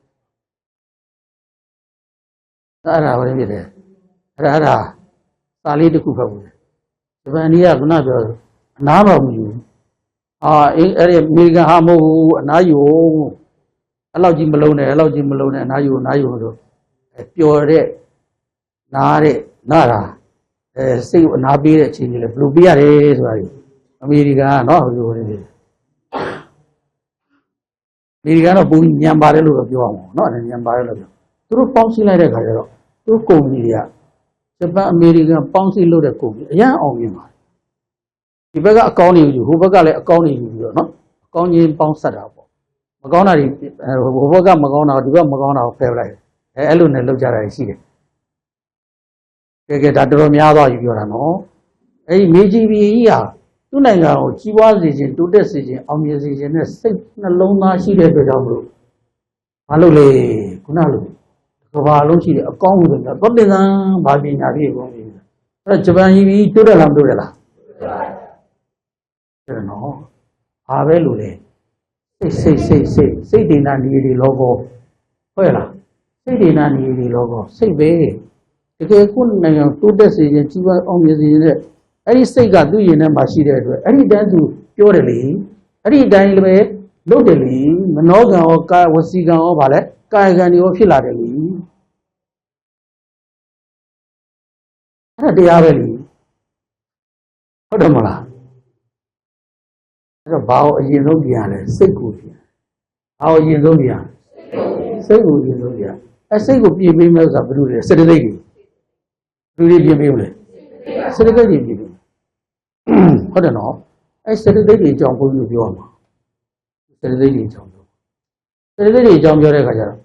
အဲ့ဒါဘာဖြစ်လဲအဲ့ဒါစာလေးတစ်ခုဖတ်ဘူးဂျပန်နီးကခုနပြောအနားတော်မူအဲ့ဒီအမေရိကန်ဟာမဟုတ်ဘူးအနားယူအဲ့လောက်ကြီးမလုံးနဲ့အနားယူဆိုပျော်တဲ့နာတာစိတ်ကိုအနာပေးတဲ့အချိန်ကြီးလေဘယ်လိုပေးရတယ်ဆိုတာကြီးအမေရိကန်ကနော်ဟိုလိုနေတယ်အမေရိကန်တော့ပုံညံပါတယ်လို့တော့ပြောအောင်နော်ညံပါတယ်လို့ပြောသူတို့ပေါင်းစည်းလိုက်တဲ့ခါကျတော့သူတို့ကုမ္ပဏီတွေကဂျပန်အမေရိကန်ပေါင်းစည်းလုပ်တဲ့ကုမ္ပဏီအရင်အောင်မြင်ပါတယ်ဒီဘက်ကအကောင်းနေယူဟိုဘက်ကလည်းအကောင်းနေယူပြီးတော့နော်အကောင်းချင်းပေါင်းဆက်တာပေါ့မကောင်းတာတွေဟိုဘက်ကမကောင်းတာဒီဘက်ကမကောင်းတာကိုဖယ်လိုက်အဲ့လိုနဲ့လောက်ကြတာရှိတယ်ကဲဒါတော်တော်များသွားပြီပြောတာနော်အဲ့ဒီမေဂျီဘီကြီးဟာသူ့နိုင်ငံကိုကြီးပွားစေခြင်းတိုးတက်စေခြင်းအောင်မြင်စေခြင်းနဲ့စိတ်နှလုံးသားရှိတဲ့အတွက်ကြောင့်မလို့မလုပ်လေခုနလိုကဘာလုံးရှိတယ်အကောင်းဆုံးတော့တင်စမ်းဗာပညာပြည့်ကုန်ပြီအဲ့တော့ဂျပန်ကြီးပြီးတိုးတက်လားမတိုးတက်လားအဲ့နော်ဘာပဲလို့လဲစိတ်ဒေနာနေဒီလောကောဟုတ်ရလားစိတ်ဒေနာနေဒီလောကောစိတ်ပဲတကယ်ကိုနိုင်ငံတိုးတက်စေခြင်းကြီးပွားအောင်မြင်စေခြင်းအဲ့ဒီစိတ်ကသူ့ရင်ထဲမှာရှိတဲ့အတွက်အဲ့ဒီတန်းသူပြောတယ်လေအဲ့ဒီတိုင်းလည်းပဲလုပ်တယ်လေမနောကံရောကာဝစီကံရောဗာလဲကာယကံတွေရောဖြစ်လာတယ်လေအဲ့ဒါတရားပဲလေဟုတ်တယ်မလားအဲ့တော့ဘာကိုအရင်ဆုံးပြန်လဲစိတ်ကိုပြန်ဘာကိုအရင်ဆုံးပြန်စိတ်ကိုအရင်ဆုံးပြန်အဲ့စိတ်ကိုပြင်ပေးမယ်ဆိုတာဘယ်လိုလဲစေတသိက်ကြီးဘယ်လိုပြင်ပေးမလဲစေတသိက်ကြီးပြင်ပေးဟုတ်တယ်နော်အဲ့စေတသိက်ကြီးအကြောင်းဘုန်းကြီးပြောမှာစေတသိက်ကြီးအကြောင်းပြောစေတသိက်ကြီးအကြောင်းပြောတဲ့အခါကျတော့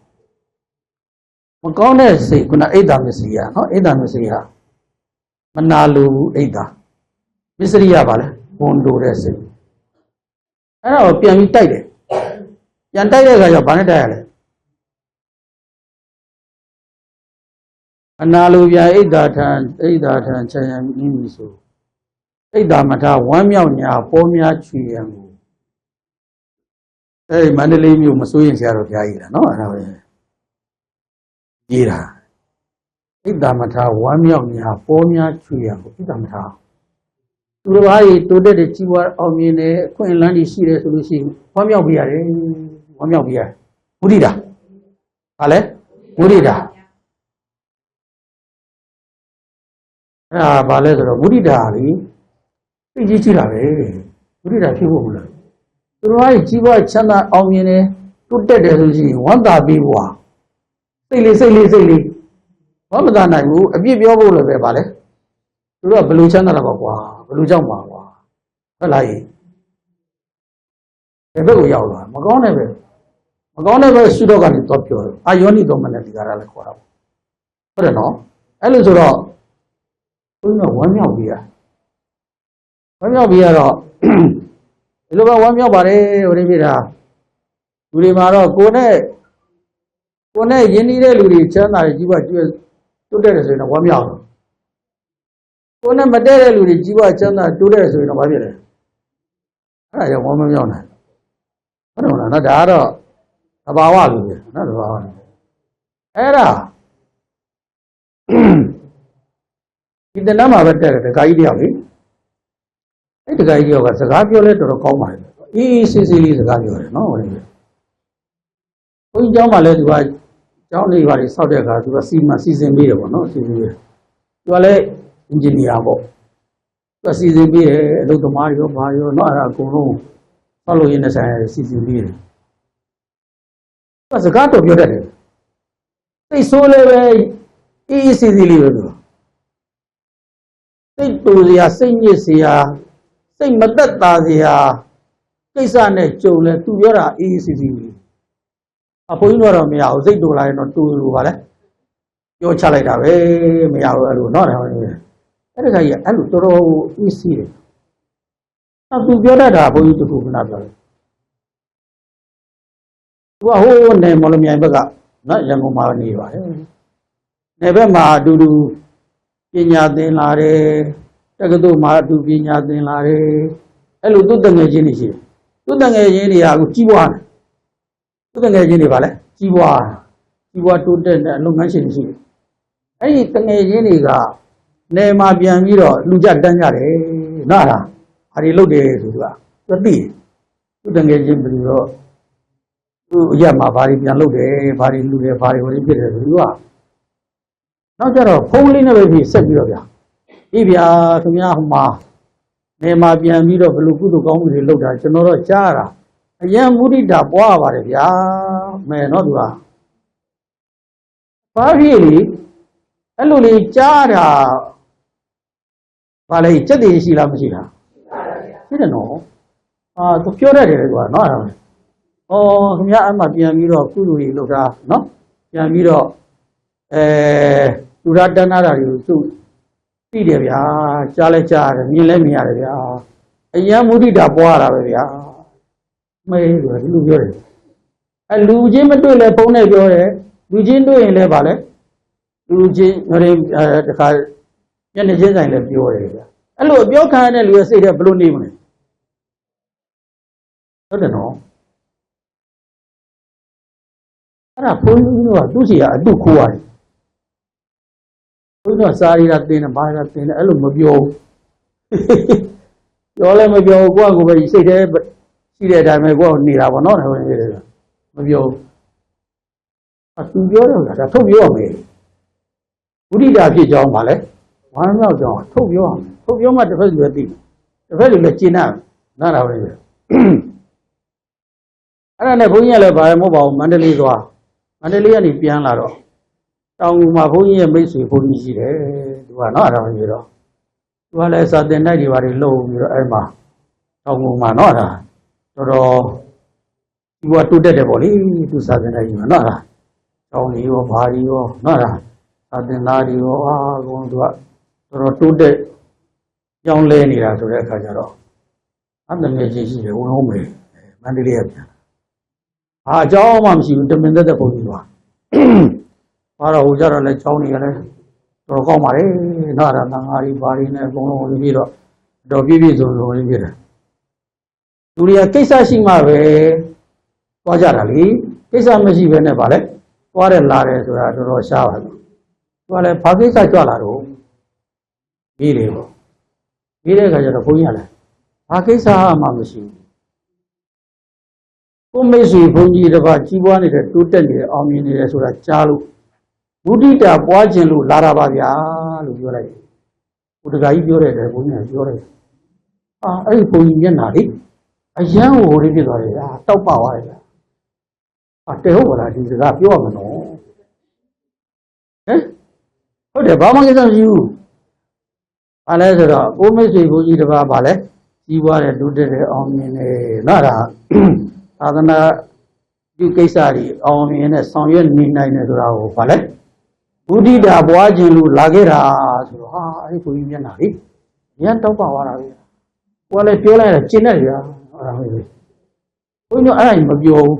မကောင်းတဲ့စိတ်ခုနအိတ်တာမစ္စရိယနော်အိတ်တာမစ္စရိယမနာလိုဘူးအိတ်တာမစ္စရိယပါလဲဝန်လိုတဲ့စိတ်အဲ့တော့ပြန်ပြီးတိုက်တယ်ပြန်တိုက်တဲ့အခါကျဘာနဲ့တိုက်ရလဲအနာလိုပြန်အိတ်တာထံချမ်းရမိမိဆိုအိတ်တာမထဝမ်းမြောက်ညာပေါ်များချွေရန်ကိုအဲ့မန္တလေးမြို့မစိုးရင်ဆရာတော်ဘုရားကြီးလားနော်အဲ့ဒါပဲရေးတာဣဒ္ဓမထာဝမ်းမြောက်ညာပေါ်များချွေရကိုဣဒ္ဓမထာသူတစ်ပါးကြီးတိုးတက်တဲ့ကြီးပွားအောင်မြင်တဲ့အခွင့်အလမ်းတွေရှိတယ်ဆိုလို့ရှိရင်ဝမ်းမြောက်ပြရတယ်ဝမ်းမြောက်ပြရမုဒိတာဟာလဲမုဒိတာအဲ့ဒါဘာလဲဆိုတော့မုဒိတာလေသိကြီးကြည့်တာပဲမုဒိတာဖြစ်ဖို့မလားသူတစ်ပါးကြီးကြီးပွားချမ်းသာအောင်မြင်တယ်တိုးတက်တယ်ဆိုလို့ရှိရင်ဝမ်းသာပြီးဘွာစိတ်လေးဘာမသာနိုင်ဘူးအပြစ်ပြောဖို့လည်းပဲဗာလဲသူတို့ကဘယ်လိုချမ်းသာတာပါကွာဘယ်လိုကြောက်မှာကွာဟုတ်လားကြီးဘယ်ဘက်ကိုရောက်လာမကောင်းတဲ့ဘက်ရှုတော့ကနေတော့ပြောတယ်အာယောနိတော်မနတိကာရလည်းခေါ်တာပေါ့ဟုတ်တယ်နော်အဲ့လိုဆိုတော့ဘုန်းကြီးကဝမ်းမြောက်ပြီးရတော့ဒီလိုပဲဝမ်းမြောက်ပါတယ်ဟိုဒီပြတာလူတွေမှာတော့ကိုယ်နဲ့ယဉ်နေတဲ့လူတွေချမ်းသာတယ်ကြီးပွားကျွတ်တိုးတက်တယ်ဆိုရင်တော့ဝမ်းမြောက်တယ်ကိုယ်နဲ့မတည့်တဲ့လူတွေကြီးပွားချမ်းသာတိုးတက်တယ်ဆိုရင်တော့ဘာဖြစ်လဲ အဲ့ဒါကြောင့်ဝမ်းမမြောက်နိုင်ဟုတ်တယ်မလားနော်ဒါကတော့သဘာဝလူတွေနော်သဘာဝအဲ့ဒါဒီတနမ်းမှာပဲတက်တယ်ဒကာကြီးတယောက်လေအဲ့ဒကာကြီးတယောက်ကစကားပြောလဲတော်တော်ကောင်းပါလေအေးစစ်စစ်လေးစကားပြောတယ်နော်ဟုတ်တယ်ဘုန်းကြီးเจ้าမှာလဲသူကเจ้าလေးပါလေစောက်တဲ့အခါသူကစီစဉ်ပေးတယ်ပေါ့နော်စီစဉ်ပေးတယ်သူကလည်းအင်ဂျင်နီယာပေါ့သူကစီစဉ်ပေးတယ်အလုပ်သမားတွေရောဘာရောနော်အဲ့ဒါအကုန်လုံးဆောက်လို့ရင်းနဲ့ဆိုင်စီစဉ်ပေးတယ်သူကစကားတော်ပြောတတ်တယ်သိဆိုးလည်းပဲအေးစစ်စစ်လေးပဲသူစိတ်တူစရာစိတ်ညစ်စရာစိတ်မသက်သာစရာကိစ္စနဲ့ကြုံလဲသူပြောတာအေးစစ်စစ်လေးအဖိုးကြီးတော့မရဘူးစိတ်တူလာရင်တော့တူလို့ပါလေပြောချလိုက်တာပဲမရဘူးအဲ့လိုနော်အဲ့ဒါကြီးအဲ့လိုတော်တော်အေးစီးတယ်နောက်သူပြောတတ်တာဘုန်းကြီးတခုခဏပြောတယ်သူကဟိုးနေမော်လမြိုင်ဘက်ကနော်ရန်ကုန်မှာနေပါတယ်နေဘက်မှာအတူတူပညာသင်လာတယ်တက္ကသိုလ်မှာအတူပညာသင်လာတယ်အဲ့လိုသူတငယ်ချင်းတွေရှိတယ်သူတငယ်ချင်းတွေကအခုကြီးပွားတယ်သူတငယ်ချင်းတွေဗာလဲကြီးပွားတိုးတက်တဲ့လုပ်ငန်းရှင်တွေရှိတယ်အဲ့ဒီတငယ်ချင်းတွေကနေမှာပြန်ပြီးတော့လူကြတန်းကြတယ်နော်ဟာဘာတွေလုပ်တယ်ဆိုသူကသိသူတငယ်ချင်းဘယ်လိုတော့သူအရက်မှာဘာတွေပြန်လုပ်တယ်ဘာတွေလူတယ်ဘာတွေဝင်ဖြစ်တယ်ဆိုသူကနောက်ကြတော့ဖုန်းလေးနဲ့ပဲပြီးဆက်ပြီးတော့ဗျာအေးဗျာခင်ဗျာဟိုမှာနေမှာပြန်ပြီးတော့ဘယ်လိုကုသိုလ်ကောင်းမှုတွေလုပ်တာကျွန်တော်တော့ကြားတာအယံမုဒိတာပွားပါတယ်ဗျာမယ်နော်သူကဘာဖြစ်လေအဲ့လိုလေးကြားတာဘာလဲစက်တည်ရှိလားမရှိလားရှိတယ်နော်သူပြောတတ်တယ်ကွာနော်အဲ့ဒါခင်ဗျာအမှပြန်ပြီးတော့ကုသိုလ်တွေလုပ်တာနော်ပြန်ပြီးတော့လူရတဏ္ဍာတွေကိုသူသိတယ်ဗျာကြားလဲကြားတယ်မြင်လဲမြင်ရတယ်ဗျာအယံမုဒိတာပွားတာပဲဗျာမေးလို့ဒီလိုပြောတယ်လူချင်းမတွေ့လဲဖုန်းနဲ့ပြောတယ်လူချင်းတွေ့ရင်လည်းဗာလဲလူချင်းတခါမျက်နှာချင်းဆိုင်လည်းပြောတယ်ဗျာအဲ့လိုအပြောခံရတဲ့လူရဲ့စိတ်ထဲဘယ်လိုနေမလဲဟုတ်တယ်နော်အဲ့ဒါဘုန်းကြီးတို့ကသူ့စီကအတုခိုးရတယ်ဘုန်းကြီးတို့စာရီတာတင်တယ်ဘာသာတင်တယ်အဲ့လိုမပြောဘူးပြောလည်းမပြောဘူးကိုယ့်ကိုယ်ပဲစိတ်ထဲရှိတဲ့အတိုင်းပဲကိုယ့်နေတာပေါ့နော်မပြောသူပြောတော့ဒါထုတ်ပြောရမယ်ဘုဒ္ဓတာဖြစ်ကြောင်းပါလေဝမ်းမြောက်ကြောင်းထုတ်ပြောရမယ်ထုတ်ပြောမှတစ်ဖက်လူလည်းသိတစ်ဖက်လူလည်းကျင့်နာနားတာပဲအဲ့ဒါနဲ့ဘုန်းကြီးကလည်းဘာမှမဟုတ်ပါဘူးမန္တလေးသွားမန္တလေးကနေပြန်လာတော့တောင်ငူမှာဘုန်းကြီးရဲ့မိတ်ဆွေဘုန်းကြီးရှိတယ်သူကနော်အဲ့ဒါမျိုးတော့သူကလည်းစာသင်တိုက်တွေဘာတွေလုပ်ပြီးတော့အဲ့မှာတောင်ငူမှာနော်အဲ့ဒါတော်တော်ဒီကတိုးတက်တယ်ပေါ့လေသူစာသင်တိုက်ကြီးမှာနော်အဲ့ဒါတောင်ကြီးရောဘာကြီးရောနော်အဲ့ဒါစာသင်သားတွေရောအကုန်သူကတော်တော်တိုးတက်ကြောင်းလဲနေတာဆိုတဲ့အခါကျတော့အတငယ်ချင်းရှိတယ်ဝင်အောင်မယ်မန္တလေးကပြန်အเจ้าမှမရှိဘူးတမင်သက်သက်ပုံကြီးသွားဘာတော့ဟိုကြတော့လဲเจ้าနေရလဲတော်ကောင်းပါလေနာရတန်ဃာကြီးဘာတွေနဲ့အကုန်လုံးဝင်ပြီးတော့တော်ပြည့်ပြည့်စုံစုံဝင်ပြီးတယ်လူတွေကကိစ္စရှိမှပဲသွားကြတာလေကိစ္စမရှိဘဲနဲ့ဗာလဲသွားတယ်လာတယ်ဆိုတာတော်တော်ရှားပါလို့သူကလည်းဘာကိစ္စကြွလာတော့ပြီးတယ်ပေါ့ပြီးတဲ့အခါကျတော့ဘုန်းကြီးကလည်းဘာကိစ္စမှမရှိဘူးကိုမိတ်ဆွေဘုန်းကြီးတစ်ပါးကြီးပွားနေတဲ့တိုးတက်နေတယ်အောင်မြင်နေတယ်ဆိုတာကြားလို့ဘုဒ္ဓတာပွားခြင်းလို့လာတာပါဗျာလို့ပြောလိုက်ဘုဒ္ဓဂါကြီးပြောတယ်ဘုန်းကြီးကပြောတယ်အဲ့ဒီဘုန်းကြီးမျက်နှာလေးအယံဟိုလေးဖြစ်သွားတယ်ဗျာတောက်ပသွားတယ်ဗျာတဲဟုတ်ပါလားဒီစကားပြောရမလို့ဟမ်ဟုတ်တယ်ဘာမှကိစ္စမရှိဘူးဘာလဲဆိုတော့ကိုမိတ်ဆွေဘုန်းကြီးတစ်ပါးဘာလဲကြီးပွားတယ်တိုးတက်တယ်အောင်မြင်တယ်နော်ဒါသာသနာပြုကိစ္စတွေအောင်မြင်နဲ့ဆောင်ရွက်နေနိုင်တယ်ဆိုတာကိုဗာလဲဘုဒ္ဓတာပွားခြင်းလို့လာခဲ့တာဆိုတော့အဲ့ဒီဘုန်းကြီးမျက်နှာလေးရန်တောက်ပါသွားတာပဲကိုယ်လည်းပြောလိုက်တာကျင်တယ်ဗျာအဲ့ဒါမျိုးဘုန်းကြီးတို့အဲ့ဒါမပြောဘူး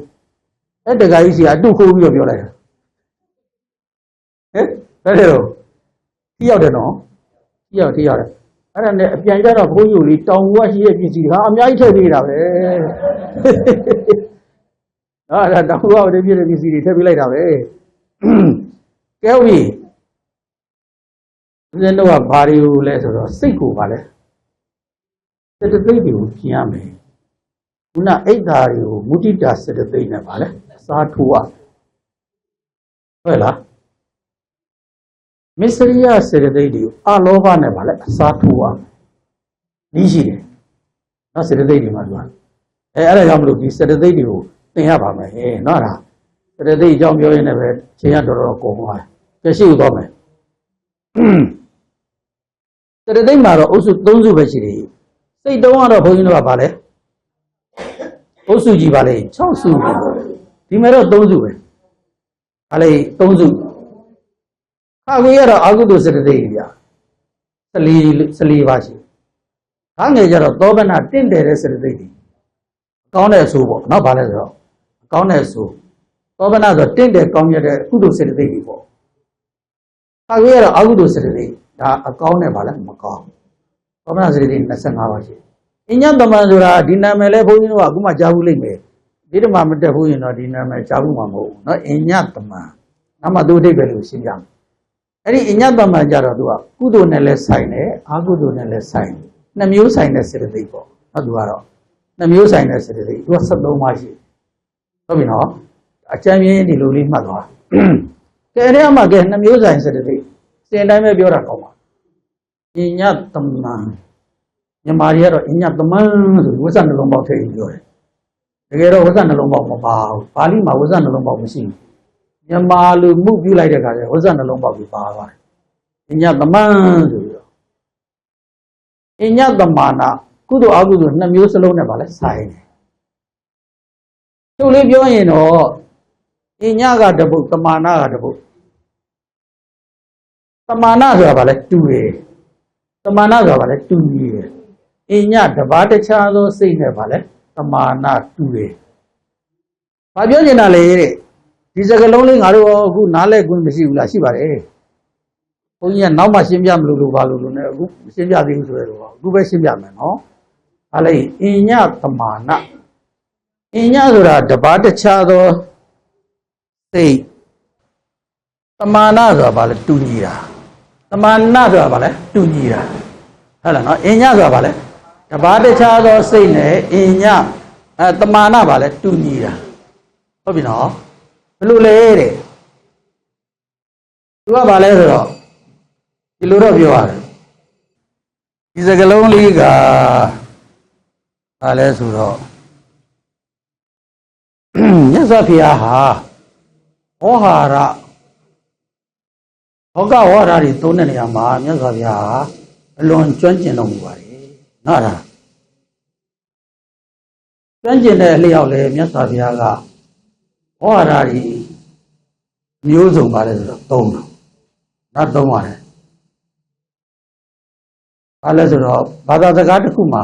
အဲ့တခါကြီးစီအတုခိုးပြီးတော့ပြောလိုက်တာဟဲ့ဘယ်လိုထိရောက်တယ်နော်ထိရောက်တယ် အဲ့ဒါနဲ့အပြန်ကြတော့ဘုန်းကြီးလေးတောင်ဝရှိရဲ့ပစ္စည်းကအများကြီးထည့်ပေးတာပဲနော်အဲ့ဒါတောင်ဝတဲ့ပြည့်တဲ့ပစ္စည်းတွေထည့်ပေးလိုက်တာပဲကဲဟုတ်ပြီဦးဇင်းတို့ကဘာတွေကိုလဲဆိုတော့စိတ်ကိုပါလဲစေတသိက်တွေကိုကျင်ရမယ်ခုနအိတ်ဓာတွေကိုမုဒိတာစေတသိက်နဲ့ပါလဲအစားထိုးရဟုတ်လားမစ္စရိယစေတသိက်တွေကိုအလောဘနဲ့ပါလဲအစားထိုးရနည်းရှိတယ်နော်စေတသိက်တွေမှာပြောအဲ့ဒါကြောင့်မလို့ဒီစေတသိက်တွေကိုသင်ရပါမယ်နော်ဒါစေတသိက်အကြောင်းပြောရင်းနဲ့ပဲချိန်ရတော်တော်ကုန်သွားတယ်ကြည့်ရှိသွားမယ်စေတသိက်မှာတော့အုပ်စု၃စုပဲရှိတယ်စိတ်တုံးကတော့ဘုန်းကြီးတို့ကပါလဲအုပ်စုကြီးပါလေ6စုဒီမှာတော့3စုပဲဒါလေ3စုခါကြီးကတော့အာဟုတုစေတသိက်ကြီး14ပါရှိခါငယ်ကျတော့သောဘနာတင့်တယ်တဲ့စေတသိက်ကြီးအကောင်းတဲ့အဆိုးပေါ့နော်ဗာလဲဆိုတော့အကောင်းတဲ့အဆိုးသောဘနာဆိုတင့်တယ်ကောင်းရတဲ့ကုသိုလ်စေတသိက်ကြီးပေါ့ခါကြီးကတော့အာဟုတုစေတသိက်ဒါအကောင်းနဲ့ဗာလဲမကောင်းသောဘနာစေတသိက်25ပါရှိအညတမန်ဆိုတာဒီနာမည်လဲဘုန်းကြီးတို့ကအခုမှကြားဘူးလိမ့်မယ်ဒီတမမတက်ဘူးရင်တော့ဒီနာမည်ကြားဘူးမှာမဟုတ်ဘူးเนาะအညတမန်နာမသူအဓိပ္ပာယ်လို့ရှင်းပြမယ်အဲ့ဒီအညတမန်ကြတော့သူကကုသိုလ်နဲ့လဲဆိုင်တယ်အာကုသိုလ်နဲ့လဲဆိုင်တယ်နှစ်မျိုးဆိုင်တဲ့စေတသိက်ပေါ့เนาะသူကတော့နှစ်မျိုးဆိုင်တဲ့စေတသိက်သူက73ပါးရှိဟုတ်ပြီနော်အကျမ်းပြင်းဒီလိုလေးမှတ်သွားကဲအဲ့ဒီမှာကဲနှစ်မျိုးဆိုင်စေတသိက်စင်တိုင်းပဲပြောတာကောင်းပါအညတမန်မြန်မာတွေကတော့အညသမန်ဆိုဝိဇ္ဇနှလုံးပေါက်ထည့်ပြီးပြောတယ်တကယ်တော့ဝိဇ္ဇနှလုံးပေါက်မပါဘူးပါဠိမှာဝိဇ္ဇနှလုံးပေါက်မရှိဘူးမြန်မာလူမှုပြုလိုက်တဲ့ခါကျဝိဇ္ဇနှလုံးပေါက်ပြီးပါသွားတယ်အညသမန်ဆိုပြီးတော့အညသမာနာကုသိုလ်အကုသိုလ်နှစ်မျိုးစလုံးနဲ့ပါလဲဆိုင်တယ်သူလေးပြောရင်တော့အညကတပုတ်သမာနာကတပုတ်သမာနာဆိုတာပါလဲတူတယ်သမာနာဆိုတာပါလဲတူကြီးတယ်အညတပါးတခြားသောစိတ်နဲ့ပါလဲသမာနာတူတယ်။ဘာပြောနေတာလဲတဲ့ဒီစကားလုံးလေးငါတို့အခုနားလဲခွင့်မရှိဘူးလားရှိပါတယ်။ဘုန်းကြီးကနောက်မှရှင်းပြမလို့ပါလို့လည်းအခုရှင်းပြသေးဘူးဆိုရတော့အခုပဲရှင်းပြမယ်နော်။ဟာလေအညသမာနာအညဆိုတာတပါးတခြားသောစိတ်သမာနာဆိုတာဘာလဲတူညီတာသမာနာဆိုတာဘာလဲတူညီတာဟုတ်လားနော်အညဆိုတာဘာလဲတပါးတခြားသောစိတ်နဲ့အညတမာနပါလဲတူညီတာဟုတ်ပြီနော်ဘယ်လိုလဲတဲ့သူကဘာလဲဆိုတော့ဒီလိုတော့ပြောရတယ်ဒီစကားလုံးလေးကဘာလဲဆိုတော့မြတ်စွာဘုရားဟာဟောဟာရဟောကဝါဒတွေသုံးတဲ့နေရာမှာမြတ်စွာဘုရားဟာအလွန်ကျွမ်းကျင်တော်မူပါတယ်နော်ဒါကျွမ်းကျင်တဲ့အလျောက်လေမြတ်စွာဘုရားကဟောရာဒီမျိုးစုံပါလေဆိုတော့သုံးတယ်နော်သုံးပါတယ်ဘာလဲဆိုတော့ဘာသာစကားတစ်ခုမှာ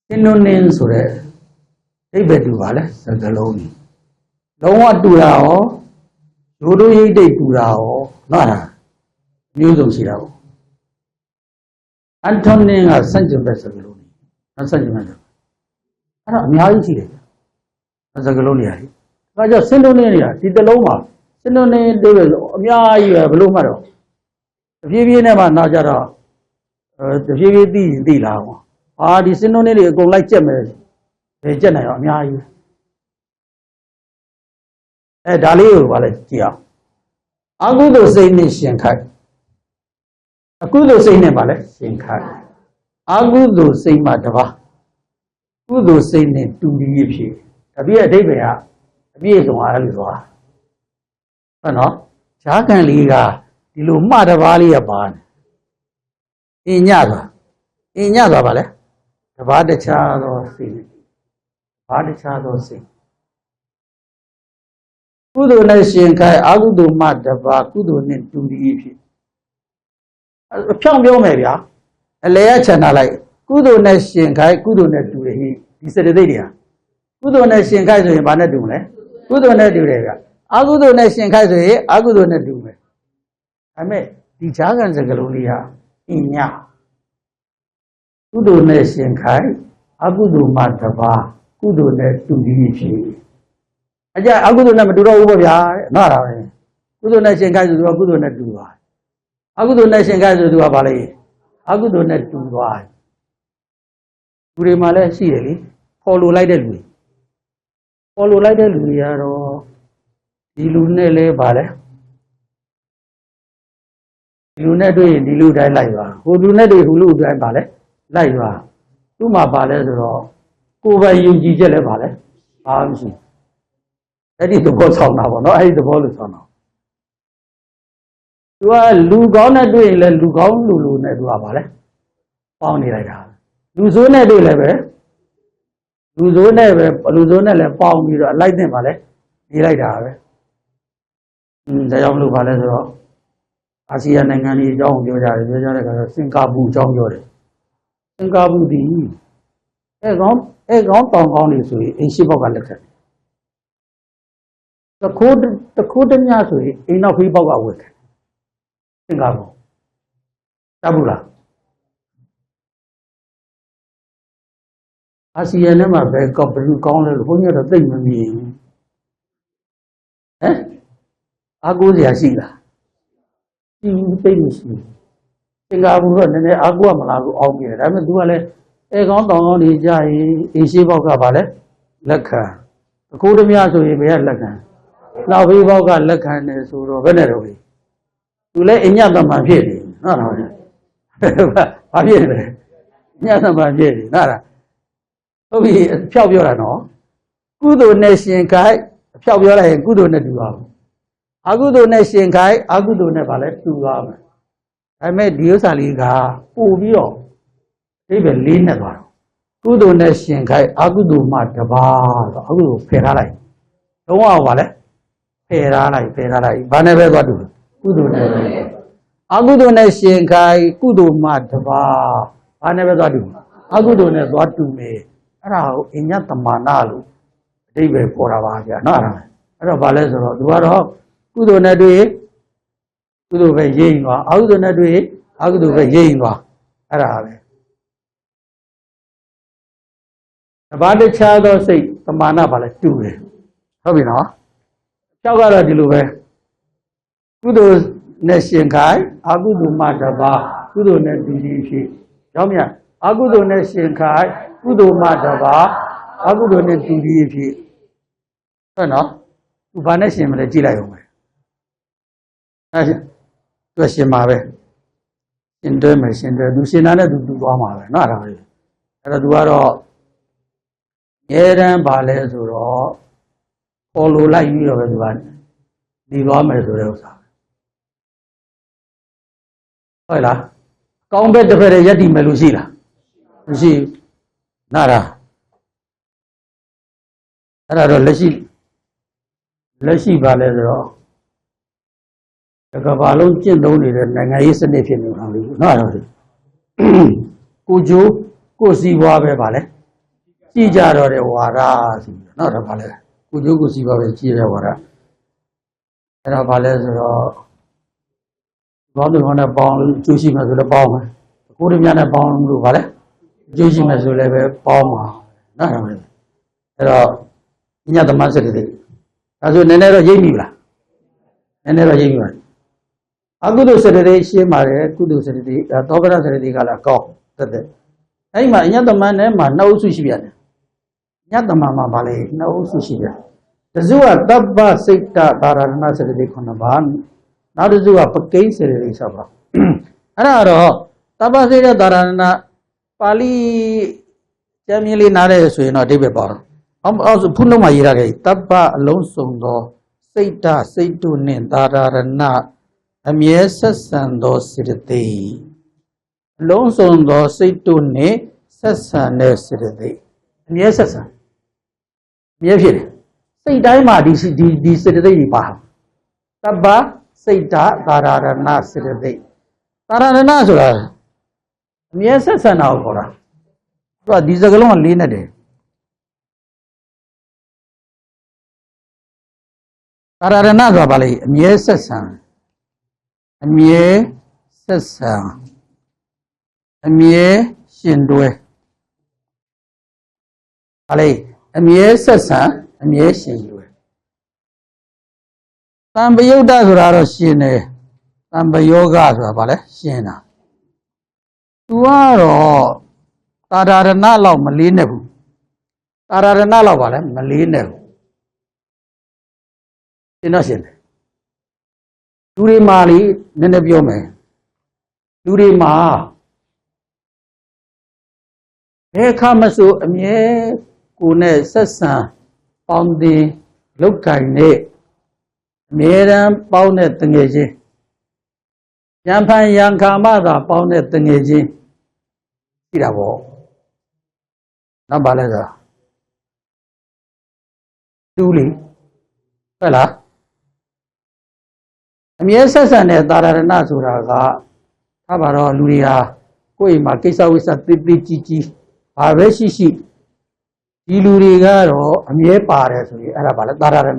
စင်နိုနင်းဆိုတဲ့အိဗေတူပါလေစကားလုံးကြီးလုံးဝတူတာရောရိုးရိုးရိပ်တိတ်တူတာရောနော်ဒါမျိုးစုံရှိတာပေါ့အန်တိုနင်ကစန့်ကျင်ဘက်စကားလုံးကြီးနော်စန့်ကျင်ဘက်အဲ့ဒါအများကြီးရှိတယ်စကားလုံးတွေဟာဒါကြောင့်စင်တိုနင်းတွေကဒီတစ်လုံးမှာစင်တိုနင်းတွေအများကြီးပဲဘလို့မှတော့တဖြည်းဖြည်းနဲ့မှနောက်ကြတော့တဖြည်းဖြည်းသိလာအောင်ဟာဒီစင်တိုနင်းတွေအကုန်လိုက်ကြက်မယ်ဘယ်ကြက်နိုင်အောင်အများကြီးဒါလေးကိုဗာလဲကြည့်အောင်အကုသိုလ်စိတ်နဲ့ရှင်ခိုက်အကုသိုလ်စိတ်နဲ့ဗာလဲရှင်ခိုက်အကုသိုလ်စိတ်မှတပါးကုသိုလ်စိတ်နဲ့တူပြီးဖြစ်အပြည့်အဓိပ္ပာယ်ကအပြည့်စုံအားလို့ဆိုတာဟုတ်နော်ဈာကန်လေးကဒီလိုမှတပါးလေးရပါနေအင်းညသွားပါလေတပါးတခြားသောစိတ်ဘာတခြားသောစိတ်ကုသိုလ်နဲ့ရှင်ခိုင်အကုသိုလ်မှတပါးကုသိုလ်နဲ့တူပြီးဖြစ်အဖြောင်းပြောမယ်ဗျာအလေရချန်ထားလိုက်ကုသိုလ်နဲ့ရှင်ခိုင်ကုသိုလ်နဲ့တူတယ်ဟိဒီစေတသိက်တွေဟာကုသိုလ်နဲ့ရှင်ခိုက်ဆိုရင်ဘာနဲ့တူမလဲကုသိုလ်နဲ့တူတယ်ဗျအကုသိုလ်နဲ့ရှင်ခိုက်ဆိုရင်အကုသိုလ်နဲ့တူမယ်ဒါပေမဲ့ဒီဈာကန်စကလုံးလေးဟာအည ကုသိုလ်နဲ့ရှင်ခိုင်အကုသိုလ်မှတပါးကုသိုလ်နဲ့တူပြီးဖြစ်အကြအကုသိုလ်နဲ့မတူတော့ဘူးပေါ့ဗျာနော်ဒါပဲကုသိုလ်နဲ့ရှင်ခိုင်ဆိုတော့ကုသိုလ်နဲ့တူသွားအကုသိုလ်နဲ့ရှင်ခိုင်ဆိုသူကဘာလဲအကုသိုလ်နဲ့တူသွားလူတွေမှာလည်းရှိတယ်လေပေါ်လိုလိုက်တဲ့လူပေါ်လိုလိုက်တဲ့လူတွေကတော့ဒီလူနဲ့လဲပါလဲဒီလူနဲ့တွေ့ရင်ဒီလူတိုင်းလိုက်ပါဟိုလူနဲ့တွေ့ဟိုလူတိုင်းပါလဲလိုက်ပါသူ့မှာပါလဲဆိုတော့ကိုယ်ပဲယုံကြည်ချက်လဲပါလဲအားမရှိအဲ့ဒီသဘောဆောင်တာပေါ့နော်အဲ့ဒီသဘောလို့ဆောင်တာသူကလူကောင်းနဲ့တွေ့ရင်လဲလူကောင်းလူနဲ့သူကပါလဲပေါင်းနေလိုက်တာလူဆိုးနဲ့တွေ့လဲပဲလူဆိုးနဲ့လဲပေါင်းပြီးတော့အလိုက်နဲ့ပါလဲနေလိုက်တာပဲဒါကြောင့်မလို့ပါလဲဆိုတော့အာဆီယံနိုင်ငံတွေအကြောင်းပြောကြတယ်အခါကျစင်ကာပူအကြောင်းပြောတယ်စင်ကာပူဒီအဲကောင်းတောင်ကောင်းနေဆိုရင်အိမ်ရှိဘောက်ကလက်ခံတခိုးတညဆိုရင်အိမ်နောက်ဖေးဘောက်ကဝက်ခံစင်ကာပူတတ်ဘူးလားအာဆီယံထဲမှာဘယ်ကောဘလူကောင်းလဲလို့ဘုန်းကြီးတော့သိမမြင်ဟမ်အားကိုးစရာရှိလားဒီသိမရှိစင်ကာပူတော့နည်းနည်းအားကိုးမလားကိုအောင်းပြတယ်ဒါပေမဲ့ तू ကလည်းအဲကောင်းတောင်ကောင်းနေကြရင်အေရှိဘောက်ကပါလဲလက်ခံတခိုးတမဆိုရင်ဘယ်ကလက်ခံနောက်ဖေးဘောက်ကလက်ခံတယ်ဆိုတော့ဘယ်နဲ့တော့လေသူလည်းအညတမန်ဖြစ်တယ်ဟုတ်လားဘာဖြစ်လဲညတမန်ဖြစ်တယ်ဟုတ်လားဟုတ်ပြီအဖြောက်ပြောတာနော်ကုသိုလ်နဲ့ရှင်ခိုက်အဖြောက်ပြောလိုက်ရင်ကုသိုလ်နဲ့တူပါဘူးအကုသိုလ်နဲ့ရှင်ခိုက်အကုသိုလ်နဲ့ဗာလဲတူသွားမယ်ဒါပေမဲ့ဒီဥစ္စာလေးကပို့ပြီးတော့အိဗယ်လေးနဲ့သွားတော့ကုသိုလ်နဲ့ရှင်ခိုက်အကုသိုလ်မှတပါးဆိုအကုသိုလ်ဖယ်ထားလိုက်လုံးဝဗာလဲဖယ်ထားလိုက်ဘာနဲ့ပဲသွားတူကုသိုလ်နဲ့ပဲအကုသိုလ်နဲ့ရှင်ခိုက်ကုသိုလ်မှတပါးဘာနဲ့ပဲသွားတူအကုသိုလ်နဲ့သွားတူမယ်အဲ့ဒါကိုအညတမာနလို့အဓိပ္ပာယ်ပေါ်တာပါဗျာနော်အဲ့တော့ဗာလဲဆိုတော့သူကတော့ကုသိုလ်နဲ့တွေ့ကုသိုလ်ပဲရိမ့်သွားအကုသိုလ်နဲ့တွေ့အကုသိုလ်ပဲရိမ့်သွားအဲ့ဒါပဲတပါးတခြားသောစိတ်တမာနဗာလဲတူတယ်ဟုတ်ပြီနော်ကြောက်ကတော့ဒီလိုပဲကုသိုလ်နဲ့ရှင်ခိုင်အကုသိုလ်မှတပါးကုသိုလ်နဲ့တူပြီးဖြစ်ကြောင်းမြအကုသိုလ်နဲ့ရှင်ခိုင်ကုသိုလ်မှတပါးအကုသိုလ်နဲ့တူပြီးဖြစ်ဟုတ်နော်သူဘာနဲ့ရှင်မလဲကြည့်လိုက်အောင်ပဲသူရှင်မှာပဲရှင်တွဲမယ်ရှင်တွဲသူရှင်တာနဲ့သူသွားမှာပဲနော်အဲ့ဒါပဲအဲ့တော့သူကတော့ရဲတန်းပါလဲဆိုတော့ပေါ်လိုလိုက်ပြီးတော့ပဲသူကနေသွားမယ်ဆိုတဲ့ဥစ္စာဟုတ်လားကောင်းဘက်တစ်ဖက်တည်းရက်တည်မယ်လို့ရှိလားမရှိနားလားအဲ့ဒါတော့လက်ရှိပါလဲဆိုတော့တကဘာလုံးကျင့်သုံးနေတဲ့နိုင်ငံရေးစနစ်ဖြစ်နေတာလေနော်အဲ့တော့ကိုကျိုးကိုစီပွားပဲပါလဲကြည့်ကြတော့တဲ့ဝါဒဆိုပြီးနော်ဒါပါလဲကိုကျိုးကိုစီပွားပဲကြည့်တဲ့ဝါဒအဲ့ဒါပါလဲဆိုတော့ဘောင်းတို့နဲ့ပေါင်းကျိုးရှိမှဆိုလည်းပေါင်းမယ်ကိုရမြနဲ့ပေါင်းလို့ပါလဲကျိုးရှိမှဆိုလည်းပဲပေါင်းမှာနော်အဲ့တော့ညသမစရတိဒါဆိုနည်းနည်းတော့ရိပ်မိလားနည်းနည်းတော့ရိပ်မိပါအကုသိုလ်စရတိရှင်းပါတယ်ကုသိုလ်စရတိသောကရစရတိကလည်းကောင်းတဲ့အဲ့မှာညသမနဲ့မှာနှစ်အုပ်စုရှိပြန်တယ်ညသမမှာပါလေနှစ်အုပ်စုရှိပြန်တစုကတပ္ပစိတ်တသာရဏစရတိ9ပါးနောက်တစုကပကိစရတိ6ပါးအဲ့ဒါတော့တပ္ပစိတ်တသာရဏပါဠိကျမ်းမြင့်လေးနားလဲဆိုရင်တော့အဓိပ္ပာယ်ပါတော့အောက်ဖုလုံးမှာရေးထားခဲ့တပ္ပအလုံးစုံသောစိတ်တုနှင့်သာရဏအမြဲဆက်ဆံသောစေတသိက်အလုံးစုံသောစိတ်တုနှင့်ဆက်ဆံတဲ့စေတသိက်အမြဲဆက်ဆံအမြဲဖြစ်တယ်စိတ်တိုင်းမှာဒီစေတသိက်တွေပါတပ္ပစိတ်သာရဏစေတသိက်သာရဏဆိုတာအမြဲဆက်ဆံတာကိုခေါ်တာသူကဒီစကားလုံးကလေးနဲ့တယ်သာရဏဆိုတာဘာလဲအမြဲဆက်ဆံအမြဲဆက်ဆံအမြဲ ရှင်တွဲဟာလေအမြဲဆက်ဆံအမြဲရှင်တွဲတံပယုတ်တဆိုတာတော့ရှင်တယ်တံပယောဂဆိုတာဗာလဲရှင်တာသူကတော့တာရဏလောက်မလေးနဲ့ဘူးတာရဏလောက်ဗာလဲမလေးနဲ့ဘူးရှင်တော့ရှင်တယ်လူတွေမှာလေနည်းနည်းပြောမယ်လူတွေမှာဘယ်ခါမဆိုအမြဲကိုယ်နဲ့ဆက်ဆံပေါင်းတင်လောက်ကင်နဲ့အမြဲတမ်းပေါင်းတဲ့တငယ်ချင်းရံဖန်ရံခါမှသာပေါင်းတဲ့တငယ်ချင်းရှိတာပေါ့နောက်ပါလဲဆိုတူလီဟုတ်လားအမြဲဆက်ဆံတဲ့သာရဏဆိုတာကထားပါတော့လူတွေဟာကိုယ့်အိမ်မှာကိစ္စဝိစ္စတိတိကြီးကြီးဘာပဲရှိရှိဒီလူတွေကတော့အမြဲပါတယ်ဆိုရင်အဲ့ဒါဘာလဲသာရဏ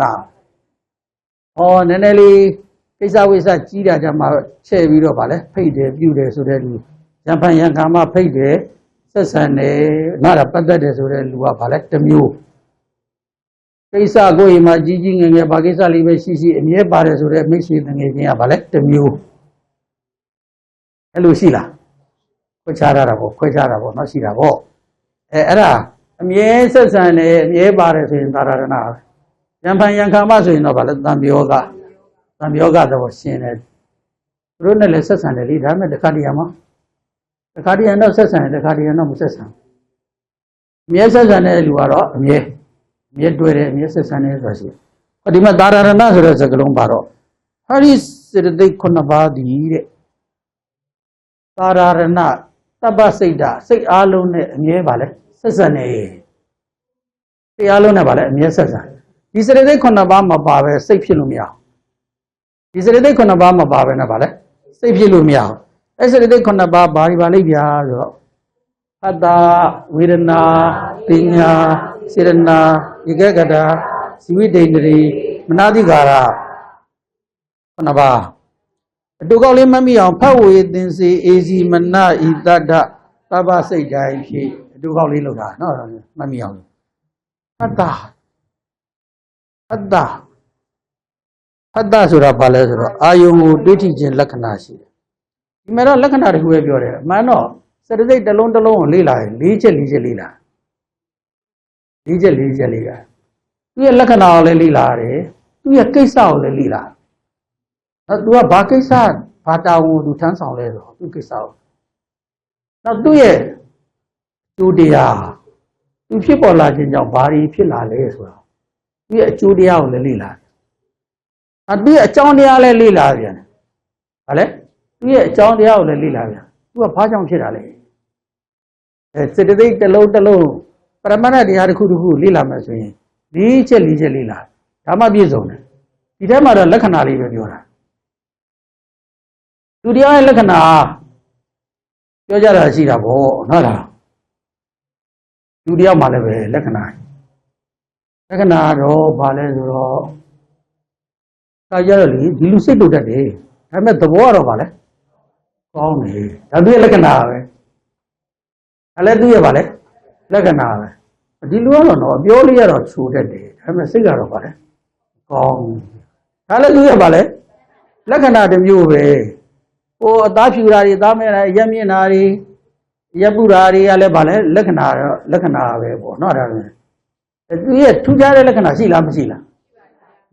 နည်းနည်းလေးကိစ္စဝိစ္စကြီးတာကြမှာချဲ့ပြီးတော့ဗာလဲဖိတ်တယ်ပြုတယ်ဆိုတဲ့လူရံဖန်ရံခါမှဖိတ်တယ်ဆက်ဆံတယ်ငါတာပတ်သက်တယ်ဆိုတဲ့လူကဗာလဲတစ်မျိုးကိစ္စကိုယ်မှာကြီးကြီးငယ်ငယ်ဘာကိစ္စလေးပဲရှိရှိအမြဲပါတယ်ဆိုတဲ့မိတ်ဆွေတငယ်ချင်းကဗာလဲတစ်မျိုးအဲ့လိုရှိလားခွဲခြားရတာပေါ့ခွဲခြားတာပေါ့နော်ရှိတာပေါ့အဲ့ဒါအမြဲဆက်ဆံတယ်အမြဲပါတယ်ဆိုရင်သာရဏရံဖန်ရံခါမှဆိုရင်တော့ဗာလဲတံပြောတော့ရှင်တယ်သူတို့နဲ့လည်းဆက်ဆံတယ်လေဒါမဲ့တခါတည်းရမှာတခါတည်းရတော့ဆက်ဆံတယ်တခါတည်းရတော့မဆက်ဆံအမြဲဆက်ဆံတဲ့လူကတော့အမြဲတွေ့တယ်အမြဲဆက်ဆံတယ်ဆိုတာရှိတယ်ဒီမှာသာရဏဆိုတဲ့စကားလုံးပါတော့ဟာဒီစေတသိက်9ပါးဒီတဲ့သာရဏတပ္ပစိတ်ဓာစိတ်အားလုံးနဲ့အမြဲပါလဲဆက်ဆံနေစိတ်အားလုံးနဲ့ပါလဲအမြဲဆက်ဆံဒီစေတသိက်9ပါးမပါပဲစိတ်ဖြစ်လို့မရအောင်ဒီစေတသိက်9ပါးမပါပဲနဲ့ပါလဲစိတ်ဖြစ်လို့မရအောင်အဲ့စေတသိက်9ပါးဘာတွေပါလိမ့်ဗျာဆိုတော့အတ္တဝေဒနာပညာစေရနာဧကဂတဇီဝိတ္တိန္ဒြေမနတိကာရ9ပါးအတူကောက်လေးမမိအောင်ဖတ်ဝေသင်္စေအေစီမနဣတတ္တသဗ္ဗစိတ်တိုင်းဖြစ်အတူကောက်လေးလောက်တာနော်မမိအောင်အတ္တဆိုတာဘာလဲဆိုတော့အာယုံကိုတွေးထိခြင်းလက္ခဏာရှိတယ်ဒီမှာတော့လက္ခဏာတခုပဲပြောတယ်အမှန်တော့စေတသိက်တစ်လုံးကိုလေ့လာရင်၄ချက်လေ့လာသူရဲ့လက္ခဏာကိုလည်းလေ့လာတယ်သူရဲ့ကိစ္စကိုလည်းလေ့လာနောက်သူကဘာကိစ္စဘာတာဝန်သူထမ်းဆောင်လဲဆိုတော့သူကိစ္စကိုနောက်သူရဲ့ကျိုးတရားသူဖြစ်ပေါ်လာခြင်းကြောင့်ဘာတွေဖြစ်လာလဲဆိုတော့သူရဲ့အကျိုးတရားကိုလည်းလေ့လာသူရဲ့အကြောင်းတရားလည်းလေ့လာပြန်တယ်။ဘာလဲသူရဲ့အကြောင်းတရားကိုလည်းလေ့လာပြန်သူကဘာကြောင့်ဖြစ်တာလဲစေတသိက်တစ်လုံးပရမတ္ထတရားတစ်ခုလေ့လာမယ်ဆိုရင်၄ချက်လေ့လာဒါမှပြည့်စုံတယ်ဒီထဲမှာတော့လက္ခဏာလေးပဲပြောတာသူတရားရဲ့လက္ခဏာပြောကြတာရှိတာပေါ့ဟုတ်လားသူတရားမှလည်းပဲလက္ခဏာတော့ဘာလဲဆိုတော့ဒါကြတော့လေဒီလူစိတ်တုတ်တတ်တယ်ဒါပေမဲ့သဘောကတော့ဗာလဲကောင်းတယ်ဒါသူရဲ့လက္ခဏာပဲအဲ့လည်းသူရဲ့ဗာလဲလက္ခဏာပဲဒီလူကတော့ပြောလေးရတော့ချိုတတ်တယ်ဒါပေမဲ့စိတ်ကတော့ဗာလဲကောင်းဒါလည်းသူရဲ့ဗာလဲလက္ခဏာတစ်မျိုးပဲဟိုအသားဖြူတာတွေသားမဲတာရက်မြင့်တာတွေရက်ပူတာတွေကလည်းဗာလဲလက္ခဏာပဲပေါ့နော်ဒါလည်းသူရဲ့ထူးခြားတဲ့လက္ခဏာရှိလားမရှိလား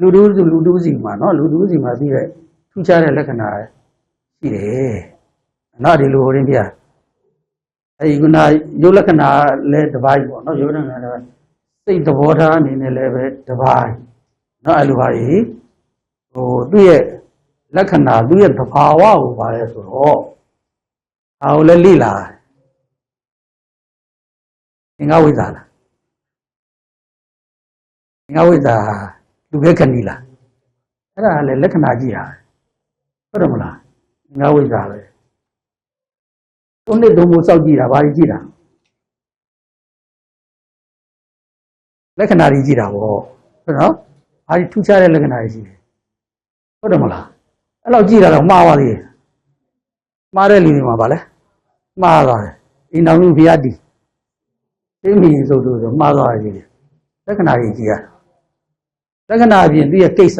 လူတူးစီမှာနော်လူတူးစီမှာပြီးတဲ့ထူးခြားတဲ့လက္ခဏာရှိတယ်နော်ဒီလိုဟိုရင်းပြအဲဒီကရုပ်လက္ခဏာလဲတစ်ပိုင်းပေါ့နော်ရုပ်လက္ခဏာတစ်ပိုင်းစိတ်သဘောထားအနေနဲ့လည်းပဲတစ်ပိုင်းနော်အဲ့လိုပါကြီးဟိုသူ့ရဲ့လက္ခဏာသူ့ရဲ့သဘာဝကိုပါလဲဆိုတော့အာကိုလည်းလိလာသင်္ဃဝိဇ္ဇာလားသင်္ဃဝိဇ္ဇာလူပဲခဏီလားအဲ့ဒါလည်းလက္ခဏာကြည့်တာဟုတ်တယ်မလားငါဝိဇ္ဇာပဲသုံးနှစ်သုံးဖို့စောက်ကြည့်တာဘာကြီးကြည့်တာလက္ခဏာကြီးကြည့်တာပေါ့ဟုတ်နော်ဘာကြီးထူးခြားတဲ့လက္ခဏာကြီးရှိတယ်ဟုတ်တယ်မလားအဲ့လောက်ကြည့်တာတော့မှားပါသေးတယ်မှားတဲ့လူတွေမှာဗာလဲမှားသွားတယ် အိမ်တော်မှုဖျားတီသိမီဆိုလို့မှားသွားရည်လက္ခဏာကြီးကြီးရလက္ခဏာပြင်သူရဲ့ကိစ္စ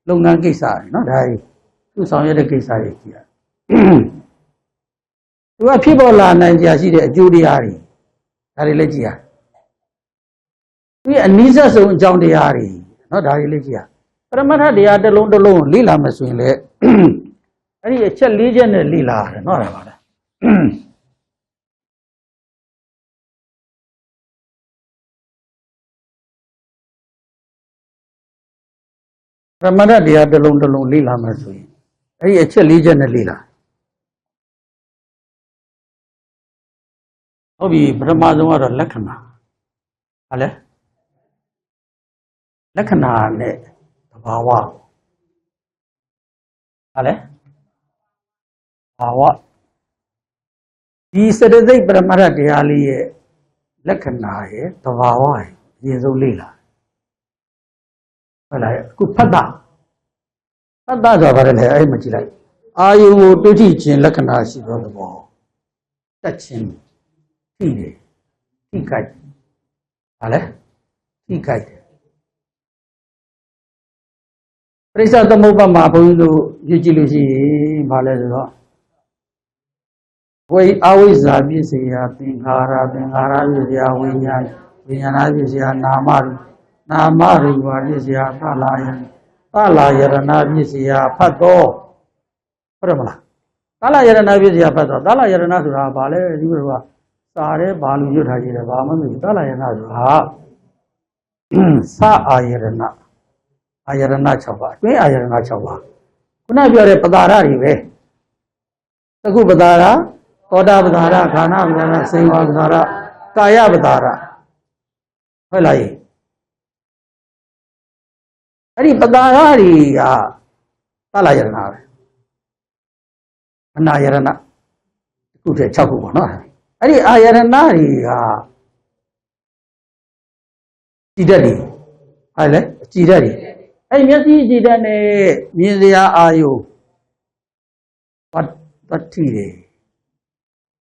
လုပ်ငန်းကိစ္စနော်ဒါကြီးသူဆောင်ရွက်တဲ့ကိစ္စကြီးကြီးရသူကဖြစ်ပေါ်လာနိုင်ကြရှိတဲ့အကျိုးတရားတွေဒါတွေလည်းကြည့်ရသူရဲ့အနိစ္စဆုံးအကြောင်းတရားတွေနော်ဒါတွေလည်းကြည့်ရပရမတ္ထတရားတစ်လုံးလေ့လာမယ်ဆိုရင်လည်းအဲ့ဒီအချက်၄ချက်နဲ့လေ့လာရတယ်နော်ဒါပါလားပရမတ္ထတရားတစ်လုံးလေ့လာမယ်ဆိုရင်အဲ့ဒီအချက်၄ချက်နဲ့လေ့လာဟုတ်ပြီပထမဆုံးကတော့လက္ခဏာဟာလဲလက္ခဏာနဲ့သဘာဝဟာလဲဘာဝဒီစရသိက်ပရမတ္ထတရားလေးရဲ့လက္ခဏာရဲ့သဘာဝရဲ့အရင်ဆုံးလေ့လာဟုတ်လားအခုဖတ်တာဆိုတာဘာလဲအဲ့မကြည့်လိုက်အာယုံကိုတွေ့ထိခြင်းလက္ခဏာရှိသောသဘောတက်ခြင်းထိတယ်ထိကြိုက်ဟာလဲထိကြိုက်တယ်ပရိစ္ဆေသမုပ္ပါမှာဘုန်းကြီးတို့ကြည့်လို့ရှိရင်ဘာလဲဆိုတော့ဝိအဝိဇ္ဇာပစ္စယသင်္ခါရပစ္စယဝိညာဏပစ္စယနာမရူပပစ္စယသလာယရဏပစ္စယဖတ်တော်ဟုတ်တယ်မလားသလာယရဏပစ္စယဖတ်တော်သလာယရဏဆိုတာဘာလဲဒီလိုကစာရဲဘာလို့ရွတ်ထားကြည့်တယ်ဘာမှမသိဘူးသလာယရဏဆိုတာသအာယရဏ6ပါးအတွင်းအာယရဏ6ပါးခုနပြောတဲ့ပဒါရတွေပဲသကုပဒါရသောတာပဒါရခန္ဓာပဒါရစေဝပဒါရကာယပဒါရဟုတ်လားအဲ့ဒီပဒါရတွေကသလာယရဏပဲအနာယရဏခုတည်း6ခုပေါ့နော်အဲ့ဒီအာယရဏတွေကကြည်တတ်တယ်ဟုတ်လဲကြည်တတ်တယ်အဲ့မျက်စိကြည်တတ်နဲ့မြင်စရာအာယုပတ်ထိတယ်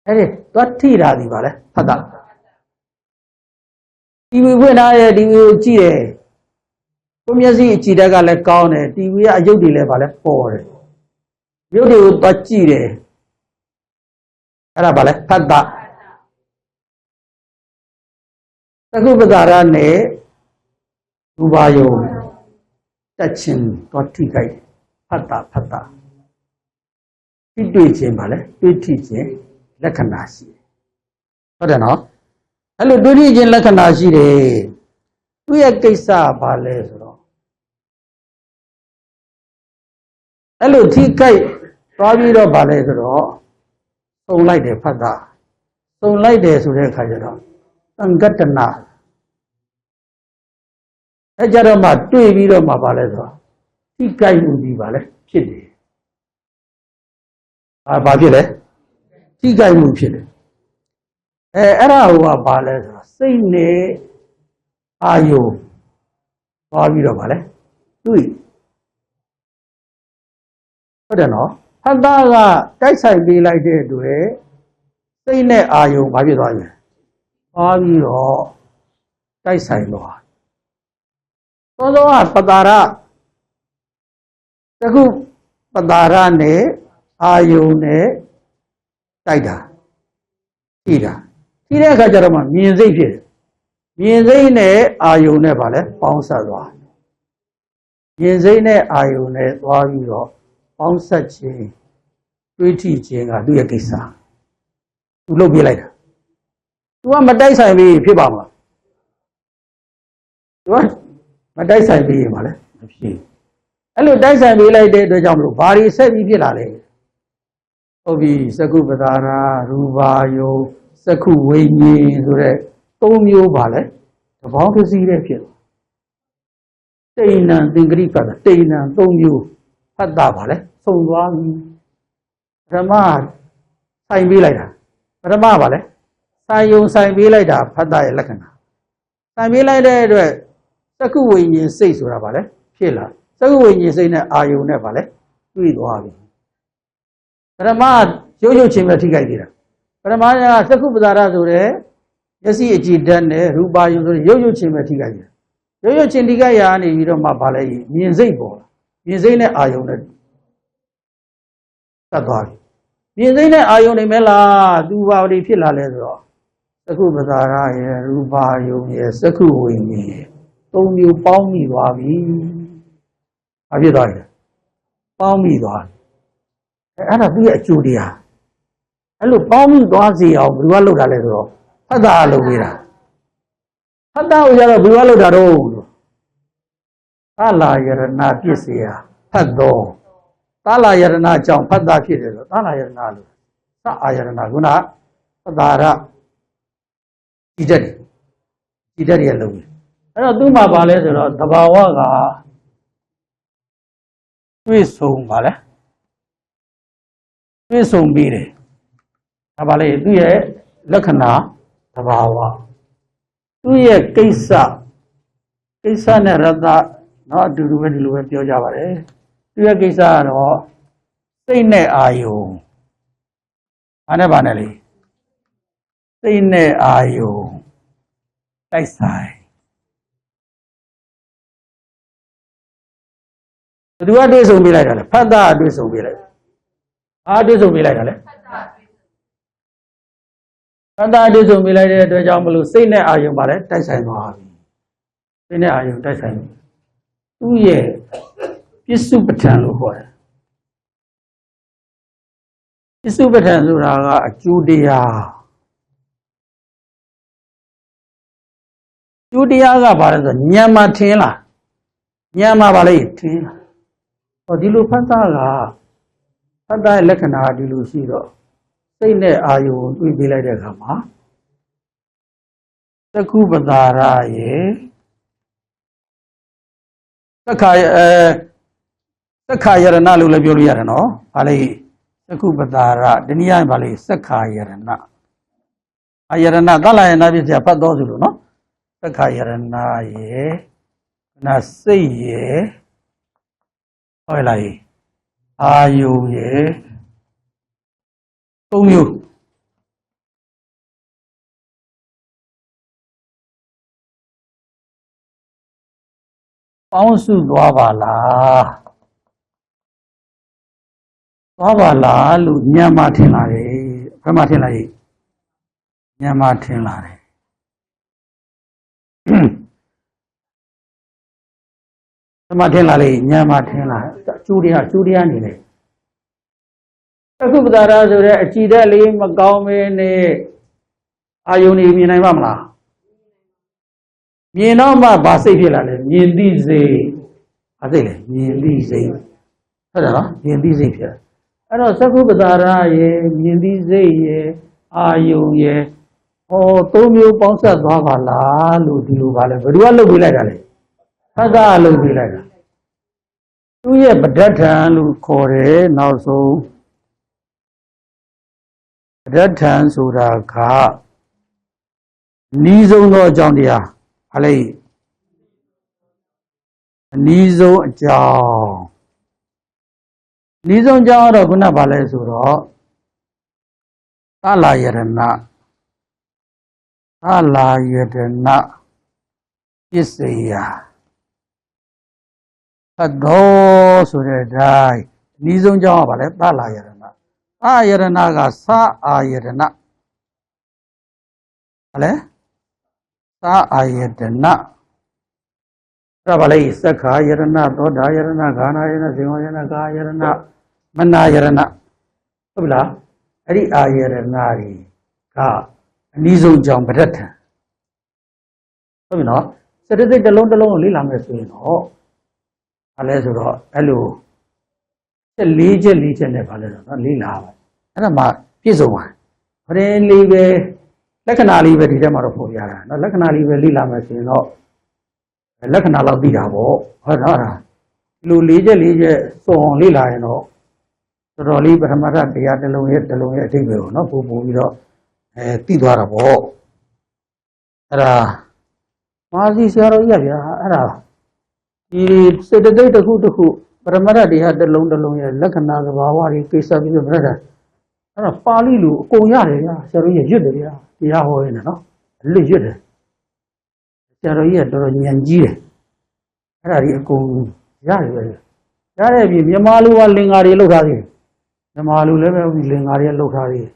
အဲ့ဒီသွားထိတာဒီပါလဲဖတ်တာတီဗီဖွင့်ထားရဲ့တီဗီကိုကြည့်တယ်ကိုမျက်စိကြည်တတ်ကလည်းကောင်းတယ်တီဗီကအယုတ်တွေလည်းပါလဲပေါ်တယ်ရုပ်တွေကိုသွားကြည့်တယ်အဲ့ဒါပါလဲဖတ်တာသကုပ္ပဒါရနဲ့ရူပါယုံတက်ခြင်းတော့ထိခိုက်ဖတ်တာထိတွေ့ခြင်းပါလေတွေ့ထိခြင်းလက္ခဏာရှိတယ်ဟုတ်တယ်နော်အဲ့လိုတွေ့ထိခြင်းလက္ခဏာရှိတယ်သူ့ရဲ့ကိစ္စပါလဲဆိုတော့အဲ့လိုထိခိုက်သွားပြီးတော့ပါလဲဆိုတော့စုံလိုက်တယ်ဖတ်တာစုံလိုက်တယ်ဆိုတဲ့အခါကျတော့သံဃတနာအဲကြတော့မှတွေ့ပြီးတော့မှပါလဲဆိုတော့ထိခိုက်မှုကြီးပါလဲဖြစ်တယ်ဘာဖြစ်လဲထိခိုက်မှုဖြစ်တယ်အဲ့ဒါဟိုကဘာလဲဆိုတော့စိတ်နဲ့အာယုသွားပြီးတော့ပါလဲတွေ့ဟုတ်တယ်နော်ဖတ်တာကတိုက်ဆိုင်ပေးလိုက်တဲ့အတွက်စိတ်နဲ့အာယုဘာဖြစ်သွားလဲသွားပြီးတော့တိုက်ဆိုင်သွားသောကပတာရတခုပတာရနဲ့အာယုနဲ့တိုက်တာထိတဲ့အခါကျတော့မှမြင်စိတ်ဖြစ်တယ်မြင်စိတ်နဲ့အာယုနဲ့ဗာလဲပေါင်းဆက်သွားမြင်စိတ်နဲ့အာယုနဲ့သွားပြီးတော့ပေါင်းဆက်ခြင်းတွေးထိခြင်းကသူ့ရဲ့ကိစ္စသူလုပ်ပြလိုက်တာသူကမတိုက်ဆိုင်ပြီးဖြစ်ပါမလားသူကမတိုက်ဆိုင်ပြီးပါလေမဖြစ်အဲ့လိုတိုက်ဆိုင်ပြီးလိုက်တဲ့အတွက်ကြောင့်မလို့ဘာတွေဆက်ပြီးဖြစ်လာလဲဟုတ်ပြီသကုပ္ပဒါရရူပါယုသကုဝိညာဉ်ဆိုတဲ့၃မျိုးပါလေသဘောတစည်းတဲ့ဖြစ်တိဏ္ဏသင်္ကရိပဒတိဏ္ဏ၃မျိုးဖတ်တာပါလေစုံသွားပြီပထမဆိုင်ပေးလိုက်တာပထမပါလေဆိုင်ပေးလိုက်တာဖတ်တာရဲ့လက္ခဏာဆိုင်ပေးလိုက်တဲ့အတွက်သကုဝိညာဉ်စိတ်ဆိုတာပါလေဖြစ်လာသကုဝိညာဉ်စိတ်နဲ့အာယုံနဲ့ပါလေတွေ့သွားပြီပထမရုပ်ချင်းပဲထိခိုက်သေးတာ ပရမညာသက္ခုပဇာရဆိုတဲ့မျက်စိအကြည့်ဓာတ်နဲ့ရူပါယုံဆိုတဲ့ရုပ်ရုပ်ချင်းပဲထိခိုက်တယ်ရုပ်ရုပ်ချင်းထိခိုက်ရာနေပြီးတော့မှဗာလဲမြင်စိတ်ပေါ်မြင်စိတ်နဲ့အာယုံနဲ့တတ်သွားပြီမြင်စိတ်နဲ့အာယုံနေမဲလားသူဘာတွေဖြစ်လာလဲဆိုတော့သက္ခုပဇာရရဲ့ရူပါယုံရဲ့သက္ခုဝိညာဉ်ရဲ့သုံးမျိုးပေါင်းမိသွားပြီဘာဖြစ်သွားလဲပေါင်းမိသွားအဲ့ဒါသူ့ရဲ့အကျိုးတရားအဲ့လိုပေါင်းမိသွားစေအောင်ဘယ်သူကလုပ်တာလဲဆိုတော့ဖတ်တာလုပ်ပေးတာဖတ်တာကိုကျတော့ဘယ်သူကလုပ်တာတော့သလာယရဏပြည့်စေရဖတ်တော်သလာယရဏကြောင့်ဖတ်တာဖြစ်တယ်ဆိုသလာယရဏလို့သအာယရဏခုနပတာရကြည်တတ်တယ်လုပ်ပြီးအဲ့တော့သူ့မှာပါလဲဆိုတော့သဘာဝကတွေ့ဆုံပါလဲတွေ့ဆုံပြီးတယ်ဒါပါလေသူ့ရဲ့လက္ခဏာသဘာဝသူ့ရဲ့ကိစ္စနဲ့ရတ္တနော်အတူတူပဲဒီလိုပဲပြောကြပါတယ်သူ့ရဲ့ကိစ္စကတော့စိတ်နဲ့အာယုံဘာနဲ့လေစိတ်နဲ့အာယုံတိုက်ဆိုင်ဘယ်သူကတွေ့ဆုံပေးလိုက်တာလဲဖတ်တာတွေ့ဆုံပေးလိုက်အားတွေ့ဆုံပေးလိုက်တာလဲဖတ်တာတွေ့ဆုံပေးလိုက်တဲ့အတွက်ကြောင့်မလို့စိတ်နဲ့အာယုံပါလဲတိုက်ဆိုင်သွားပြီစိတ်နဲ့အာယုံတိုက်ဆိုင်သူ့ရဲ့ပစ္စုပ္ပထံလို့ခေါ်တယ်ပစ္စုပ္ပထံဆိုတာကအကျိုးတရားကျိုးတရားကဘာလဲဆိုဉာဏ်မှာထင်လားဉာဏ်မှာပါလေထင်လားဟောဒီလိုဖတ်တာကဖတ်တာရဲ့လက္ခဏာဒီလိုရှိတော့စိတ်နဲ့အာယုံတွေ့ပေးလိုက်တဲ့အခါမှာသက္ခုပတာရရဲ့သက္ခာယရဏလို့လည်းပြောလို့ရတယ်နော်။ဘာလဲသက္ခုပတာရဒီနည်းအားဘာလဲသက္ခာယရဏအာယရဏသလယနာပြည့်စရာဖတ်တော်ဆိုလို့နော်သက္ခာယရဏရဲ့နာစိတ်ရဲ့ဟုတ်လားအာယုံရဲ့သုံးမျိုးပေါင်းစုသွားပါလားသွားပါလားလို့ညံမှာထင်လာတယ်ဘယ်မှာထင်လာရဲ့ညံမှာထင်လာတယ်ဘယ်မှာထင်လာလဲညံမှာထင်လာကျူတရားနေလေသက္ခုပတာရဆိုတဲ့အကြည်ဓာတ်လေးမကောင်းမင်းနဲ့အာယုန်နေမြင်နိုင်ပါမလားမြင်တော့မှဘာစိတ်ဖြစ်လာလဲမြင်သိစိတ်ဘာစိတ်လဲမြင်သိစိတ်ဟုတ်တယ်နော်မြင်သိစိတ်ဖြစ်အဲ့တော့သက္ခုပတာရရဲ့မြင်သိစိတ်ရဲ့အာယုန်ရဲ့ဟောသုံးမျိုးပေါင်းဆက်သွားပါလားလို့ဒီလိုပါလဲဘယ်သူကလုပ်ပေးလိုက်တာလဲဖတ်တာလုပ်ပေးလိုက်တာသူ့ရဲ့ပဋ္ဌာန်လို့ခေါ်တယ်နောက်ဆုံးပဋ္ဌာန်ဆိုတာကနီးဆုံးသောအကြောင်းတရားဟာလေအနီးဆုံးအကြောင်းနီးဆုံးအကြောင်းကတော့ခုနဘာလဲဆိုတော့သလာယရဏပစ္စယသတော်ဆိုတဲ့အတိုင်းအနီးဆုံးအကြောင်းကဘာလဲသလာယရဏအာယရဏကသအာယရဏဘာလဲသအာယတနာအဲ့ဒါဘာလဲသက္ခာယရဏသောတာယရဏဂါနာယရဏဇေဝယရဏကာယရဏမနာယရဏဟုတ်လားအဲ့ဒီအာယရဏတွေကအနည်းဆုံးကြောင့်ပဋ္ဌာန်ဟုတ်ပြီနော်စတသိက်တစ်လုံးကိုလေ့လာမယ်ဆိုရင်တော့ဘာလဲဆိုတော့အဲ့လို၄ချက်နဲ့ဘာလဲဆိုတော့လေ့လာပါအဲ့ဒါမှပြည့်စုံပါပရိလေးပဲလက္ခဏာလေးပဲဒီထဲမှာတော့ပေါ်ပြတာနော်လက္ခဏာလေးပဲလေ့လာမယ်ဆိုရင်တော့လက္ခဏာလောက်သိတာပေါ့ဟုတ်တော့လူ၄ချက်စုံအောင်လေ့လာရင်တော့တော်တော်လေးပထမတရားတစ်လုံးရဲ့အဓိပ္ပာယ်ကိုနော်ပို့ပြီးတော့သိသွားတာပေါ့အဲ့ဒါမာစီဆရာတော်ကြီးဗျာအဲ့ဒါဒီစေတသိက်တစ်ခုပရမတ္ထတရားတစ်လုံးရဲ့လက္ခဏာသဘာဝတွေကိစ္စပြီးတော့ပြတာ အဲ့တော့ပါဠိလိုအကုန်ရတယ်ဗျာဆရာတော်ကြီးရွတ်တယ်ဗျာတရားဟောရင်းနော်အလွတ်ရွတ်တယ်ဆရာတော်ကြီးကတော်တော်ဉာဏ်ကြီးတယ်အဲ့ဒါကြီးအကုန်ရတယ်ပဲရတဲ့ပြီမြန်မာလူကလင်္ကာတွေလောက်ထားသေးတယ်မြန်မာလူလည်းပဲလင်္ကာတွေလောက်ထားသေးတယ်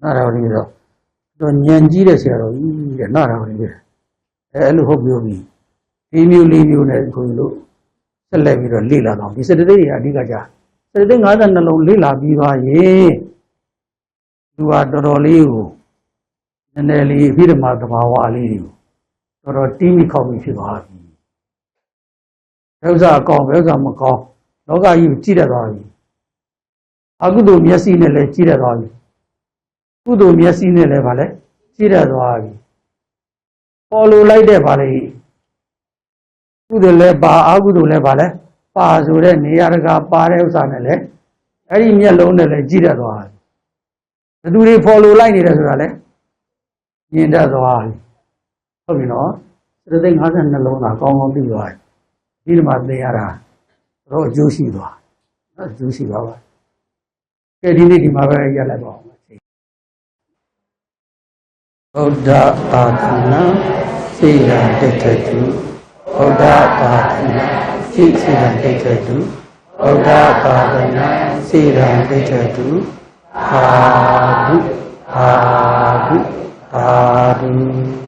နားတော်ကြီးတော့တော်ဉာဏ်ကြီးတဲ့ဆရာတော်ကြီးတဲ့နားတော်ကြီးအဲ့လိုဟုတ်ပြောပြီဒီမျိုးလေးမျိုးနဲ့ခွန်ကြီးတို့ဆက်လက်ပြီးတော့လေ့လာတော့ဒီစတသိက်တွေအဓိကကြစတသိက်52လုံးလေ့လာပြီးသွားရင်သူကတော်တော်လေးကိုနည်းနည်းလေးအဖြစ်ဓမ္မသဘာဝလေးတွေကိုတော်တော်တီးမိခေါက်မိဖြစ်သွားပြီဘယ်ဥစ္စာအကောင်းဘယ်ဥစ္စာမကောင်းလောကကြီးကိုကြည့်တတ်သွားပြီအကုသိုလ်မျက်စိနဲ့လည်းကြည့်တတ်သွားပြီကုသိုလ်မျက်စိနဲ့လည်းဗာလဲကြည့်တတ်သွားပြီပေါ်လိုလိုက်တဲ့ဗာလေကုသိုလ်လည်းပါအကုသိုလ်လည်းဗာလဲပါဆိုတဲ့နေရာတကာပါတဲ့ဥစ္စာနဲ့လည်းအဲ့ဒီမျက်လုံးနဲ့လည်းကြည့်တတ်သွားပြီဘယ်သူတွေပေါ်လိုလိုက်နေတယ်ဆိုတာလဲမြင်တတ်သွားပြီဟုတ်ပြီနော်စတသိက်52လုံးသာကောင်းကောင်းသိသွားပြီဒီမှာသင်ရတာတော့အကျိုးရှိသွားနော်အကျိုးရှိသွားပါကဲဒီနေ့ဒီမှာပဲရလိုက်ပါအောင်ဗုဒ္ဓအာသနာစေရတိတ်တုဗုဒ္ဓအာသနာစေရတိတ်တုဗုဒ္ဓအာသနာစေရတိတ်တုအာဓုအာဓုအာဓု